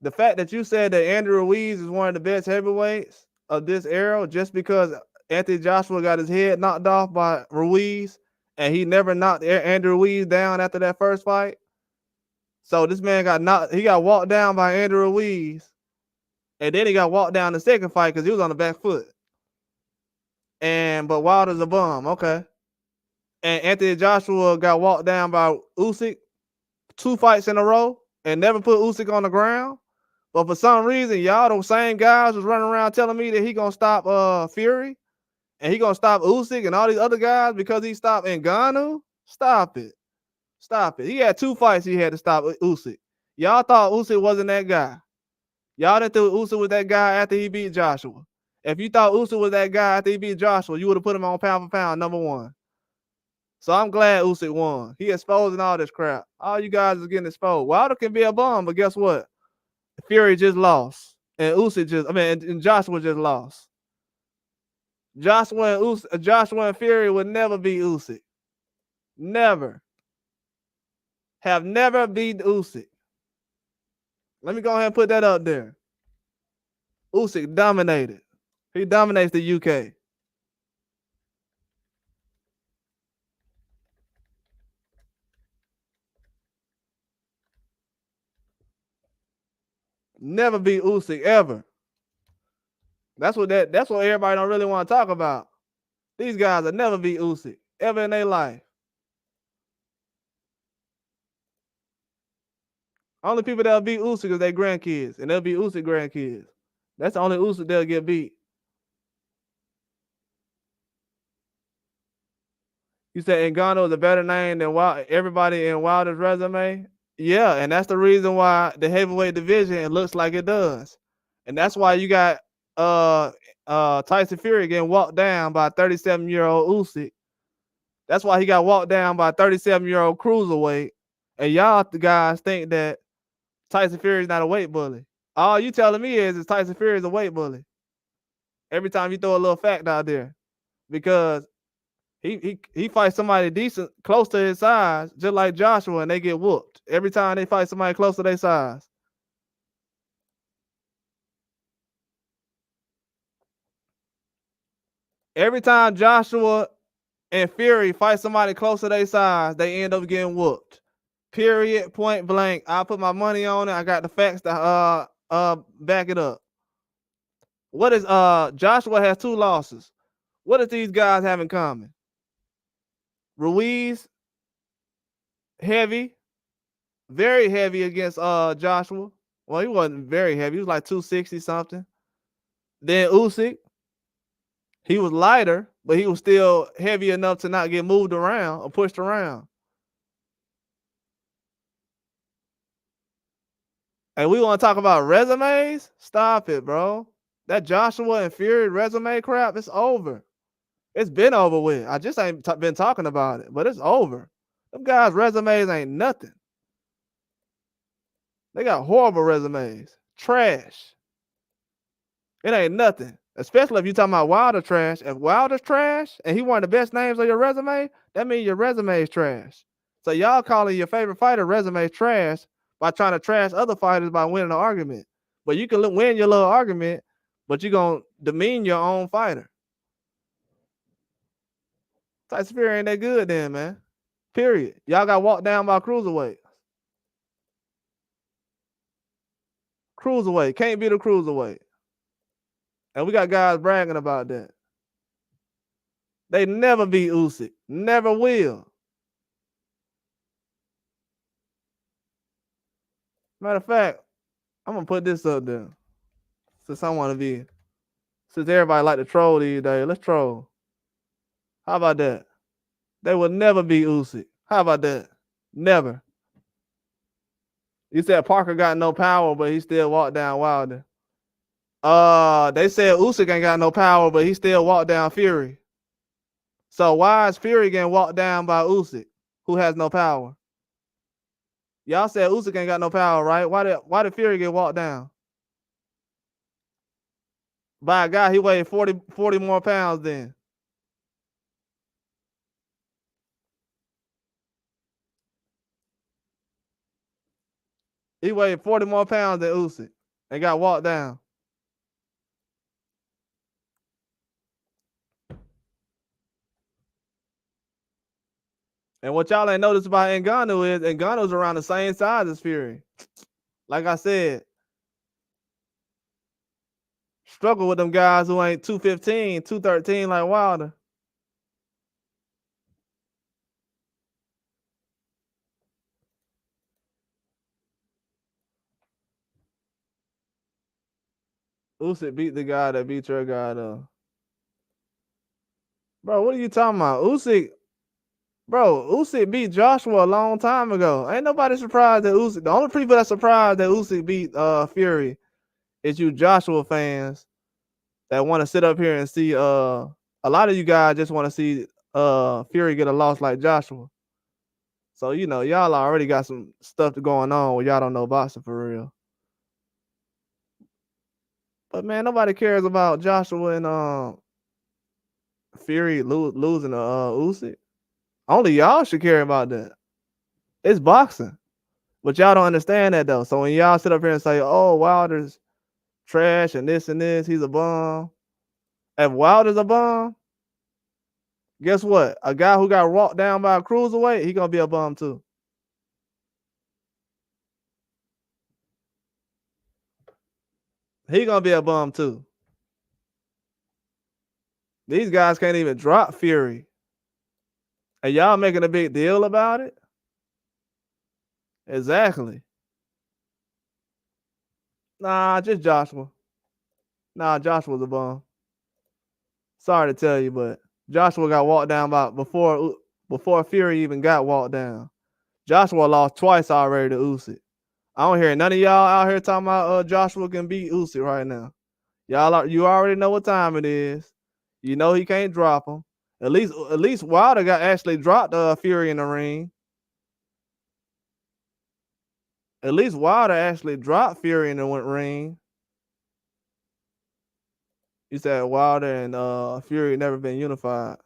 The fact that you said that Andrew Ruiz is one of the best heavyweights of this era just because Anthony Joshua got his head knocked off by Ruiz and he never knocked Andrew Ruiz down after that first fight. So this man he got walked down by Andrew Ruiz and then he got walked down the second fight because he was on the back foot. But Wilder's a bum, okay. And Anthony Joshua got walked down by Usyk 2 fights in a row and never put Usyk on the ground. But for some reason, y'all the same guys was running around telling me that he gonna stop Fury and he gonna stop Usyk and all these other guys because he stopped Ngannou. Stop it. Stop it. He had 2 fights he had to stop Usyk. Y'all thought Usyk wasn't that guy. Y'all didn't think Usyk was that guy after he beat Joshua. If you thought Usyk was that guy after he beat Joshua, you would have put him on pound for pound #1. So I'm glad Usyk won. He exposing all this crap. All you guys is getting exposed. Wilder can be a bum, but guess what? Fury just lost. And and Joshua just lost. Joshua and Fury would never beat Usyk. Never. Have never beat Usyk. Let me go ahead and put that up there. Usyk dominated. He dominates the UK. Never beat Usyk ever. That's what everybody don't really want to talk about. These guys will never beat Usyk ever in their life. Only people that'll beat Usyk is their grandkids, and they'll be Usyk grandkids. That's the only Usyk they'll get beat. You said Ngannou is a better name than everybody in Wilder's resume? Yeah, and that's the reason why the heavyweight division it looks like it does. And that's why you got Tyson Fury getting walked down by 37-year-old Usyk. That's why he got walked down by 37-year-old cruiserweight. And y'all the guys think that Tyson Fury is not a weight bully. All you telling me is Tyson Fury is a weight bully. Every time you throw a little fact out there. Because he fights somebody decent, close to his size, just like Joshua, and they get whooped. Every time they fight somebody close to their size. Every time Joshua and Fury fight somebody close to their size, they end up getting whooped. Period. Point blank. I put my money on it. I got the facts to back it up. What is Joshua has 2 losses. What does these guys have in common? Ruiz, heavy, very heavy against Joshua. Well, he wasn't very heavy. He was like 260 something. Then Usyk, he was lighter, but he was still heavy enough to not get moved around or pushed around. And we want to talk about resumes? Stop it, bro. That Joshua and Fury resume crap, it's over. It's been over with. I just ain't been talking about it, but it's over. Them guys' resumes ain't nothing. They got horrible resumes. Trash. It ain't nothing. Especially if you talking about Wilder trash. If Wilder's trash and he one of the best names on your resume, that means your resume is trash. So y'all calling your favorite fighter resume trash by trying to trash other fighters by winning an argument. But you can win your little argument, but you're going to demean your own fighter. Tyson Fury ain't that good then, man. Period. Y'all got walked down by cruiserweight. Cruiserweight. Can't beat a cruiserweight. And we got guys bragging about that. They never beat Usyk. Never will. Matter of fact, I'm going to put this up there. Since everybody like to troll these days, let's troll. How about that? They will never beat Usyk. How about that? Never. You said Parker got no power, but he still walked down Wilder. They said Usyk ain't got no power, but he still walked down Fury. So why is Fury getting walked down by Usyk, who has no power? Y'all said Usyk ain't got no power, right? Why did Fury get walked down? By a guy he weighed 40 more pounds then. He weighed 40 more pounds than Usyk and got walked down. And what y'all ain't noticed about Ngannou is Ngannou's around the same size as Fury. Like I said, struggle with them guys who ain't 215, 213 like Wilder. Usyk beat the guy that beat your guy though. Bro, what are you talking about? Usyk beat Joshua a long time ago. Ain't nobody surprised that Usyk. The only people that's surprised that Usyk beat Fury is you Joshua fans that want to sit up here and see. A lot of you guys just want to see Fury get a loss like Joshua. So y'all already got some stuff going on where y'all don't know boxing for real. But man, nobody cares about Joshua and Fury losing to Usyk. Only y'all should care about that. It's boxing. But y'all don't understand that though. So when y'all sit up here and say, oh, Wilder's trash and this, he's a bum. If Wilder's a bum, guess what? A guy who got walked down by a cruiserweight, he gonna be a bum too. He gonna be a bum too. These guys can't even drop Fury. And y'all making a big deal about it? Exactly. Nah, just Joshua. Nah, Joshua's a bum. Sorry to tell you, but Joshua got walked down by before Fury even got walked down. Joshua lost twice already to Usyk. I don't hear none of y'all out here talking about Joshua can beat Usyk right now. You already know what time it is. You know he can't drop him. At least Wilder got actually dropped Fury in the ring. At least Wilder actually dropped Fury in the ring. You said Wilder and Fury never been unified.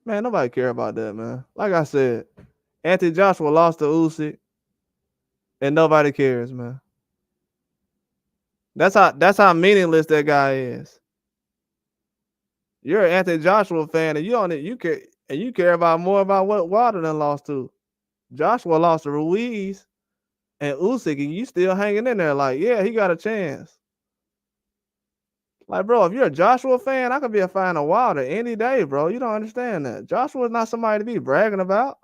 Man, nobody care about that, man. Like I said, Anthony Joshua lost to Usyk, and nobody cares, man. That's how meaningless that guy is. You're an anti-Joshua fan, and you care about more about what Wilder done lost to. Joshua lost to Ruiz and Usyk, and you still hanging in there like, yeah, he got a chance. Like, bro, if you're a Joshua fan, I could be a fan of Wilder any day, bro. You don't understand that. Joshua's not somebody to be bragging about.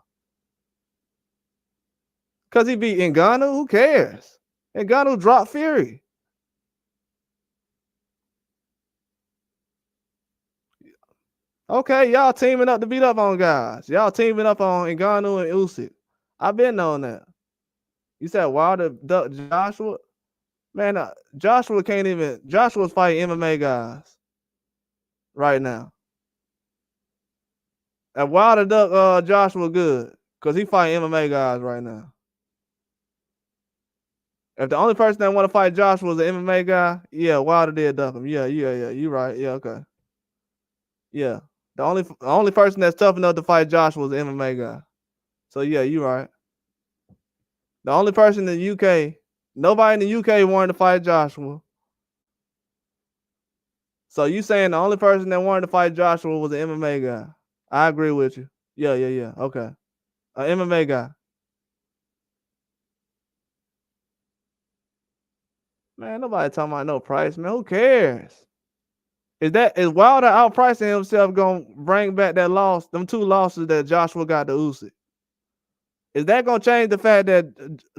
Because he beat Ngannou, who cares? Ngannou dropped Fury. Okay, y'all teaming up to beat up on guys. Y'all teaming up on Ngannou and Usyk. I've been knowing that. You said Wilder ducked Joshua? Man, Joshua's fighting MMA guys right now. And Wilder ducked Joshua good, because he fighting MMA guys right now. If the only person that want to fight Joshua was an MMA guy, yeah, Wilder did duck him. Yeah, you right. Yeah, okay. Yeah. The only person that's tough enough to fight Joshua was an MMA guy. So yeah, you right. The only person in the UK, nobody in the UK wanted to fight Joshua. So you saying the only person that wanted to fight Joshua was an MMA guy? I agree with you. Yeah. Okay. An MMA guy. Man, nobody talking about no price, man. Who cares? Is Wilder outpricing himself gonna bring back that loss, them 2 losses that Joshua got to Usyk? Is that gonna change the fact that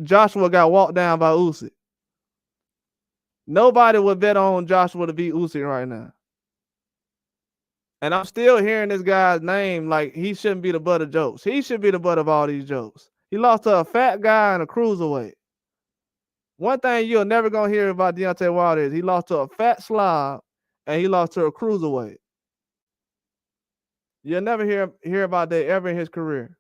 Joshua got walked down by Usyk? Nobody would bet on Joshua to beat Usyk right now. And I'm still hearing this guy's name like he shouldn't be the butt of jokes. He should be the butt of all these jokes. He lost to a fat guy and a cruiserweight. One thing you're never gonna hear about Deontay Wilder is he lost to a fat slob and he lost to a cruiserweight. You'll never hear about that ever in his career.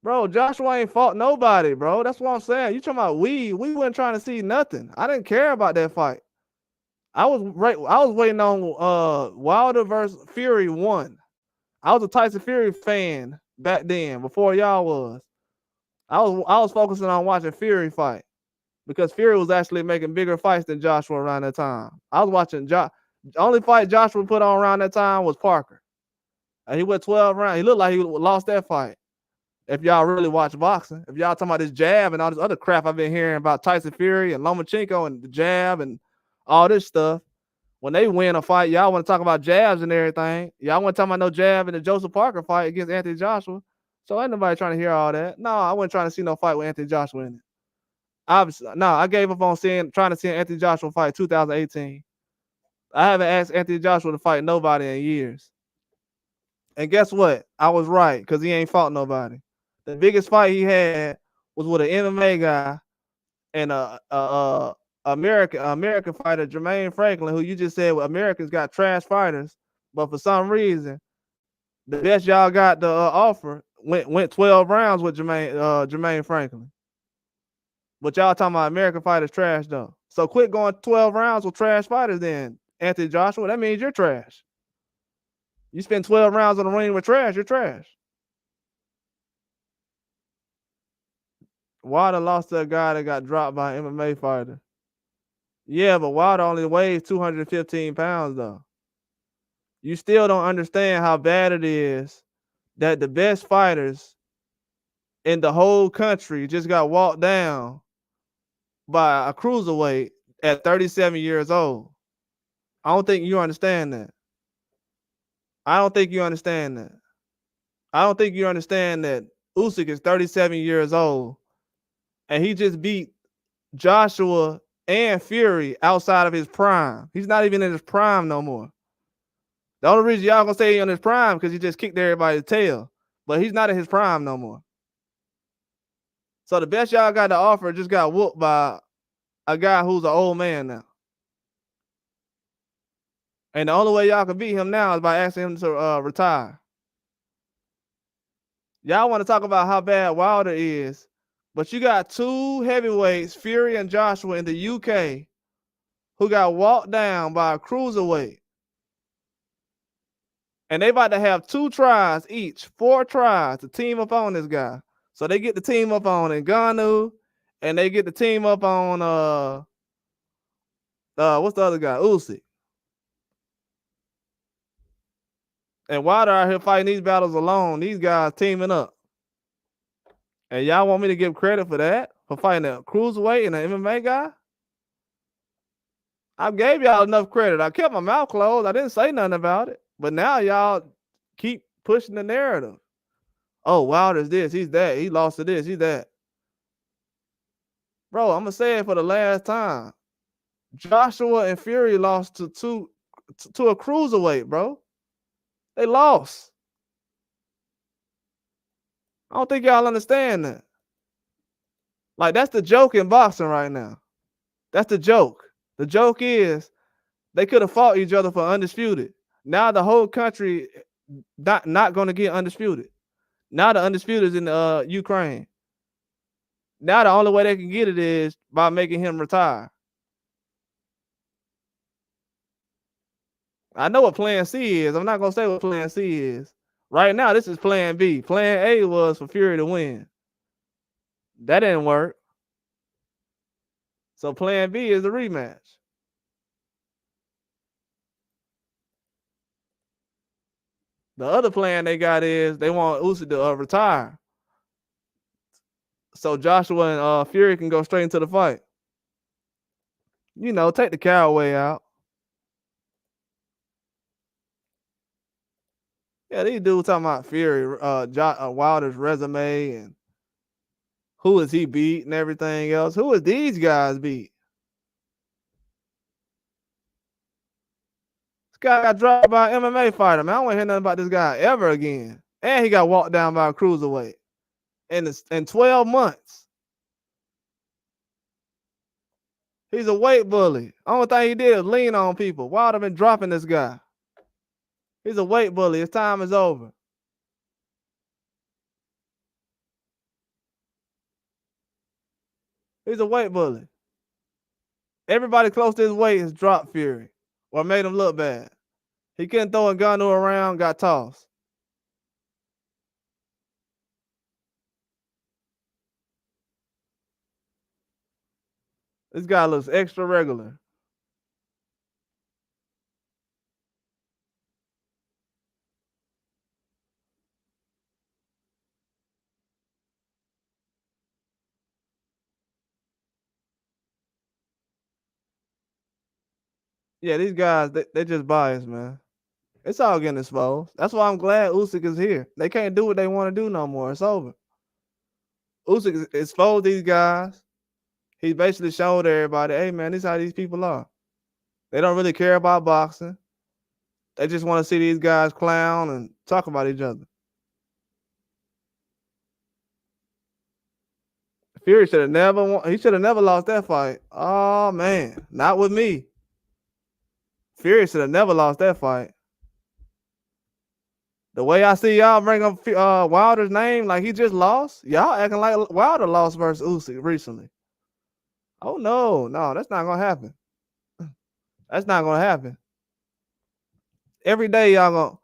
Bro, Joshua ain't fought nobody, bro. That's what I'm saying. You talking about we wasn't trying to see nothing. I didn't care about that fight. I was waiting on Wilder versus Fury 1. I was a Tyson Fury fan back then, before y'all was. I was focusing on watching Fury fight, because Fury was actually making bigger fights than Joshua around that time. I was watching the only fight Joshua put on around that time was Parker. And he went 12 rounds. He looked like he lost that fight. If y'all really watch boxing, if y'all talking about this jab and all this other crap I've been hearing about Tyson Fury and Lomachenko and the jab and all this stuff, when they win a fight, y'all want to talk about jabs and everything. Y'all want to talk about no jab in the Joseph Parker fight against Anthony Joshua. So ain't nobody trying to hear all that. No, I wasn't trying to see no fight with Anthony Joshua in it. Obviously, no, I gave up on trying to see Anthony Joshua fight 2018. I haven't asked Anthony Joshua to fight nobody in years. And guess what? I was right, because he ain't fought nobody. The biggest fight he had was with an MMA guy and a American fighter, Jermaine Franklin, who you just said Americans got trash fighters, but for some reason, the best y'all got to offer went 12 rounds with Jermaine Franklin. But y'all talking about American fighters trash though. So quit going 12 rounds with trash fighters then, Anthony Joshua. That means you're trash. You spend 12 rounds on the ring with trash, you're trash. Wilder lost to a guy that got dropped by an MMA fighter. Yeah, but Wilder only weighs 215 pounds though. You still don't understand how bad it is that the best fighters in the whole country just got walked down by a cruiserweight at 37 years old. I don't think you understand that. I don't think you understand that. I don't think you understand that Usyk is 37 years old and he just beat Joshua and Fury outside of his prime. He's not even in his prime no more. The only reason y'all gonna say he's in his prime because he just kicked everybody's tail, but he's not in his prime no more. So the best y'all got to offer just got whooped by a guy who's an old man now. And the only way y'all can beat him now is by asking him to retire. Y'all want to talk about how bad Wilder is, but you got 2 heavyweights, Fury and Joshua, in the UK, who got walked down by a cruiserweight. And they about to have 2 tries each, 4 tries to team up on this guy. So they get the team up on Ngannou and they get the team up on what's the other guy? Usyk. And Wilder out here fighting these battles alone. These guys teaming up. And y'all want me to give credit for that? For fighting a cruiserweight and an MMA guy? I gave y'all enough credit. I kept my mouth closed. I didn't say nothing about it. But now y'all keep pushing the narrative. Oh, Wilder's this, he's that. He lost to this, he's that. Bro, I'm gonna say it for the last time. Joshua and Fury lost to a cruiserweight, bro. They lost. I don't think y'all understand that. Like, that's the joke in boxing right now. That's the joke. The joke is they could have fought each other for undisputed. Now the whole country not going to get undisputed. Now the undisputed is in Ukraine. Now the only way they can get it is by making him retire. I know what plan C is. I'm not going to say what plan C is. Right now, this is plan B. Plan A was for Fury to win. That didn't work. So plan B is the rematch. The other plan they got is they want Usyk to retire. So Joshua and Fury can go straight into the fight. You know, take the cowboy out. Yeah, these dudes talking about Fury, Wilder's resume and who is he beat and everything else. Who is these guys beat? This guy got dropped by an MMA fighter, man. I don't want to hear nothing about this guy ever again. And he got walked down by a cruiserweight in 12 months. He's a weight bully. Only thing he did is lean on people. Wilder been dropping this guy. He's a weight bully. His time is over. He's a weight bully. Everybody close to his weight has dropped Fury or made him look bad. He couldn't throw a gun around, got tossed. This guy looks extra regular. Yeah, these guys, they just biased, man. It's all getting exposed. That's why I'm glad Usyk is here. They can't do what they want to do no more. It's over. Usyk exposed these guys. He basically showed everybody, hey, man, this is how these people are. They don't really care about boxing. They just want to see these guys clown and talk about each other. Fury should have never lost that fight. Oh, man. Not with me. Fury should have never lost that fight. The way I see y'all bring up Wilder's name like he just lost, y'all acting like Wilder lost versus Usyk recently. Oh, no, that's not going to happen. That's not going to happen. Every day y'all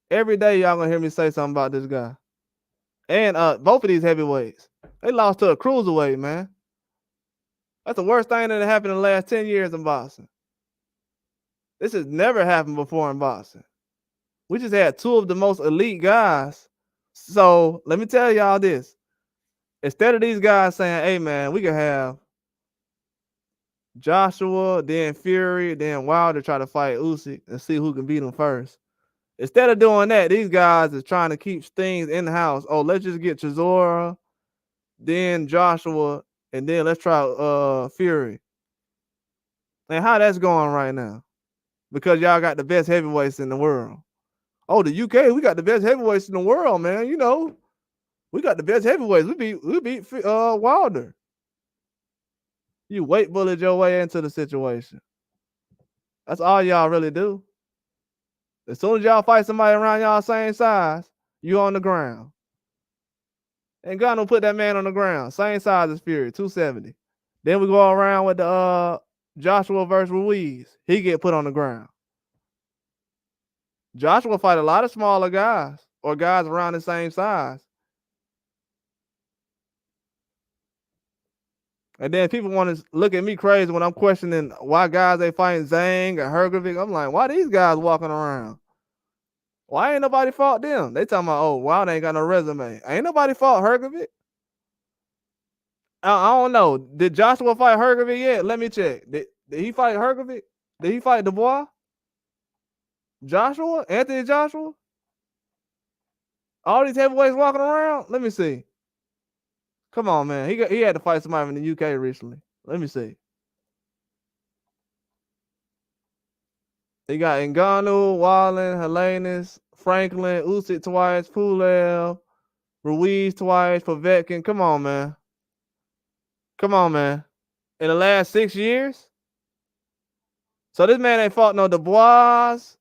gonna hear me say something about this guy. And both of these heavyweights, they lost to a cruiserweight, man. That's the worst thing that happened in the last 10 years in boxing. This has never happened before in boxing. We just had two of the most elite guys. So let me tell y'all this. Instead of these guys saying, hey, man, we can have Joshua, then Fury, then Wilder try to fight Usyk and see who can beat him first. Instead of doing that, these guys is trying to keep things in the house. Oh, let's just get Chisora, then Joshua, and then let's try Fury. And how that's going right now? Because y'all got the best heavyweights in the world. Oh, the UK, we got the best heavyweights in the world, man. You know, we got the best heavyweights. We beat Wilder. You weight bullied your way into the situation. That's all y'all really do. As soon as y'all fight somebody around y'all same size, you on the ground. And Ngannou put that man on the ground. Same size as Fury, 270. Then we go around with the Joshua versus Ruiz. He get put on the ground. Joshua fight a lot of smaller guys or guys around the same size. And then people want to look at me crazy when I'm questioning why guys they fighting Zhang or Hergovic. I'm like, why these guys walking around? Why ain't nobody fought them? They talking about, oh, wow, they ain't got no resume. Ain't nobody fought Hergovic. I don't know. Did Joshua fight Hergovic yet? Let me check. Did he fight Hergovic? Did he fight Dubois? Joshua? Anthony Joshua? All these heavyweights walking around? Let me see. Come on, man. He had to fight somebody in the UK recently. Let me see. He got Ngannou, Wallen, Helenius, Franklin, Usyk twice, Pulev, Ruiz twice, Povetkin. Come on, man. Come on, man. In the last 6 years? So this man ain't fought no Dubois.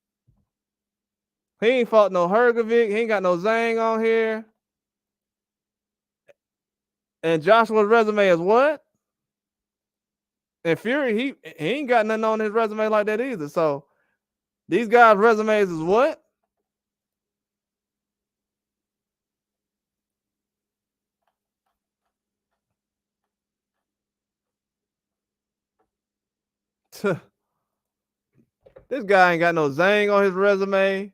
He ain't fought no Hergovic. He ain't got no Zhang on here. And Joshua's resume is what? And Fury, he ain't got nothing on his resume like that either. So these guys' resumes is what? This guy ain't got no Zhang on his resume.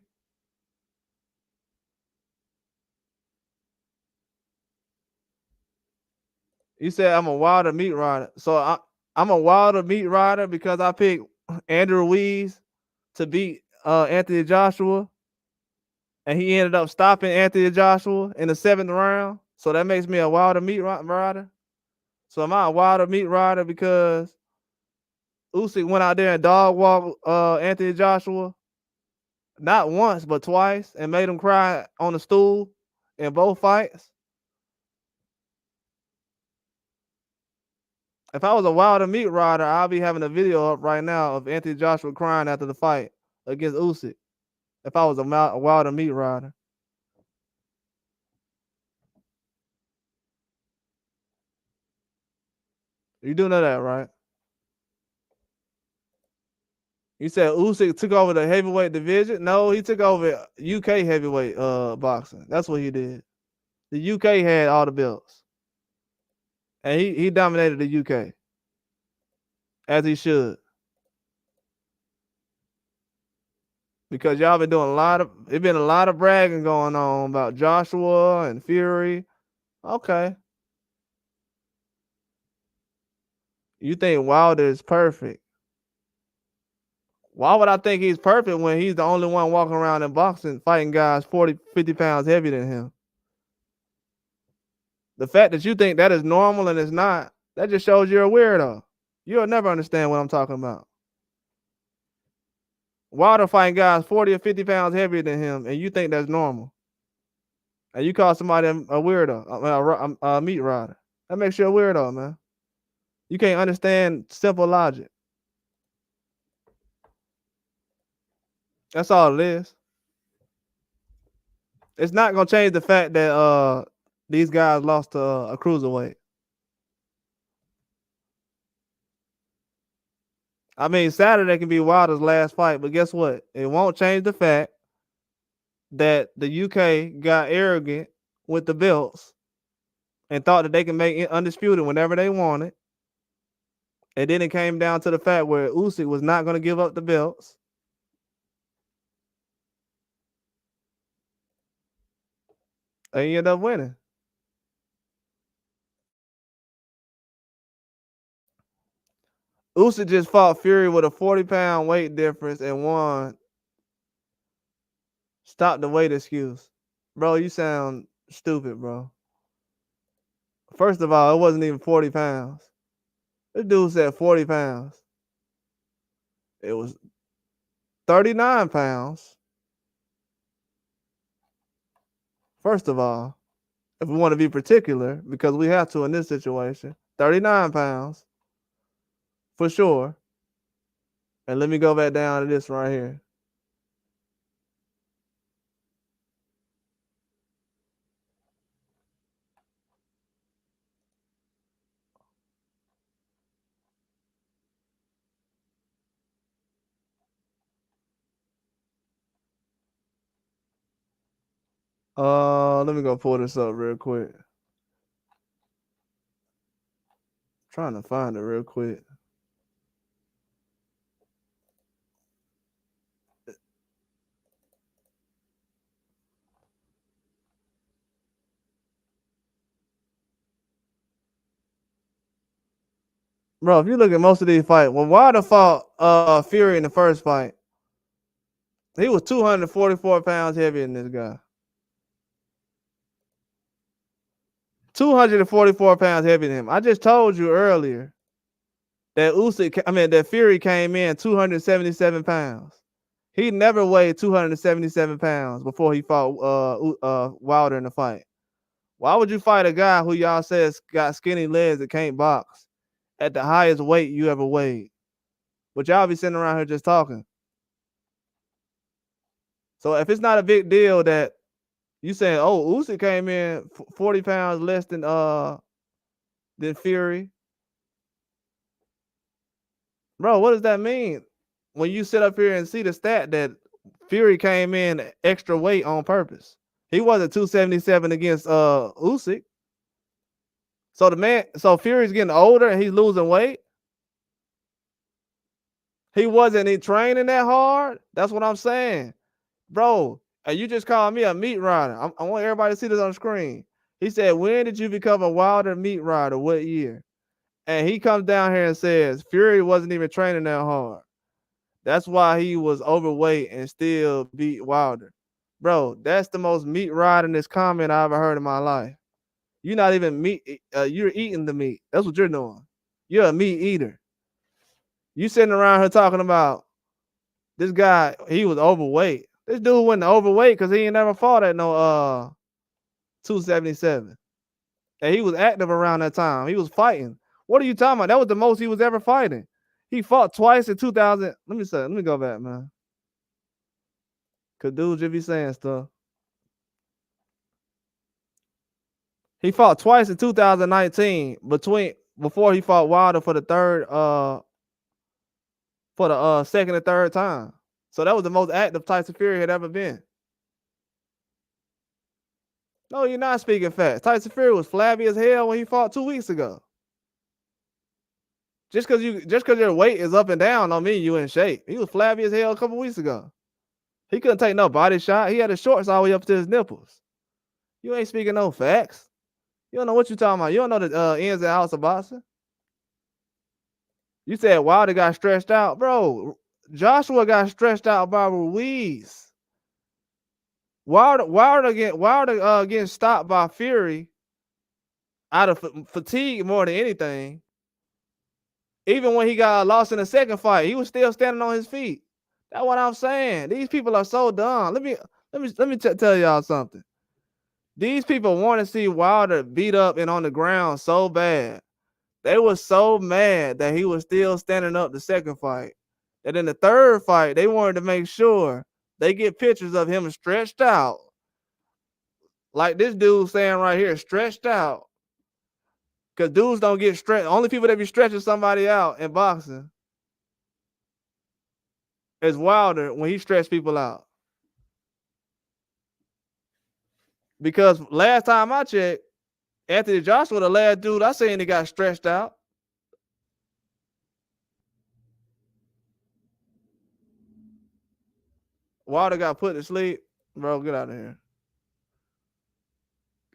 You said I'm a wilder meat rider. So I'm a wilder meat rider because I picked Andrew Ruiz to beat Anthony Joshua. And he ended up stopping Anthony Joshua in the 7th round. So that makes me a wilder meat rider. So am I a wilder meat rider because Usyk went out there and dog walked Anthony Joshua not once but twice and made him cry on the stool in both fights? If I was a wilder meat rider, I'll be having a video up right now of Anthony Joshua crying after the fight against Usyk. If I was a wilder meat rider. You do know that, right? You said Usyk took over the heavyweight division? No, he took over UK heavyweight boxing. That's what he did. The UK had all the belts. And he dominated the UK. As he should. Because y'all been doing it's been a lot of bragging going on about Joshua and Fury. Okay. You think Wilder is perfect. Why would I think he's perfect when he's the only one walking around in boxing fighting guys 40, 50 pounds heavier than him? The fact that you think that is normal and it's not, that just shows you're a weirdo. You'll never understand what I'm talking about. Wilder fighting guys 40 or 50 pounds heavier than him, and you think that's normal. And you call somebody a weirdo, a meat rider. That makes you a weirdo, man. You can't understand simple logic. That's all it is. It's not gonna change the fact that these guys lost to a cruiserweight. I mean, Saturday can be Wilder's last fight, but guess what? It won't change the fact that the UK got arrogant with the belts and thought that they can make it undisputed whenever they wanted. And then it came down to the fact where Usyk was not going to give up the belts. And he ended up winning. Usyk just fought Fury with a 40-pound weight difference and won. Stop the weight excuse. Bro, you sound stupid, bro. First of all, it wasn't even 40 pounds. This dude said 40 pounds. It was 39 pounds. First of all, if we want to be particular, because we have to in this situation, 39 pounds for sure. And let me go back down to this right here. Let me go pull this up real quick. Trying to find it real quick. Bro, if you look at most of these fights, when Wilder fought Fury in the first fight, he was 244 pounds heavier than this guy. 244 pounds heavier than him. I just told you earlier that that Fury came in 277 pounds. He never weighed 277 pounds before he fought Wilder in the fight. Why would you fight a guy who y'all says got skinny legs that can't box at the highest weight you ever weighed? But y'all be sitting around here just talking. So if it's not a big deal that you saying, oh, Usyk came in 40 pounds less than Fury, bro, what does that mean? When you sit up here and see the stat that Fury came in extra weight on purpose. He wasn't 277 against Usyk. So Fury's getting older and he's losing weight. He wasn't training that hard. That's what I'm saying. Bro, you just called me a meat rider. I want everybody to see this on the screen. He said, when did you become a Wilder meat rider? What year? And he comes down here and says, Fury wasn't even training that hard. That's why he was overweight and still beat Wilder. Bro, that's the most meat ridingest comment I ever heard in my life. You're not even meat. You're eating the meat. That's what you're doing. You're a meat eater. You sitting around here talking about this guy, he was overweight. This dude wasn't overweight because he ain't never fought at no 277. And he was active around that time. He was fighting. What are you talking about? That was the most he was ever fighting. He fought twice in 2000. Let me go back, man. Cause dudes just be saying stuff. He fought twice in 2019 before he fought Wilder for the second and third time. So that was the most active Tyson Fury had ever been. No, you're not speaking facts. Tyson Fury was flabby as hell when he fought 2 weeks ago. Just because your weight is up and down don't mean you in shape. He was flabby as hell a couple weeks ago. He couldn't take no body shot. He had his shorts all the way up to his nipples. You ain't speaking no facts. You don't know what you're talking about. You don't know the ins and outs of boxing. You said Wilder got stretched out. Bro, Joshua got stretched out by Ruiz. Wilder getting stopped by Fury out of fatigue more than anything. Even when he got lost in the second fight, he was still standing on his feet. That's what I'm saying. These people are so dumb. Let me tell y'all something. These people want to see Wilder beat up and on the ground so bad. They were so mad that he was still standing up the second fight. And in the third fight, they wanted to make sure they get pictures of him stretched out. Like this dude saying right here, stretched out. Because dudes don't get stretched. Only people that be stretching somebody out in boxing is Wilder when he stretched people out. Because last time I checked, Anthony Joshua, the last dude I seen, he got stretched out. Wilder got put to sleep. Bro, get out of here.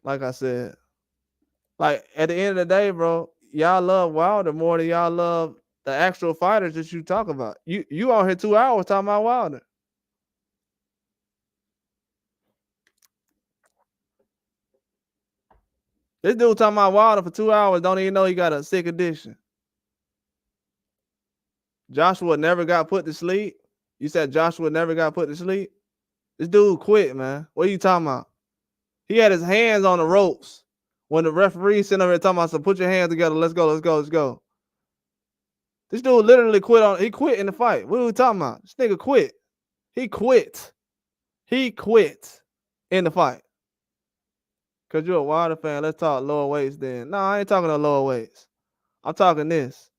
Like I said. Like, at the end of the day, bro, y'all love Wilder more than y'all love the actual fighters that you talk about. You on here 2 hours talking about Wilder. This dude talking about Wilder for 2 hours, don't even know he got a sick addiction. Joshua never got put to sleep. You said Joshua never got put to sleep? This dude quit, man. What are you talking about? He had his hands on the ropes when the referee sitting over there talking about, so put your hands together, let's go, let's go, let's go. This dude literally he quit in the fight. What are we talking about? This nigga quit. He quit. He quit in the fight. Because you're a Wilder fan, let's talk lower weights then. No, I ain't talking no lower weights. I'm talking this.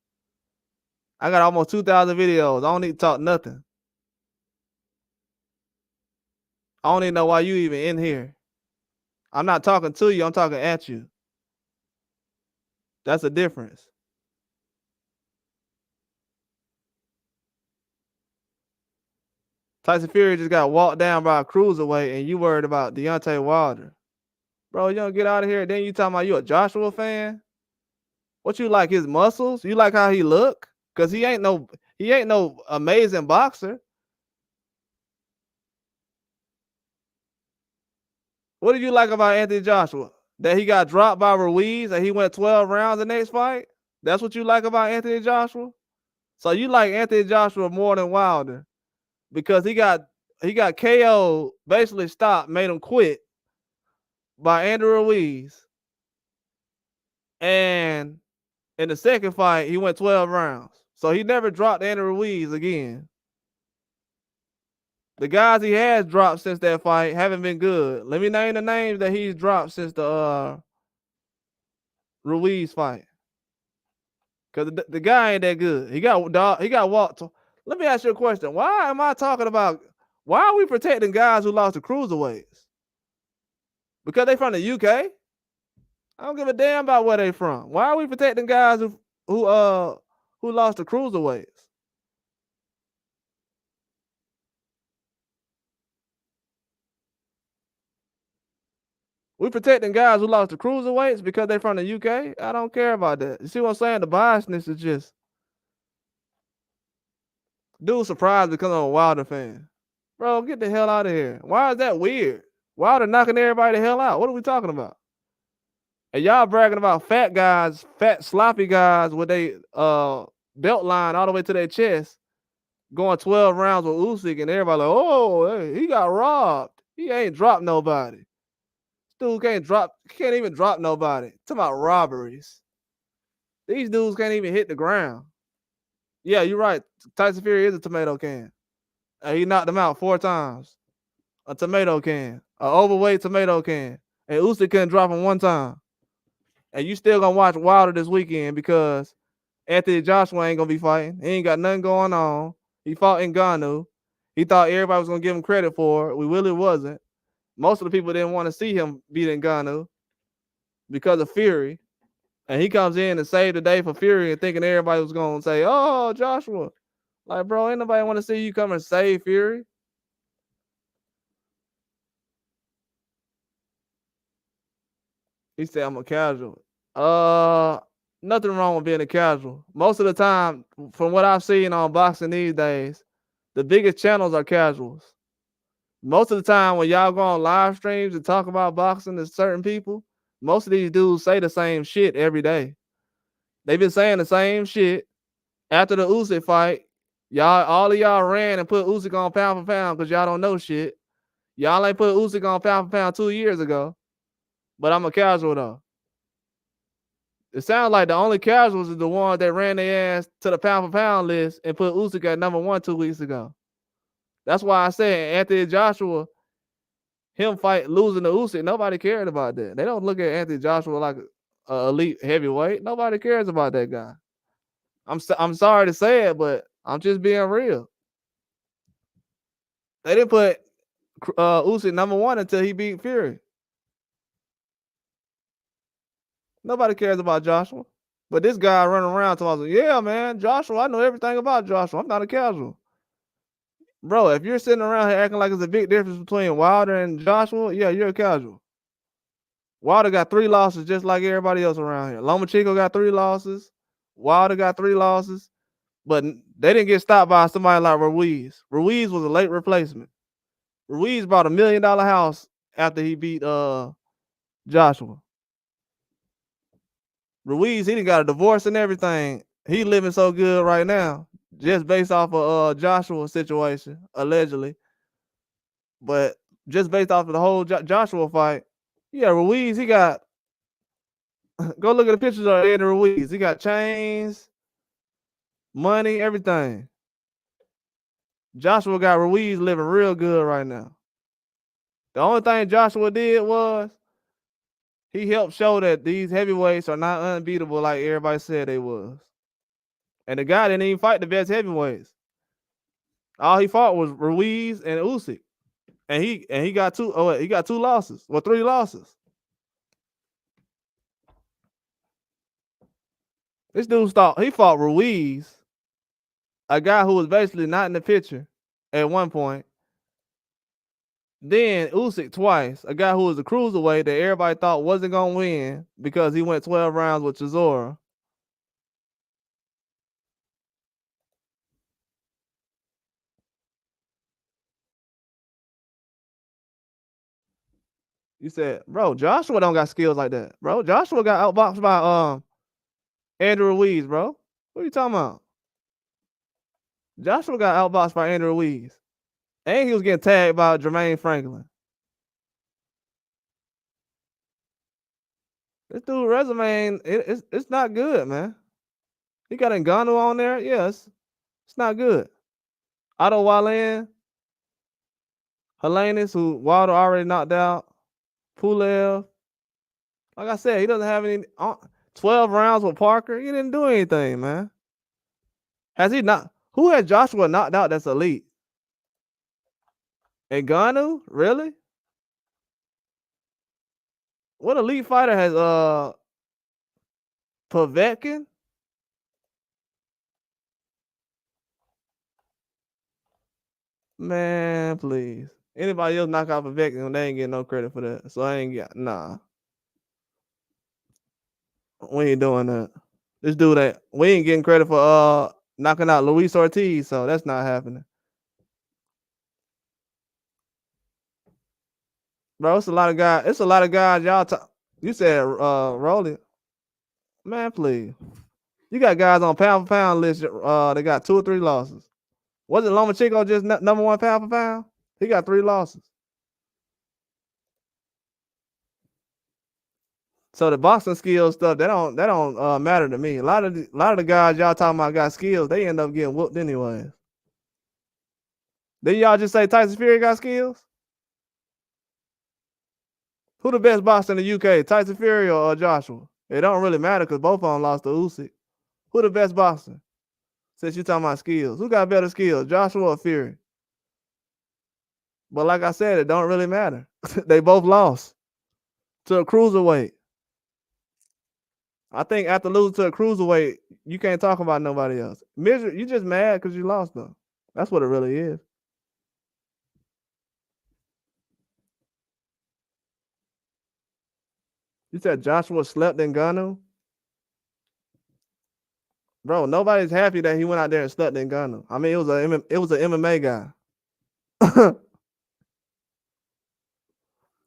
I got almost 2,000 videos. I don't need to talk nothing. I don't even know why you even in here. I'm not talking to you. I'm talking at you. That's a difference. Tyson Fury just got walked down by a cruiserweight, and you worried about Deontay Wilder. Bro, you don't get out of here. Then you talking about you a Joshua fan? What you like, his muscles? You like how he look? Cause he ain't no amazing boxer. What do you like about Anthony Joshua? That he got dropped by Ruiz and he went 12 rounds the next fight? That's what you like about Anthony Joshua? So you like Anthony Joshua more than Wilder because he got KO, basically stopped, made him quit by Andrew Ruiz. And in the second fight, he went 12 rounds. So he never dropped Andrew Ruiz again. The guys he has dropped since that fight haven't been good. Let me name the names that he's dropped since the Ruiz fight. Cause the guy ain't that good. He got walked. Let me ask you a question. Why are we protecting guys who lost to cruiserweights? Because they from the UK? I don't give a damn about where they from. Why are we protecting guys who lost to cruiserweights? We protecting guys who lost to cruiserweights because they from the UK? I don't care about that. You see what I'm saying? The biasness is just dude surprised because I'm a Wilder fan. Bro, get the hell out of here. Why is that weird? Wilder knocking everybody the hell out. What are we talking about? And y'all bragging about fat guys, fat sloppy guys with a belt line all the way to their chest, going 12 rounds with Usyk, and everybody like, oh, hey, he got robbed. He ain't dropped nobody. Dude can't even drop nobody. Talking about robberies. These dudes can't even hit the ground. Yeah, you're right. Tyson Fury is a tomato can. He knocked him out 4 times. A tomato can. An overweight tomato can. And Usyk couldn't drop him 1 time. And you still gonna watch Wilder this weekend because Anthony Joshua ain't gonna be fighting. He ain't got nothing going on. He fought Ngannou. He thought everybody was gonna give him credit for it. We really wasn't. Most of the people didn't want to see him beat Ngannou because of Fury. And he comes in and saved the day for Fury and thinking everybody was gonna say, oh, Joshua. Like, bro, ain't nobody want to see you come and save Fury. He said, I'm a casual. Nothing wrong with being a casual. Most of the time, from what I've seen on boxing these days, the biggest channels are casuals. Most of the time, when y'all go on live streams and talk about boxing to certain people, most of these dudes say the same shit every day. They've been saying the same shit. After the Usyk fight, all of y'all ran and put Usyk on pound for pound because y'all don't know shit. Y'all ain't put Usyk on pound for pound 2 years ago. But I'm a casual though. It sounds like the only casuals is the ones that ran their ass to the pound for pound list and put Usyk at number 1 2 weeks ago. That's why I said Anthony Joshua, him losing to Usyk, nobody cared about that. They don't look at Anthony Joshua like an elite heavyweight. Nobody cares about that guy. I'm sorry to say it, but I'm just being real. They didn't put Usyk number 1 until he beat Fury. Nobody cares about Joshua. But this guy running around talking, yeah, man, Joshua, I know everything about Joshua. I'm not a casual. Bro, if you're sitting around here acting like there's a big difference between Wilder and Joshua, yeah, you're a casual. Wilder got 3 losses just like everybody else around here. Lomachenko got 3 losses. Wilder got 3 losses. But they didn't get stopped by somebody like Ruiz. Ruiz was a late replacement. Ruiz bought $1 million house after he beat Joshua. Ruiz, he done got a divorce and everything. He living so good right now, just based off of Joshua's situation, allegedly. But just based off of the whole Joshua fight, yeah, Ruiz, he got. Go look at the pictures of Andy Ruiz. He got chains, money, everything. Joshua got Ruiz living real good right now. The only thing Joshua did was he helped show that these heavyweights are not unbeatable like everybody said they was. And the guy didn't even fight the best heavyweights. All he fought was Ruiz and Usyk. And he got 2 losses. Well, 3 losses. This dude fought Ruiz, a guy who was basically not in the picture at one point. Then Usyk twice, a guy who was a cruiserweight that everybody thought wasn't gonna win because he went 12 rounds with Chisora. You said, bro, Joshua don't got skills like that, bro. Joshua got outboxed by Andrew Ruiz, bro. What are you talking about? Joshua got outboxed by Andrew Ruiz. And he was getting tagged by Jermaine Franklin. This dude resume, it's not good, man. He got Ngannou on there. Yes, it's not good. Otto Wallen, Helenius, who Wilder already knocked out. Pulev. Like I said, he doesn't have any 12 rounds with Parker. He didn't do anything, man. Has he not? Who has Joshua knocked out that's elite? Ngannou? Really? What elite fighter has Povetkin? Man, please. Anybody else knock out Povetkin, they ain't getting no credit for that. So I ain't got nah. We ain't doing that. This dude that we ain't getting credit for knocking out Luis Ortiz, so that's not happening. Bro, it's a lot of guys. It's a lot of guys. Y'all you said Rolly. Man, please. You got guys on pound for pound list. They got 2 or 3 losses. Wasn't Lomachenko just number 1 pound for pound? He got 3 losses. So the boxing skills stuff that don't matter to me. A lot of the guys y'all talking about got skills. They end up getting whooped anyways. Did y'all just say Tyson Fury got skills? Who the best boxer in the UK? Tyson Fury or Joshua? It don't really matter because both of them lost to Usyk. Who the best boxer? Since you talking about skills, who got better skills, Joshua or Fury? But like I said, it don't really matter. They both lost to a cruiserweight. I think after losing to a cruiserweight, you can't talk about nobody else. You just mad because you lost though. That's what it really is. You said Joshua slept in Ngannou? Bro, nobody's happy that he went out there and slept in Ngannou. I mean, it was an MMA guy.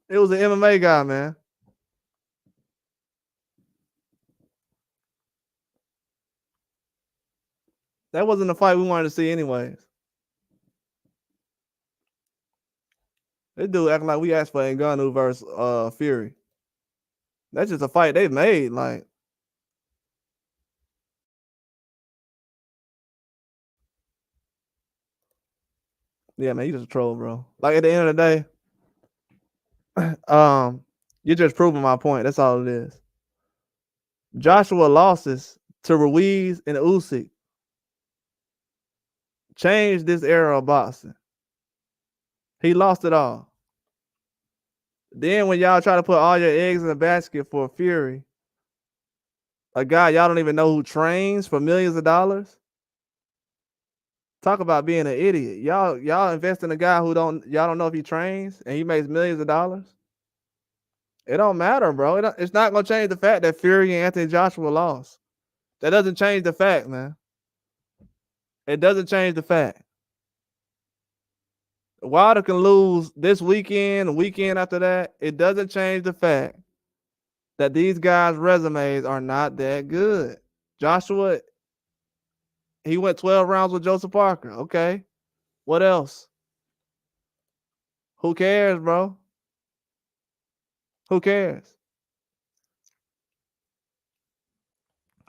It was an MMA guy, man. That wasn't the fight we wanted to see anyways. This dude acting like we asked for Ngannou versus Fury. That's just a fight they made. Like, yeah, man, you just a troll, bro. Like at the end of the day, you're just proving my point. That's all it is. Joshua losses to Ruiz and Usyk changed this era of boxing. He lost it all. Then when y'all try to put all your eggs in a basket for Fury, a guy y'all don't even know who trains for millions of dollars. Talk about being an idiot. Y'all invest in a guy who y'all don't know if he trains and he makes millions of dollars. It don't matter, bro. It's not gonna change the fact that Fury and Anthony Joshua lost. That doesn't change the fact, man. It doesn't change the fact. Wilder can lose this weekend, the weekend after that. It doesn't change the fact that these guys' resumes are not that good. Joshua, he went 12 rounds with Joseph Parker. Okay. What else? Who cares, bro? Who cares?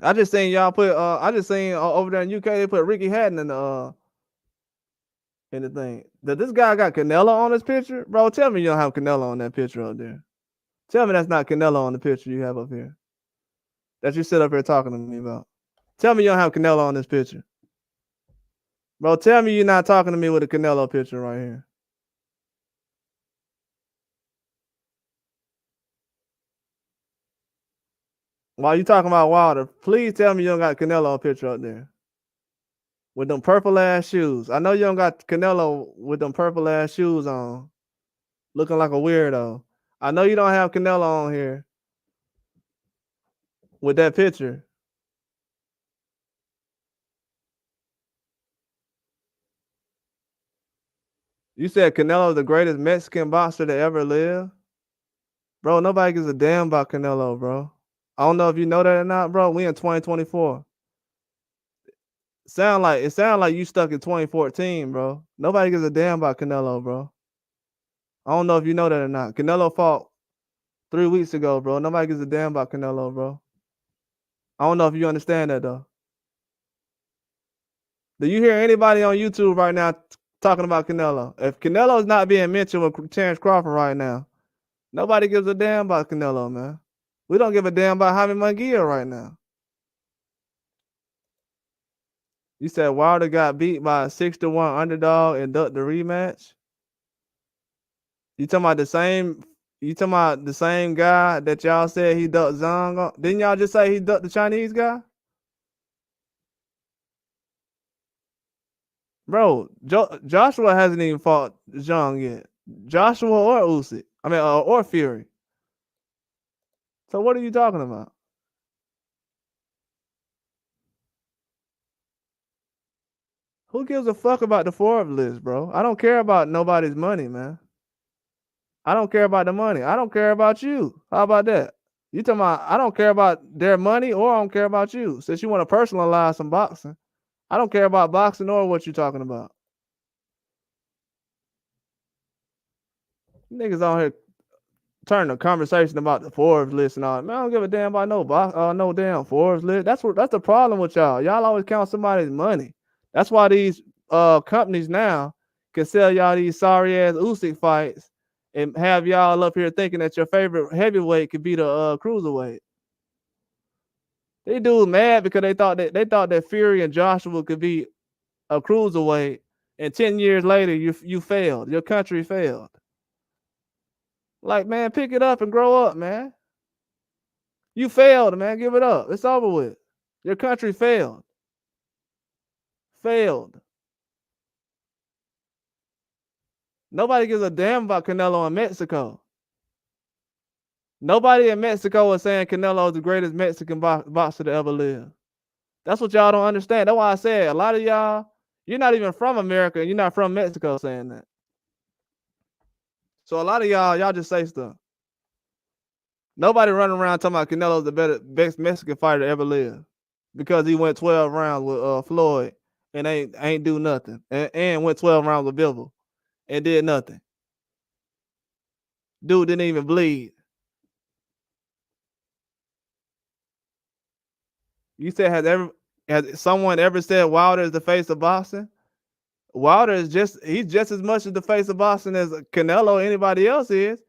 I just seen y'all put I just seen over there in UK they put Ricky Hatton in the thing. Did this guy got Canelo on his picture? Bro, tell me you don't have Canelo on that picture up there. Tell me that's not Canelo on the picture you have up here. That you sit up here talking to me about. Tell me you don't have Canelo on this picture. Bro, tell me you're not talking to me with a Canelo picture right here. While you talking about Wilder, please tell me you don't got Canelo picture up there. With them purple ass shoes. I know you don't got Canelo with them purple ass shoes on. looking like a weirdo. I know you don't have Canelo on here with that picture. You said Canelo is the greatest Mexican boxer to ever live? Bro, nobody gives a damn about Canelo, bro. I don't know if you know that or not, bro. We in 2024. It sound like you stuck in 2014, bro. Nobody gives a damn about Canelo, bro. I don't know if you know that or not. Canelo fought 3 weeks ago, bro. Nobody gives a damn about Canelo, bro. I don't know if you understand that though. Do you hear anybody on YouTube right now talking about Canelo? If Canelo's not being mentioned with Terrence Crawford right now, nobody gives a damn about Canelo, man. We don't give a damn about Jaime Munguia right now. You said Wilder got beat by a 6-1 underdog and ducked the rematch. You talking about the same? You talking about the same guy that y'all said he ducked Zhang on? Didn't y'all just say he ducked the Chinese guy? Bro, Joshua hasn't even fought Zhang yet. Joshua or Usyk. I mean, or Fury. So what are you talking about? Who gives a fuck about the Forbes list, bro? I don't care about nobody's money, man. I don't care about the money. I don't care about you. How about that? You talking about I don't care about their money or I don't care about you. Since you want to personalize some boxing, I don't care about boxing or what you're talking about. Niggas on here turn the conversation about the Forbes list and all. Man, I don't give a damn about no damn Forbes list. That's the problem with y'all. Y'all always count somebody's money. That's why these companies now can sell y'all these sorry ass Usyk fights and have y'all up here thinking that your favorite heavyweight could be the cruiserweight. They do mad because they thought that Fury and Joshua could be a cruiserweight, and 10 years later you failed. Your country failed. Like, man, pick it up and grow up, man. You failed, man. Give it up. It's over with. Your country failed. Failed. Nobody gives a damn about Canelo in Mexico. Nobody in Mexico is saying Canelo is the greatest Mexican boxer to ever live. That's what y'all don't understand. That's why I said a lot of y'all, you're not even from America. You're not from Mexico saying that. So a lot of y'all just say stuff. Nobody running around talking about Canelo's the best Mexican fighter to ever live because he went 12 rounds with Floyd and ain't do nothing and went 12 rounds with Bivol and did nothing. Dude didn't even bleed. You said has someone ever said Wilder is the face of boxing? Wilder is he's just as much as the face of boxing as Canelo or anybody else is.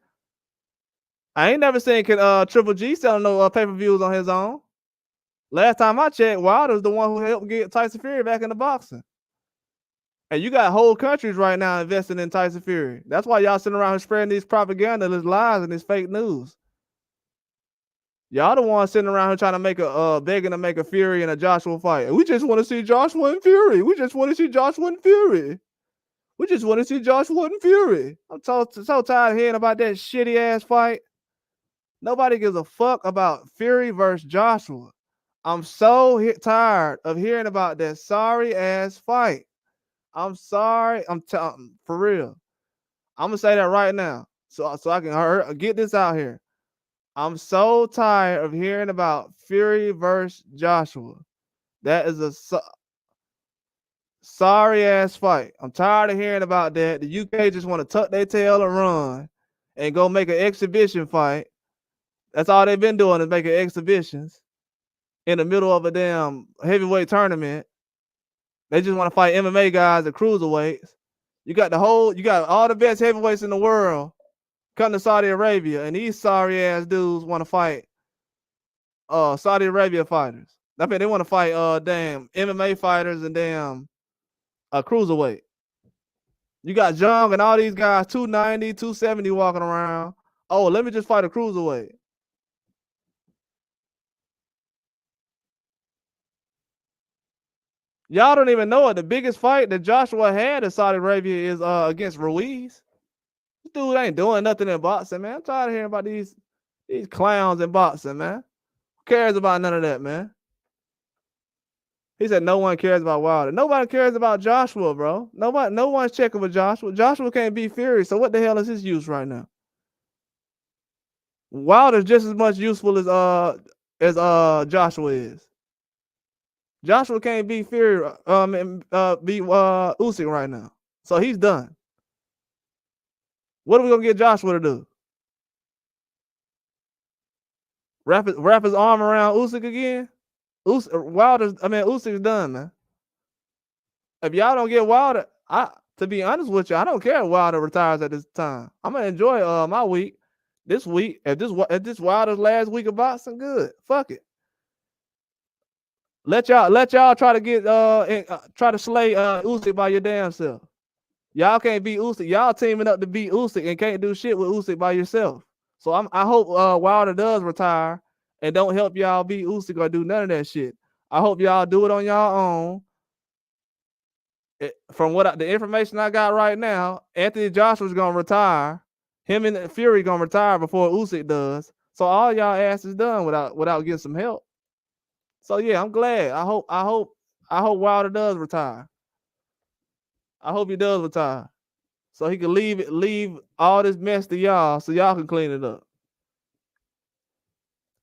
I ain't never seen Triple G selling no pay-per-views on his own. Last time I checked, Wilder's the one who helped get Tyson Fury back into boxing. And you got whole countries right now investing in Tyson Fury. That's why y'all sitting around here spreading these propaganda, these lies, and this fake news. Y'all the ones sitting around here trying to make begging to make a Fury and a Joshua fight. We just want to see Joshua and Fury. We just want to see Joshua and Fury. We just want to see Joshua and Fury. I'm so tired of hearing about that shitty ass fight. Nobody gives a fuck about Fury versus Joshua. I'm so tired of hearing about that sorry ass fight. I'm sorry. For real. I'm gonna say that right now, so I can get this out here. I'm so tired of hearing about Fury versus Joshua. That is a sorry ass fight. I'm tired of hearing about that. The UK just want to tuck their tail and run and go make an exhibition fight. That's all they've been doing is making exhibitions in the middle of a damn heavyweight tournament. They just want to fight MMA guys at cruiserweights. You got all the best heavyweights in the world come to Saudi Arabia, and these sorry ass dudes want to fight Saudi Arabia fighters. I mean, they want to fight damn MMA fighters and damn cruiserweight. You got Zhang and all these guys 290, 270 walking around. Oh, let me just fight a cruiserweight. Y'all don't even know it. The biggest fight that Joshua had in Saudi Arabia is against Ruiz. This dude ain't doing nothing in boxing, man. I'm tired of hearing about these clowns in boxing, man. Who cares about none of that, man? He said no one cares about Wilder. Nobody cares about Joshua, bro. No one's checking with Joshua. Joshua can't beat Fury, so what the hell is his use right now? Wilder's just as much useful as Joshua is. Joshua can't beat Fury, beat Usyk right now, so he's done. What are we gonna get Joshua to do? Wrap his arm around Usyk again? Usyk's done, man. If y'all don't get Wilder, to be honest with you, I don't care if Wilder retires at this time. I'm gonna enjoy my week. This week, if this Wilder's last week of boxing, good. Fuck it. Let y'all try to get try to slay Usyk by your damn self. Y'all can't beat Usyk. Y'all teaming up to beat Usyk and can't do shit with Usyk by yourself. So I hope Wilder does retire and don't help y'all beat Usyk or do none of that shit. I hope y'all do it on y'all own. From the information I got right now, Anthony Joshua's gonna retire. Him and Fury gonna retire before Usyk does. So all y'all ass is done without getting some help. So yeah, I'm glad. I hope Wilder does retire. I hope he does retire, so he can leave all this mess to y'all, so y'all can clean it up.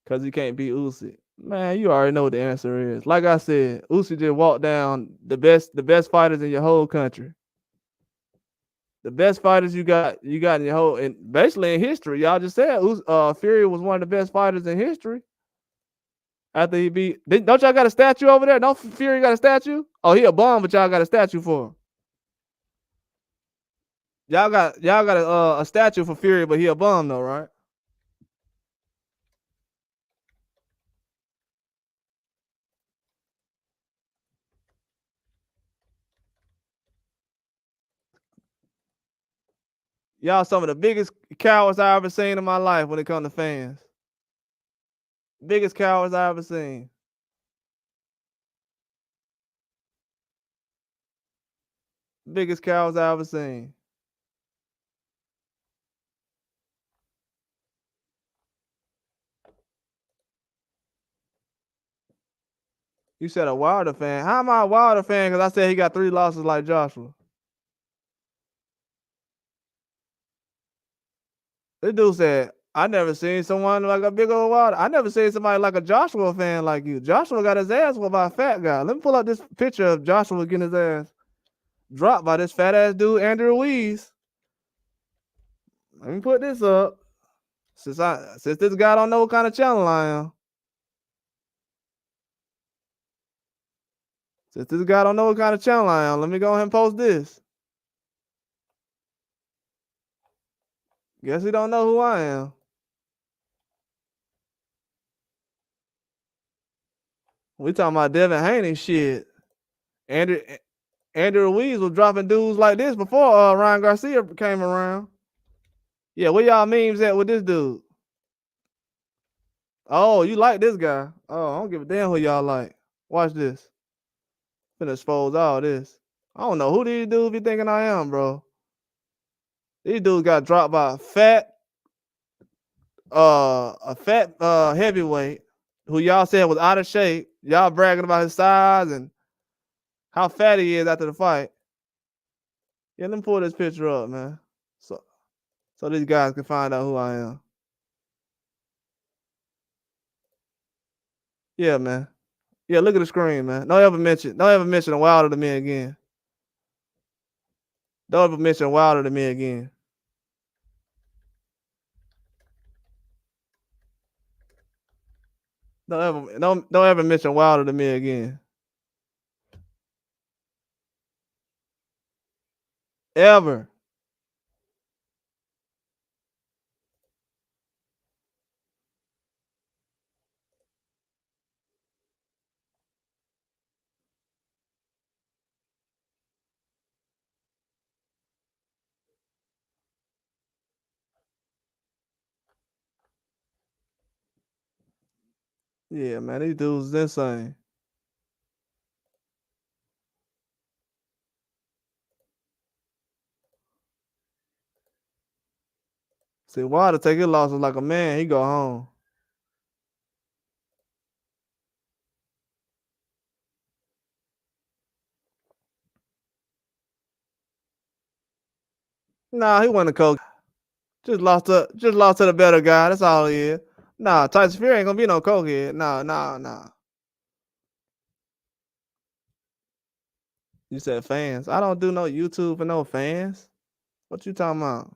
Cause he can't beat Usyk. Man, you already know what the answer is. Like I said, Usyk just walked down the best fighters in your whole country. The best fighters you got in your whole, and basically in history. Y'all just said Fury was one of the best fighters in history. After he beat, don't y'all got a statue over there? Don't Fury got a statue? Oh, he a bum, but y'all got a statue for him. Y'all got a statue for Fury, but he a bum though, right? Y'all some of the biggest cowards I ever seen in my life when it comes to fans. Biggest cowards I ever seen. Biggest cowards I ever seen. You said a Wilder fan. How am I a Wilder fan? Because I said he got 3 losses like Joshua. This dude said, I never seen someone like a big old Wilder. I never seen somebody like a Joshua fan like you. Joshua got his ass whooped by a fat guy. Let me pull up this picture of Joshua getting his ass dropped by this fat ass dude, Andrew Ruiz. Let me put this up. Since this guy don't know what kind of channel I am. Since this guy don't know what kind of channel I am, let me go ahead and post this. Guess he don't know who I am. We talking about Devin Haney shit. Andrew Ruiz was dropping dudes like this before Ryan Garcia came around. Yeah, where y'all memes at with this dude? Oh, you like this guy? Oh, I don't give a damn who y'all like. Watch this. Finna expose all this. I don't know who these dudes be thinking I am, bro. These dudes got dropped by a fat heavyweight who y'all said was out of shape. Y'all bragging about his size and how fat he is after the fight. Yeah, let me pull this picture up, man. So these guys can find out who I am. Yeah, man. Yeah, look at the screen, man. Don't ever mention Wilder to me again. Don't ever mention Wilder to me again. Don't ever mention Wilder to me again. Ever. Yeah, man, these dudes is insane. See, Wilder take his losses like a man. He go home. Nah, he wasn't a coach. Just lost to the better guy. That's all he is. Nah, Tyson Fury ain't gonna be no cokehead. Nah. You said fans. I don't do no YouTube for no fans. What you talking about?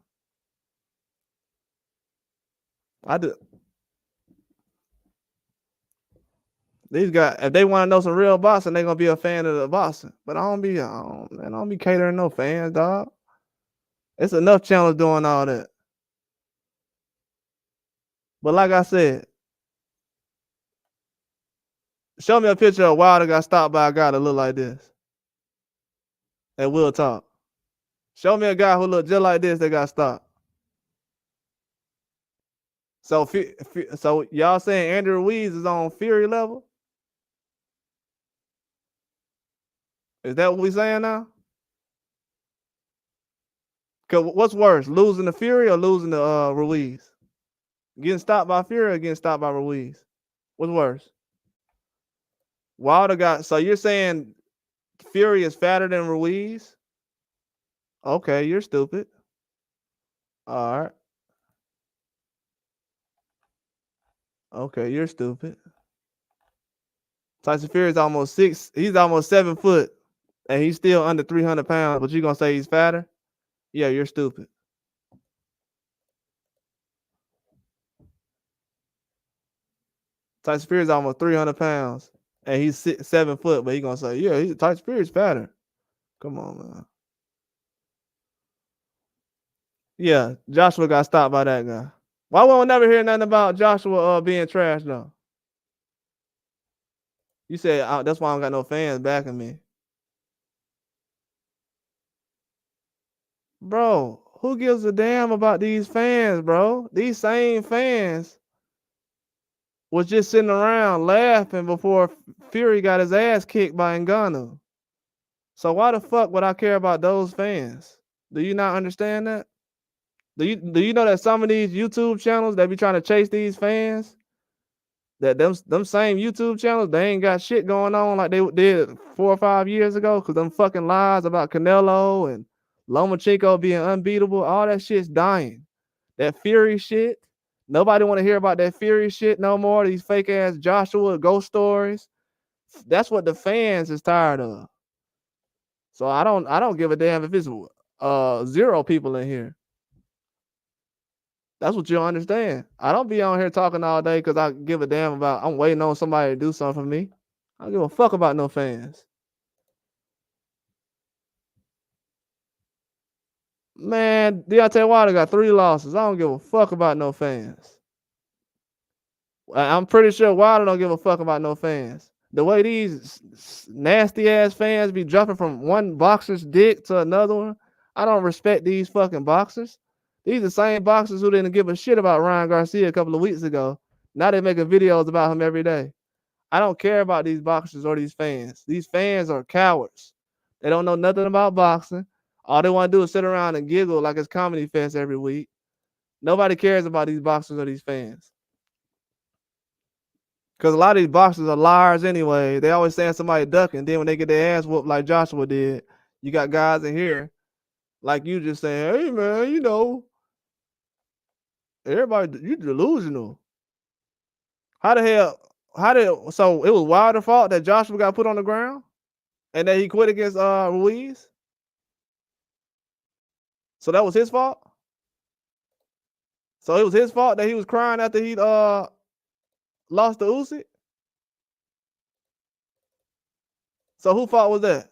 I do. These guys, if they want to know some real boxing, they gonna be a fan of the boxing. But I don't be catering no fans, dog. It's enough channels doing all that. But like I said, show me a picture of Wilder got stopped by a guy that look like this, and we'll talk. Show me a guy who look just like this that got stopped. So y'all saying Andrew Ruiz is on Fury level? Is that what we saying now? Cause what's worse, losing to Fury or losing to Ruiz? Getting stopped by Fury or getting stopped by Ruiz? What's worse? Wilder got. So you're saying Fury is fatter than Ruiz? Okay, you're stupid. All right. Okay, you're stupid. Tyson Fury is almost 6. He's almost 7 foot, and he's still under 300 pounds. But you gonna say he's fatter? Yeah, you're stupid. Tyson Fury is almost 300 pounds, and he's 7 foot. But he gonna say, yeah, Tyson Fury is fatter. Come on, man. Yeah, Joshua got stopped by that guy. Why won't never hear nothing about Joshua being trash though? You said that's why I don't got no fans backing me. Bro, who gives a damn about these fans, bro? These same fans was just sitting around laughing before Fury got his ass kicked by Ngannou. So why the fuck would I care about those fans? Do you not understand that? Do you know that some of these YouTube channels that be trying to chase these fans, that them same YouTube channels, they ain't got shit going on like they did 4 or 5 years ago, because them fucking lies about Canelo and Lomachenko being unbeatable, all that shit's dying. That Fury shit, nobody want to hear about that Fury shit no more. These fake ass Joshua ghost stories. That's what the fans is tired of. So I don't give a damn if it's 0 people in here. That's what you don't understand. I don't be on here talking all day because I give a damn about. I'm waiting on somebody to do something for me. I don't give a fuck about no fans. Man, Deontay Wilder got 3 losses. I don't give a fuck about no fans. I'm pretty sure Wilder don't give a fuck about no fans. The way these nasty ass fans be jumping from one boxer's dick to another one, I don't respect these fucking boxers. These are the same boxers who didn't give a shit about Ryan Garcia a couple of weeks ago. Now they're making videos about him every day. I don't care about these boxers or these fans. These fans are cowards. They don't know nothing about boxing. All they want to do is sit around and giggle like it's Comedy Fest every week. Nobody cares about these boxers or these fans. Because a lot of these boxers are liars anyway. They always saying somebody ducking. Then when they get their ass whooped like Joshua did, you got guys in here like you just saying, hey, man, everybody, you delusional. How the hell, so it was Wilder's fault that Joshua got put on the ground and that he quit against Ruiz? So that was his fault? So it was his fault that he was crying after he lost to Usyk? So whose fault was that?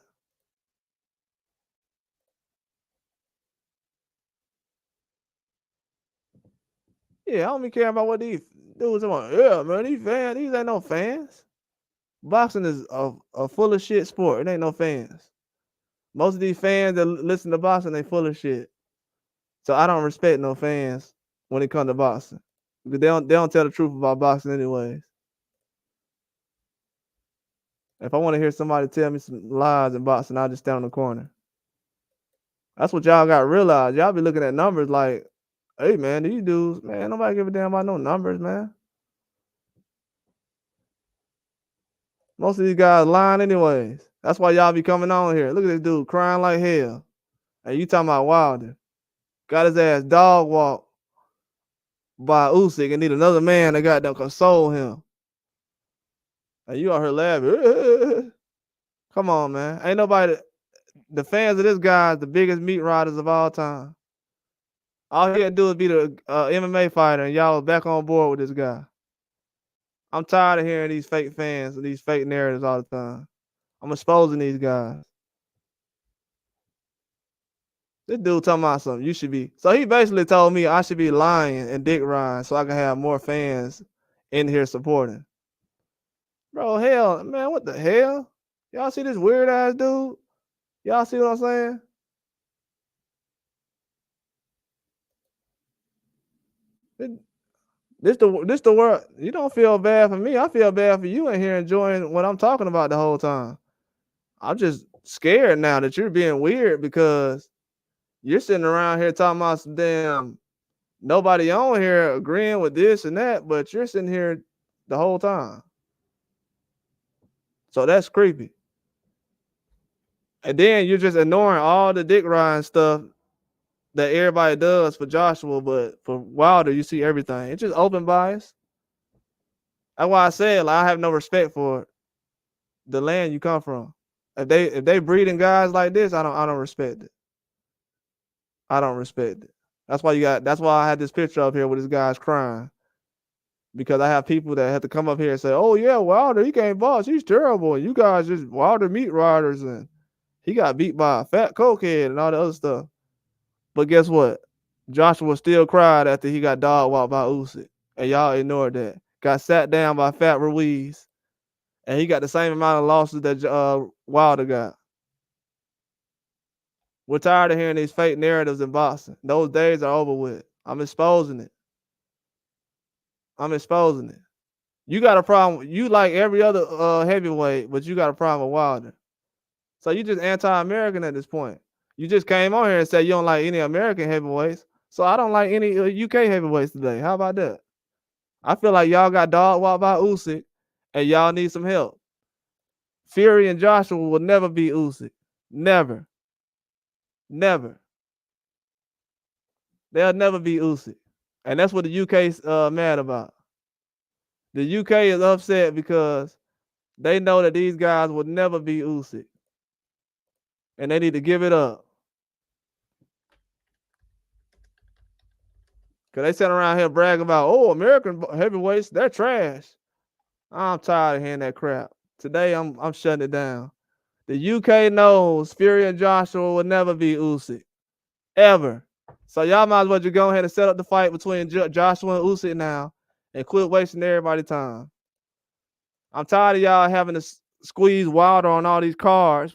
Yeah, I don't even care about what these dudes are. Yeah, man, these ain't no fans. Boxing is a full of shit sport. It ain't no fans. Most of these fans that listen to boxing, they full of shit. So I don't respect no fans when it comes to boxing. Because they don't tell the truth about boxing anyways. If I want to hear somebody tell me some lies in boxing, I'll just stand in the corner. That's what y'all got to realize. Y'all be looking at numbers like Hey, man, these dudes, man, nobody give a damn about no numbers, man. Most of these guys lying anyways. That's why y'all be coming on here. Look at this dude crying like hell. And you talking about Wilder. Got his ass dog walked by Usyk and need another man that got them console him. And you out here laughing. Come on, man. Ain't nobody. The fans of this guy is the biggest meat riders of all time. All he had to do is be the MMA fighter, and y'all was back on board with this guy. I'm tired of hearing these fake fans and these fake narratives all the time. I'm exposing these guys. This dude talking about something. You should be. So he basically told me I should be lying and dick riding so I can have more fans in here supporting. Bro, hell, man, what the hell? Y'all see this weird ass dude? Y'all see what I'm saying? This the world. You don't feel bad for me. I feel bad for you in here enjoying what I'm talking about the whole time. I'm just scared now that you're being weird because you're sitting around here talking about some damn nobody on here agreeing with this and that, but you're sitting here the whole time. So that's creepy. And then you're just ignoring all the dick riding stuff that everybody does for Joshua, but for Wilder, you see everything. It's just open bias. That's why I said like, I have no respect for the land you come from. If they breeding guys like this, I don't respect it. I don't respect it. That's why I had this picture up here with this guy's crying. Because I have people that have to come up here and say, "Oh yeah, Wilder, he can't box. He's terrible. And you guys just Wilder meat riders, and he got beat by a fat cokehead and all the other stuff." But guess what? Joshua still cried after he got dog walked by Usyk, and y'all ignored that. Got sat down by Fat Ruiz, and he got the same amount of losses that Wilder got. We're tired of hearing these fake narratives in boxing. Those days are over with. I'm exposing it. You got a problem. You like every other heavyweight, but you got a problem with Wilder. So you just anti-American at this point. You just came on here and said you don't like any American heavyweights. So I don't like any UK heavyweights today. How about that? I feel like y'all got dog walked by Usyk, and y'all need some help. Fury and Joshua will never beat Usyk. Never. They'll never beat Usyk. And that's what the UK's mad about. The UK is upset because they know that these guys will never beat Usyk. And they need to give it up. Because they sitting around here bragging about, oh, American heavyweights, they're trash. I'm tired of hearing that crap. Today, I'm shutting it down. The UK knows Fury and Joshua will never beat Usyk. Ever. So y'all might as well just go ahead and set up the fight between Joshua and Usyk now and quit wasting everybody's time. I'm tired of y'all having to squeeze Wilder on all these cards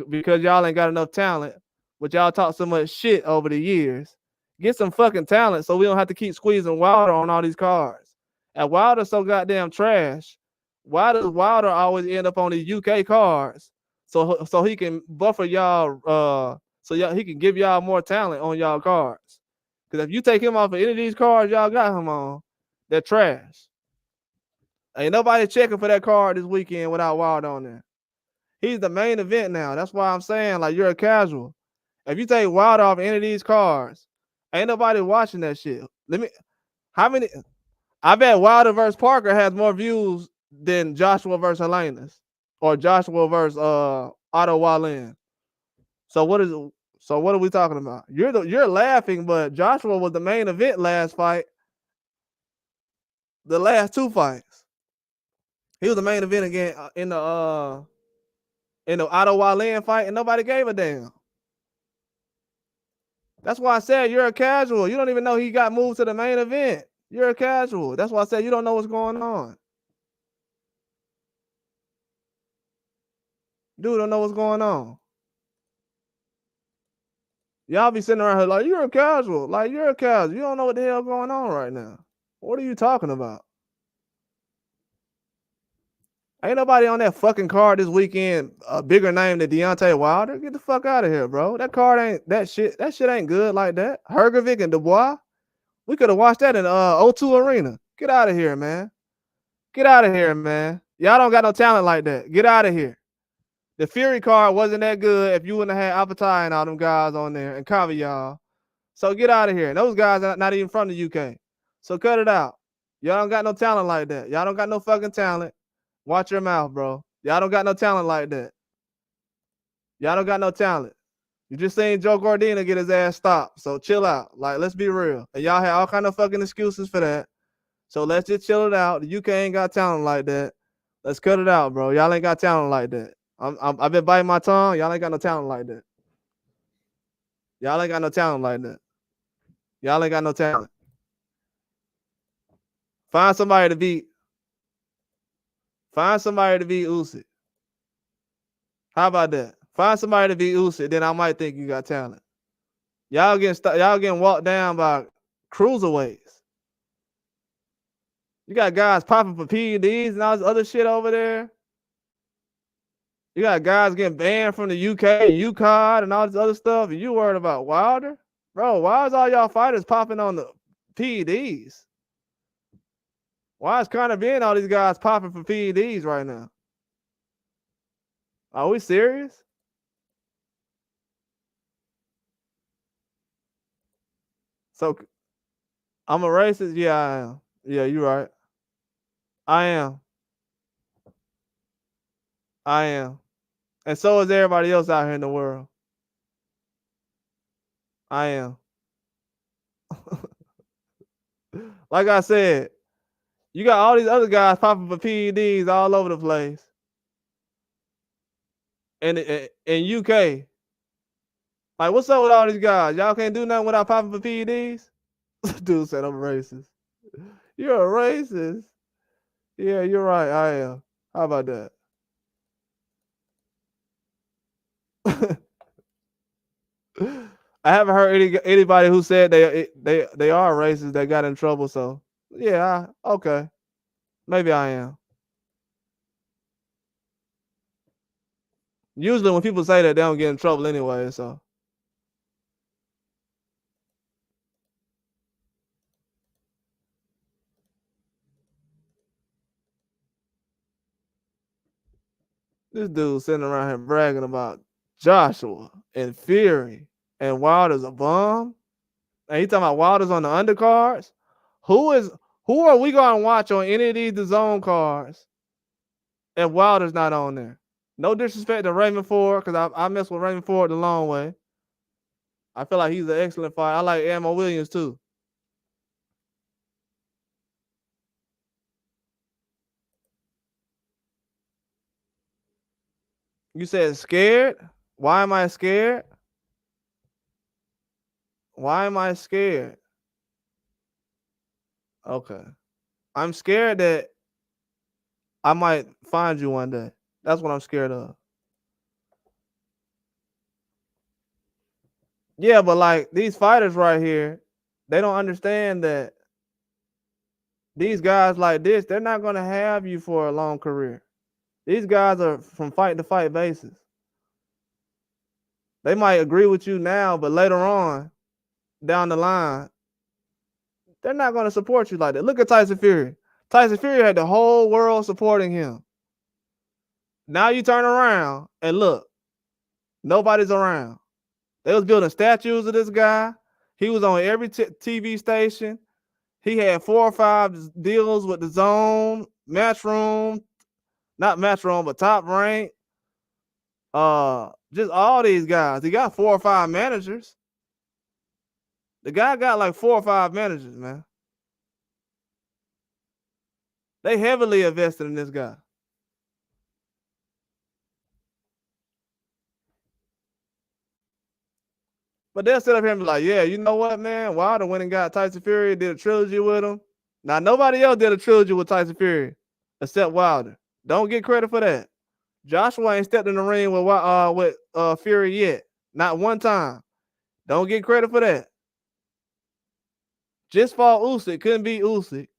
because y'all ain't got enough talent, but y'all talk so much shit over the years. Get some fucking talent so we don't have to keep squeezing Wilder on all these cards. And Wilder's so goddamn trash. Why does Wilder always end up on these UK cards? So he can buffer y'all, he can give y'all more talent on y'all cards. Because if you take him off of any of these cards y'all got him on, they're trash. Ain't nobody checking for that card this weekend without Wilder on there. He's the main event now. That's why I'm saying, like, you're a casual. If you take Wilder off any of these cards, ain't nobody watching that shit. I bet Wilder versus Parker has more views than Joshua versus Helenius or Joshua versus Otto Wallin. So what are we talking about? You're laughing, but Joshua was the main event last fight. The last two fights. He was the main event again in the Otto Wallin fight, and nobody gave a damn. That's why I said you're a casual. You don't even know he got moved to the main event. You're a casual. That's why I said you don't know what's going on. Dude don't know what's going on. Y'all be sitting around here like, you're a casual. Like, you're a casual. You don't know what the hell going on right now. What are you talking about? Ain't nobody on that fucking card this weekend a bigger name than Deontay Wilder. Get the fuck out of here, bro. That card ain't that shit. That shit ain't good like that. Hergovic and Dubois. We could have watched that in O2 Arena. Get out of here, man. Get out of here, man. Y'all don't got no talent like that. Get out of here. The Fury card wasn't that good if you wouldn't have had Apathy and all them guys on there and cover y'all. So get out of here. And those guys are not even from the UK. So cut it out. Y'all don't got no talent like that. Y'all don't got no fucking talent. Watch your mouth, bro. Y'all don't got no talent like that. Y'all don't got no talent. You just seen Joe Gordina get his ass stopped. So chill out. Like, let's be real. And y'all had all kind of fucking excuses for that. So let's just chill it out. The UK ain't got talent like that. Let's cut it out, bro. Y'all ain't got talent like that. I've been biting my tongue. Y'all ain't got no talent like that. Y'all ain't got no talent like that. Y'all ain't got no talent. Find somebody to beat. Find somebody to beat Usyk. How about that? Find somebody to beat Usyk, then I might think you got talent. Y'all getting walked down by cruiserweights. You got guys popping for PEDs and all this other shit over there. You got guys getting banned from the UK and UCOD and all this other stuff, and you worried about Wilder? Bro, why is all y'all fighters popping on the PEDs? Why is Conor being all these guys popping for PEDs right now? Are we serious? So I'm a racist? Yeah, I am. Yeah, you're right. I am. I am. And so is everybody else out here in the world. I am. Like I said, you got all these other guys popping for PEDs all over the place. And in UK, like, what's up with all these guys? Y'all can't do nothing without popping for PEDs? Dude said I'm racist. You're a racist. Yeah, you're right. I am. How about that? I haven't heard anybody who said they are racist that got in trouble. So yeah, okay, maybe I am. Usually when people say that, they don't get in trouble anyway. So this dude sitting around here bragging about Joshua and Fury and Wilder's a bum. And he talking about Wilder's on the undercards. Who are we gonna watch on any of these DAZN cards if Wilder's not on there? No disrespect to Raymond Ford, because I mess with Raymond Ford the long way. I feel like he's an excellent fighter. I like Ammo Williams too. You said scared? Why am I scared? Why am I scared? Okay. I'm scared that I might find you one day. That's what I'm scared of. Yeah, but like these fighters right here, they don't understand that these guys like this, they're not going to have you for a long career. These guys are from fight to fight basis. They might agree with you now, but later on down the line, they're not going to support you like that. Look at Tyson Fury. Tyson Fury had the whole world supporting him. Now you turn around and look, nobody's around. They was building statues of this guy. He was on every TV station. He had 4 or 5 deals with DAZN, Matchroom, not Matchroom, but Top Rank. Just all these guys. He got 4 or 5 managers. The guy got like 4 or 5 managers, man. They heavily invested in this guy. But they'll sit up here and be like, yeah, you know what, man? Wilder went and got Tyson Fury, did a trilogy with him. Now, nobody else did a trilogy with Tyson Fury except Wilder. Don't get credit for that. Joshua ain't stepped in the ring with Fury yet. Not one time. Don't get credit for that. Just fought Usyk. Couldn't beat Usyk.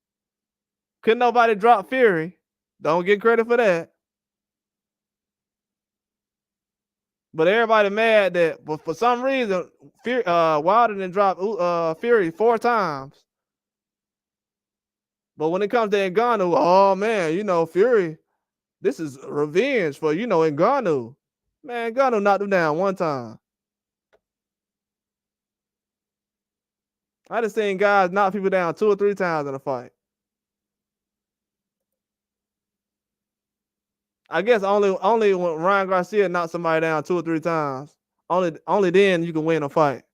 Couldn't nobody drop Fury. Don't get credit for that. But everybody mad that, but for some reason, Wilder didn't drop Fury 4 times. But when it comes to Ngannou, oh man, Fury, this is revenge for Ngannou. Man, Ngannou knocked him down one time. I just seen guys knock people down 2 or 3 times in a fight. I guess only when Ryan Garcia knocked somebody down 2 or 3 times. Only then you can win a fight.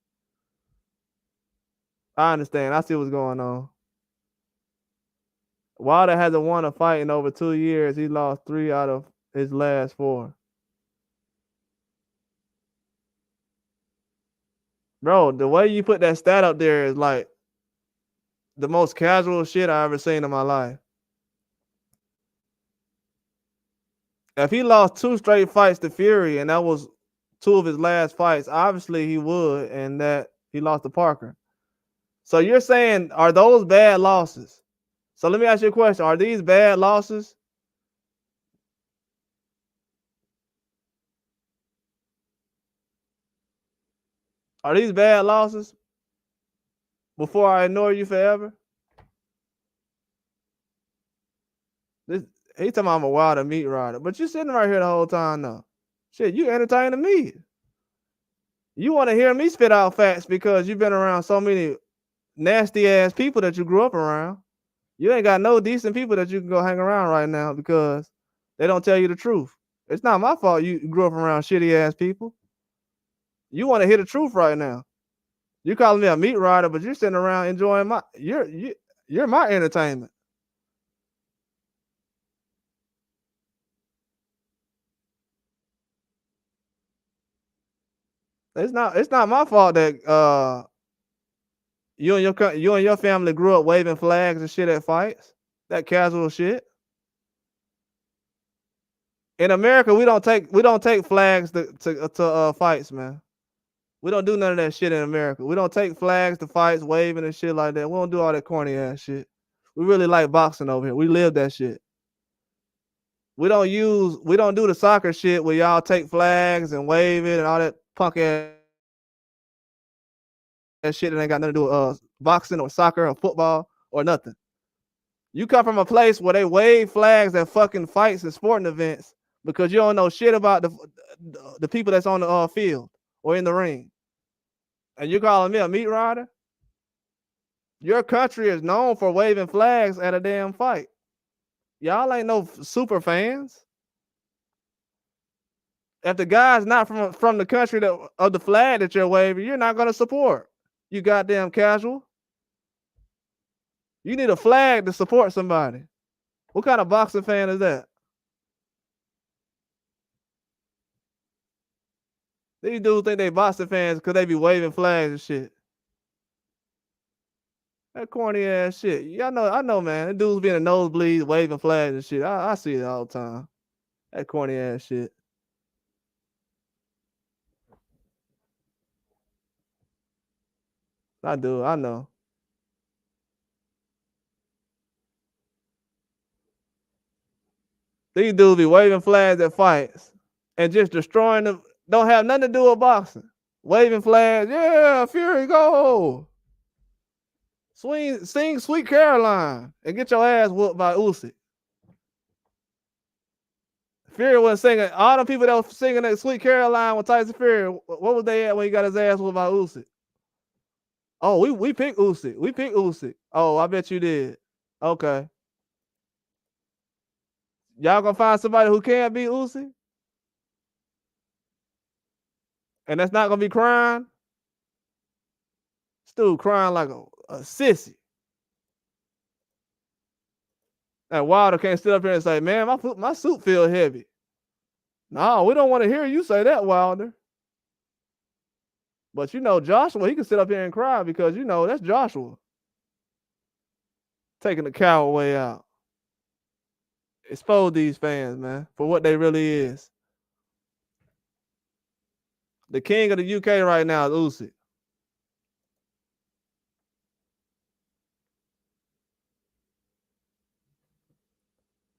I understand. I see what's going on. Wilder hasn't won a fight in over 2 years. He lost 3 out of his last 4. Bro, the way you put that stat up there is like the most casual shit I ever seen in my life. If he lost 2 straight fights to Fury and that was 2 of his last fights, obviously he would, and that he lost to Parker. So you're saying, are those bad losses? So let me ask you a question. Are these bad losses? Are these bad losses? Before I ignore you forever? He talking about I'm a Wilder meat rider, but you're sitting right here the whole time though. Shit, you entertaining me. You want to hear me spit out facts because you've been around so many nasty ass people that you grew up around. You ain't got no decent people that you can go hang around right now because they don't tell you the truth. It's not my fault you grew up around shitty ass people. You want to hear the truth right now. You calling me a meat rider, but you're sitting around enjoying you're my entertainment. It's not my fault that you and your family grew up waving flags and shit at fights. That casual shit. In America, we don't take flags to fights, man. We don't do none of that shit in America. We don't take flags to fights, waving and shit like that. We don't do all that corny ass shit. We really like boxing over here. We live that shit. We don't do the soccer shit where y'all take flags and wave it and all that punk ass shit that ain't got nothing to do with boxing or soccer or football or nothing. You come from a place where they wave flags at fucking fights and sporting events because you don't know shit about the people that's on the field or in the ring. And you calling me a meat rider? Your country is known for waving flags at a damn fight. Y'all ain't no super fans. If the guy's not from the country of the flag that you're waving, you're not gonna support. You goddamn casual. You need a flag to support somebody. What kind of boxing fan is that? These dudes think they boxing fans because they be waving flags and shit. That corny ass shit. Y'all know, I know, man. Them dudes be in the nosebleeds waving flags and shit. I see it all the time. That corny ass shit. I do. I know. These dudes be waving flags at fights and just destroying them. Don't have nothing to do with boxing. Waving flags. Yeah, Fury, go. Sing Sweet Caroline and get your ass whooped by Usyk. Fury was singing. All the people that was singing that Sweet Caroline with Tyson Fury, what was they at when he got his ass whooped by Usyk? Oh, we picked Usyk. We picked Usyk. Oh, I bet you did. Okay. Y'all gonna find somebody who can't beat Usyk? And that's not gonna be crying? Still crying like a sissy. And Wilder can't sit up here and say, man, my suit feel heavy. No, we don't want to hear you say that, Wilder. But Joshua, he can sit up here and cry because that's Joshua. Taking the coward way out. Expose these fans, man, for what they really is. The king of the UK right now is Usyk.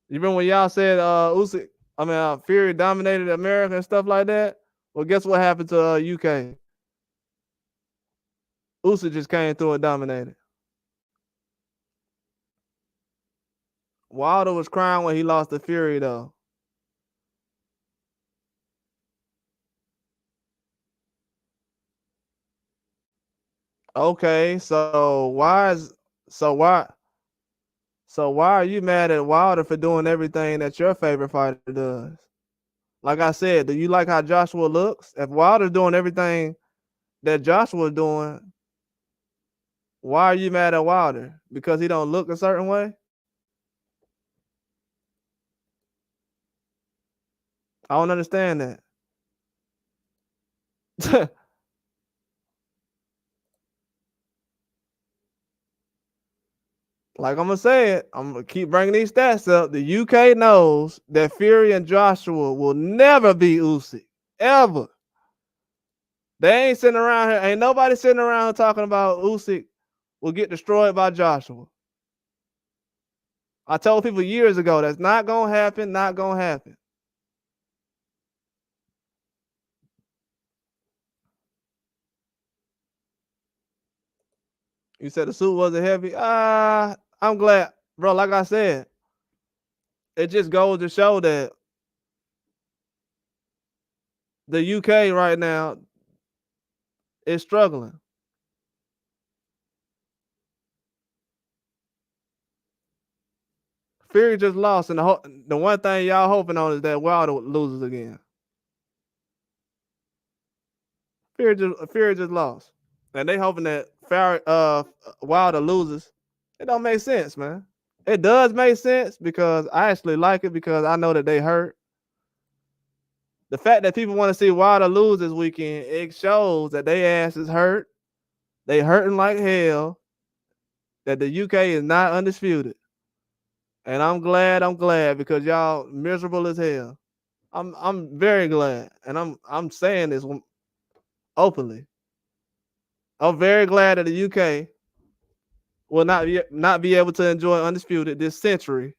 You remember when y'all said Fury dominated America and stuff like that? Well, guess what happened to UK? Usyk just came through and dominated. Wilder was crying when he lost to Fury, though. Okay, so why are you mad at Wilder for doing everything that your favorite fighter does? Like I said, do you like how Joshua looks? If Wilder's doing everything that Joshua's doing, why are you mad at Wilder? Because he don't look a certain way? I don't understand that. Like I'm gonna say it, I'm gonna keep bringing these stats up. The UK knows that Fury and Joshua will never beat Usyk, ever. They ain't sitting around here. Ain't nobody sitting around talking about Usyk will get destroyed by Joshua. I told people years ago that's not gonna happen. Not gonna happen. You said the suit wasn't heavy. I'm glad, bro. Like I said, it just goes to show that the UK right now is struggling. Fury just lost, and the one thing y'all hoping on is that Wilder loses again. Fury just lost, and they hoping that Wilder loses. It don't make sense, man. It does make sense because I actually like it because I know that they hurt. The fact that people want to see Wilder lose this weekend, it shows that they ass is hurt. They hurting like hell. That the UK is not undisputed. And I'm glad because y'all miserable as hell. I'm very glad, and I'm saying this openly. I'm very glad that the UK will not be able to enjoy undisputed this century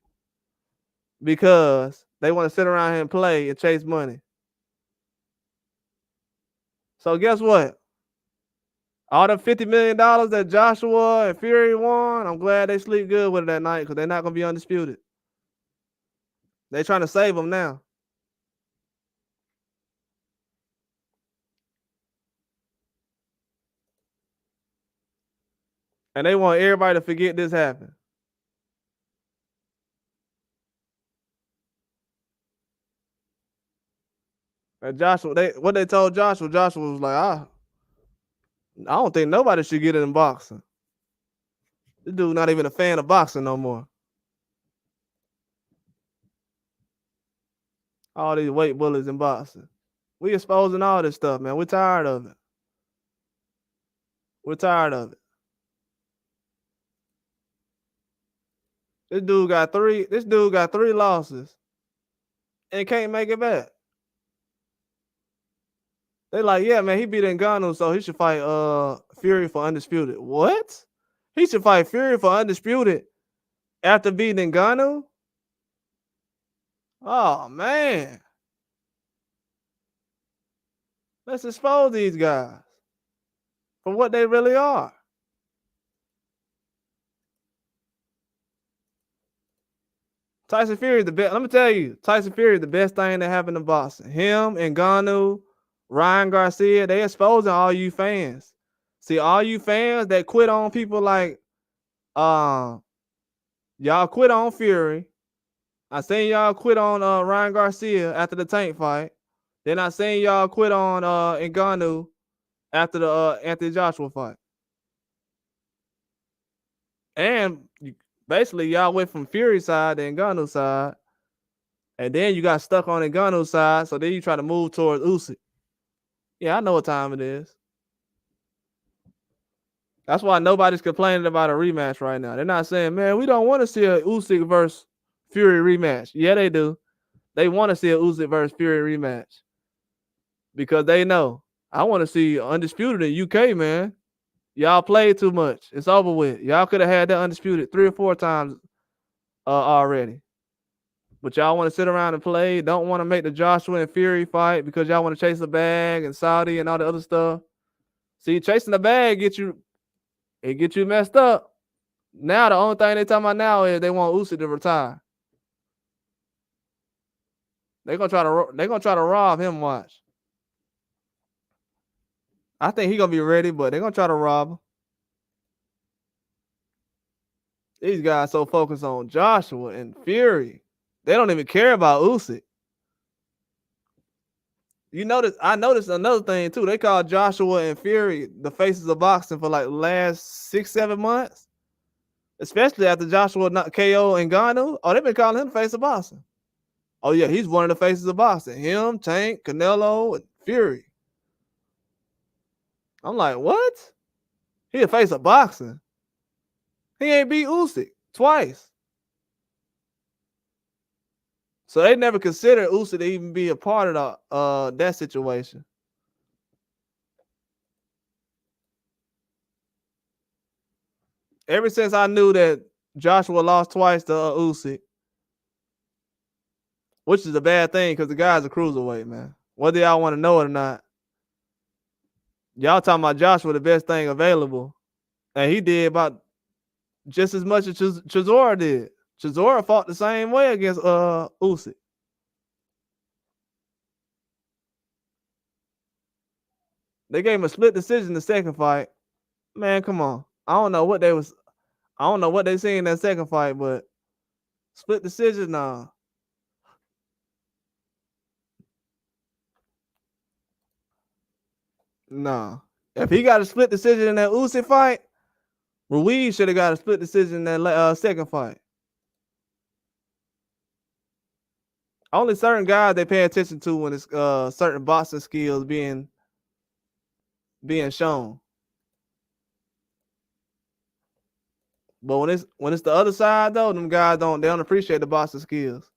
because they want to sit around here and play and chase money. So guess what? All the $50 million that Joshua and Fury won, I'm glad they sleep good with it that night because they're not gonna be undisputed. They're trying to save them now. And they want everybody to forget this happened. And Joshua, what they told Joshua was like, I don't think nobody should get in boxing. This dude not even a fan of boxing no more. All these weight bullies in boxing. We exposing all this stuff, man. We're tired of it. We're tired of it. This dude got three losses and can't make it back. They like, yeah, man, he beat Ngannou, so he should fight Fury for undisputed. What? He should fight Fury for undisputed after beating Ngannou? Oh man. Let's expose these guys for what they really are. Tyson Fury is the best. Let me tell you, Tyson Fury is the best thing that happened in boxing. Him and Ngannou, Ryan Garcia, they exposing all you fans. See, all you fans that quit on people like y'all quit on Fury. I seen y'all quit on Ryan Garcia after the Tank fight. Then I seen y'all quit on Ngannou after the Anthony Joshua fight. And basically, y'all went from Fury side to Ngannou side. And then you got stuck on Ngannou side, so then you try to move towards Usyk. Yeah, I know what time it is. That's why nobody's complaining about a rematch right now. They're not saying, man, we don't want to see a Usyk versus Fury rematch. Yeah, they do. They want to see a Usyk versus Fury rematch because they know. I want to see undisputed in UK, man. Y'all played too much. It's over with. Y'all could have had that undisputed 3 or 4 times already. But y'all want to sit around and play. Don't want to make the Joshua and Fury fight because y'all want to chase the bag and Saudi and all the other stuff. See, chasing the bag get you messed up. Now the only thing they talking about now is they want Usyk to retire. They gonna try to rob him. Watch. I think he gonna be ready, but they gonna try to rob him. These guys so focused on Joshua and Fury, they don't even care about Usyk. You notice? I noticed another thing too. They call Joshua and Fury the faces of boxing for like the last 6-7 months, especially after Joshua not KO and Ngannou. Oh, they've been calling him the face of boxing. Oh yeah, he's one of the faces of boxing. Him, Tank, Canelo, and Fury. I'm like, what? He the face of boxing. He ain't beat Usyk twice. So they never considered Usyk to even be a part of that situation. Ever since I knew that Joshua lost twice to Usyk, which is a bad thing because the guy's a cruiserweight, man. Whether y'all want to know it or not, y'all talking about Joshua the best thing available, and he did about just as much as Chisora did. Chisora fought the same way against Usyk. They gave him a split decision the second fight. Man, come on. I don't know what they seen in that second fight, but split decision, nah. Nah. If he got a split decision in that Usyk fight, Ruiz should have got a split decision in that second fight. Only certain guys they pay attention to when it's certain boxing skills being shown. But when it's the other side though, them guys don't appreciate the boxing skills.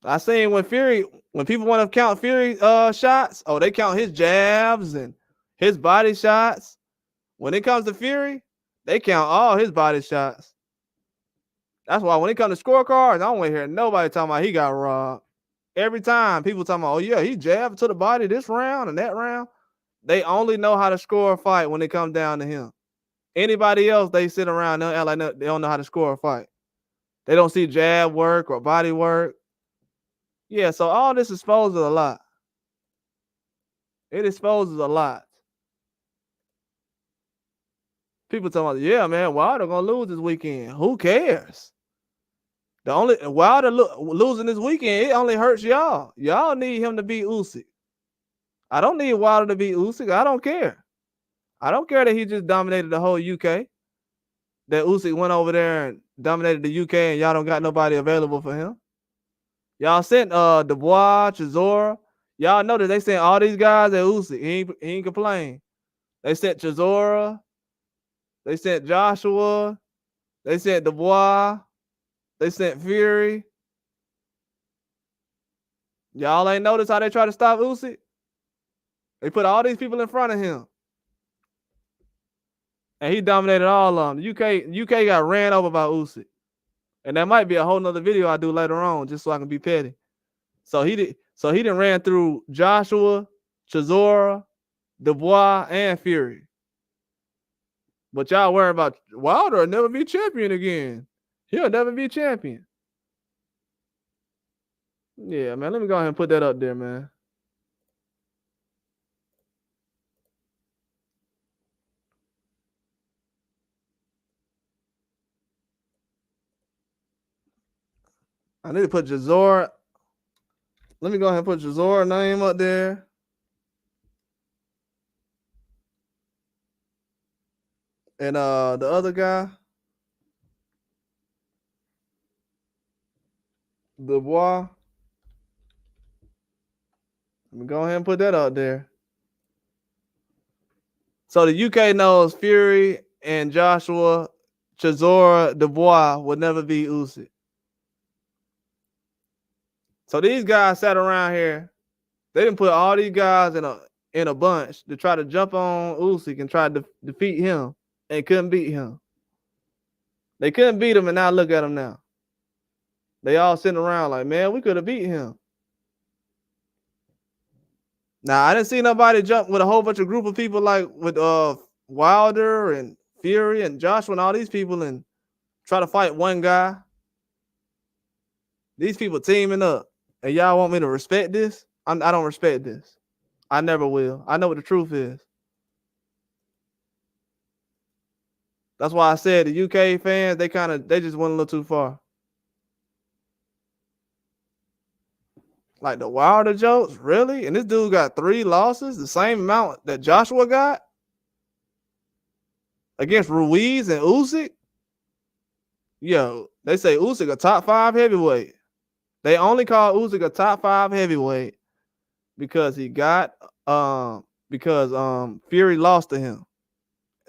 I seen when people want to count Fury shots, oh, they count his jabs and his body shots. When it comes to Fury, they count all his body shots. That's why when it comes to scorecards, I don't want to hear nobody talking about he got robbed. Every time people talking about, oh yeah, he jabbed to the body this round and that round. They only know how to score a fight when it comes down to him. Anybody else, they sit around and act like they don't know how to score a fight. They don't see jab work or body work. Yeah, so all this exposes a lot. It exposes a lot. People talking about, yeah, man, Wilder gonna lose this weekend. Who cares? The only Wilder losing this weekend, it only hurts y'all. Y'all need him to beat Usyk. I don't need Wilder to beat Usyk. I don't care. I don't care that he just dominated the whole UK. That Usyk went over there and dominated the UK, and y'all don't got nobody available for him. Y'all sent Dubois, Chisora. Y'all know that they sent all these guys at Usyk. He ain't complain. They sent Chisora. They sent Joshua. They sent Dubois. They sent Fury. Y'all ain't noticed how they try to stop Usyk? They put all these people in front of him. And he dominated all of them. The UK got ran over by Usyk. And that might be a whole nother video I do later on, just so I can be petty. So he done ran through Joshua, Chisora, Dubois, and Fury. But y'all worry about Wilder will never be champion again. He'll never be champion. Yeah, man. Let me go ahead and put that up there, man. I need to put Chisora. Let me go ahead and put Chisora's name up there. And the other guy, Dubois. Let me go ahead and put that out there. So the UK knows Fury and Joshua, Chisora, Dubois would never beat Usyk. So these guys sat around here. They didn't put all these guys in a bunch to try to jump on Usyk and try to defeat him, and couldn't beat him. They couldn't beat him, and now look at him now. They all sitting around like, man, we could have beat him. Now I didn't see nobody jump with a whole bunch of group of people like with Wilder and Fury and Joshua and all these people and try to fight one guy. These people teaming up, and y'all want me to respect this? I don't respect this. I never will. I know what the truth is. That's why I said the UK fans, they just went a little too far. Like the Wilder jokes, really? And this dude got 3 losses, the same amount that Joshua got against Ruiz and Usyk. Yo, they say Usyk a top 5 heavyweight. They only call Usyk a top 5 heavyweight because he got Fury lost to him.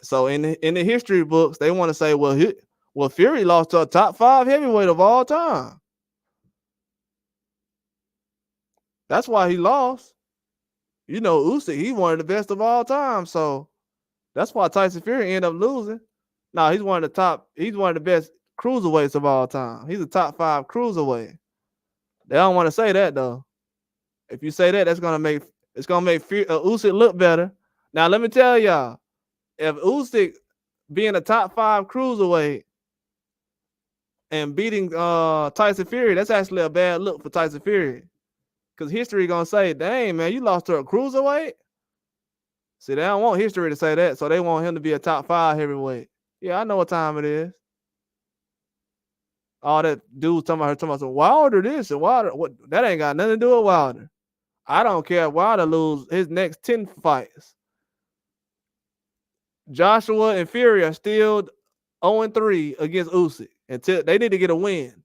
So in the history books, they want to say, well, Fury lost to a top 5 heavyweight of all time. That's why he lost. You know, Usyk, he's one of the best of all time. So that's why Tyson Fury ended up losing. No, he's one of the best cruiserweights of all time. He's a top 5 cruiserweight. They don't want to say that though. If you say that, it's gonna make Usyk look better. Now let me tell y'all, if Usyk being a top 5 cruiserweight and beating Tyson Fury, that's actually a bad look for Tyson Fury. Because history gonna say, dang, man, you lost to a cruiserweight? See, they don't want history to say that, so they want him to be a top 5 heavyweight. Yeah, I know what time it is. All that dudes talking about some Wilder this and Wilder. What, that ain't got nothing to do with Wilder. I don't care if Wilder lose his next 10 fights. Joshua and Fury are still 0-3 against Usyk. Until they need to get a win.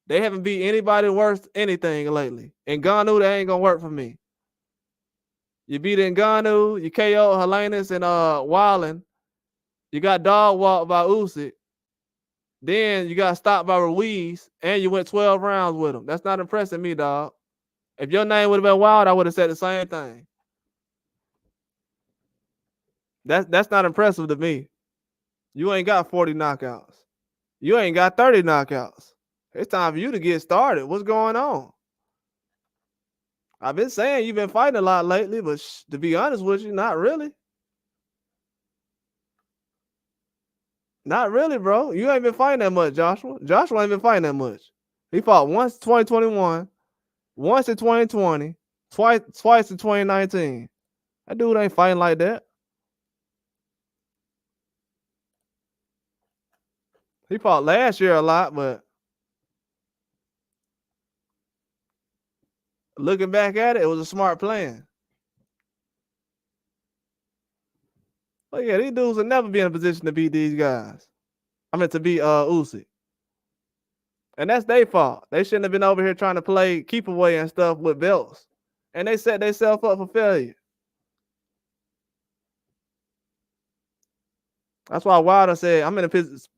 They haven't beat anybody worse anything lately. And Ngannou, that ain't gonna work for me. You beat Ngannou, you KO Helenius and Wilding. You got dog walked by Usyk. Then you got stopped by Ruiz, and you went 12 rounds with him. That's not impressing me, dog. If your name would have been Wild, I would have said the same thing. That's not impressive to me. You ain't got 40 knockouts. You ain't got 30 knockouts. It's time for you to get started. What's going on? I've been saying you've been fighting a lot lately, but to be honest with you, not really. Not really, bro. You ain't been fighting that much, Joshua. Joshua ain't been fighting that much. He fought once in 2021, once in 2020, twice in 2019. That dude ain't fighting like that. He fought last year a lot, but looking back at it, it was a smart plan. But yeah, these dudes will never be in a position to beat these guys. I mean, to beat Usyk. And that's their fault. They shouldn't have been over here trying to play keep away and stuff with belts. And they set themselves up for failure. That's why Wilder said, I'm in a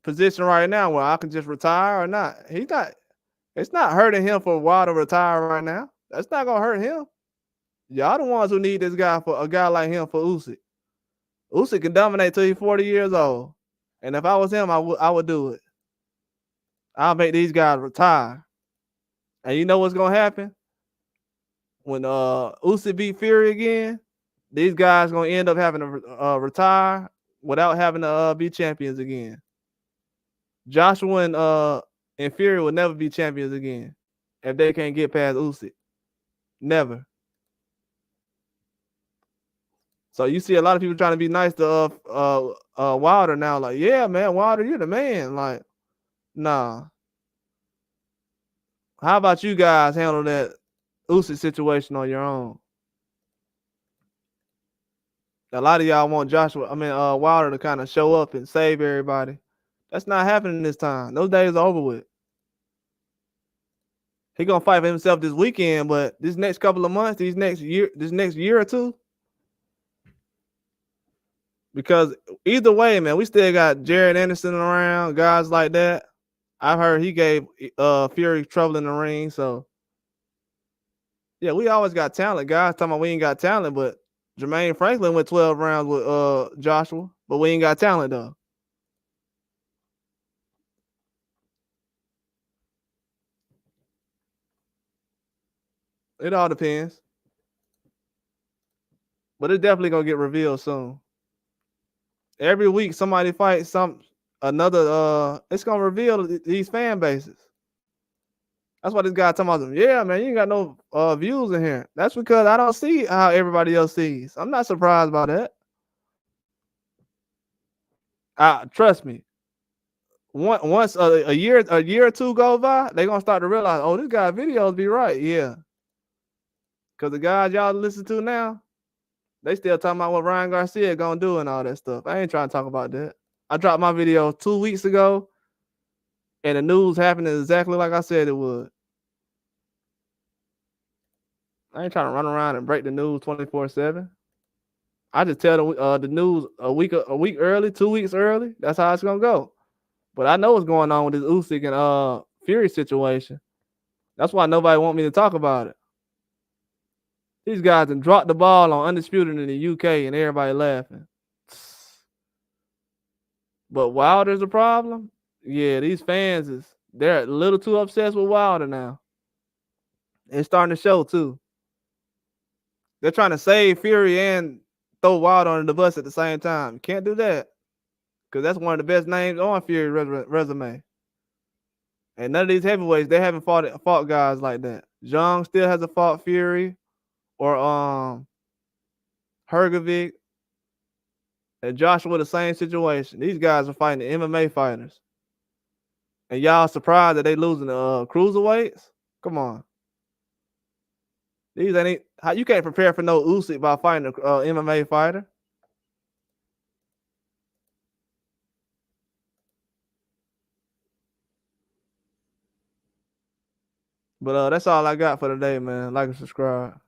position right now where I can just retire or not. It's not hurting him for Wilder to retire right now. That's not going to hurt him. Y'all the ones who need this guy for a guy like him for Usyk. Usyk can dominate till he's 40 years old. And if I was him, I would do it. I'll make these guys retire. And you know what's going to happen? When Usyk beat Fury again, these guys going to end up having to retire without having to be champions again. Joshua and Fury will never be champions again if they can't get past Usyk. Never. So you see a lot of people trying to be nice to Wilder now. Like, yeah, man, Wilder, you're the man. Like, nah. How about you guys handle that Usyk situation on your own? A lot of y'all want Wilder to kind of show up and save everybody. That's not happening this time. Those days are over with. He gonna fight for himself this weekend, but this next couple of months, this next year or two, because either way, man, we still got Jared Anderson around, guys like that. I've heard he gave Fury trouble in the ring, so yeah, we always got talent. Guys talking about we ain't got talent, but Jermaine Franklin went 12 rounds with Joshua, but we ain't got talent though. It all depends. But it's definitely gonna get revealed soon. Every week somebody fights another. It's gonna reveal these fan bases. That's why this guy talking about them. Yeah, man, you ain't got no views in here. That's because I don't see how everybody else sees. I'm not surprised by that. Trust me. Once a year or two go by, they gonna start to realize, oh, this guy videos be right. Yeah, because the guys y'all listen to now, they still talking about what Ryan Garcia gonna do and all that stuff. I ain't trying to talk about that. I dropped my video 2 weeks ago, and the news happened exactly like I said it would. I ain't trying to run around and break the news 24/7. I just tell the news a week early, 2 weeks early. That's how it's gonna go. But I know what's going on with this Usyk and Fury situation. That's why nobody want me to talk about it. These guys done dropped the ball on Undisputed in the UK and everybody laughing. But Wilder's a problem? Yeah, these fans they're a little too obsessed with Wilder now. It's starting to show too. They're trying to save Fury and throw Wilder under the bus at the same time. You can't do that. Because that's one of the best names on Fury resume. And none of these heavyweights, they haven't fought guys like that. Zhang still hasn't fought Fury or Hergovic. And Joshua, the same situation. These guys are fighting the MMA fighters. And y'all surprised that they losing the cruiserweights? Come on. These ain't how you can't prepare for no Usyk by fighting an MMA fighter. But that's all I got for today, man. Like and subscribe.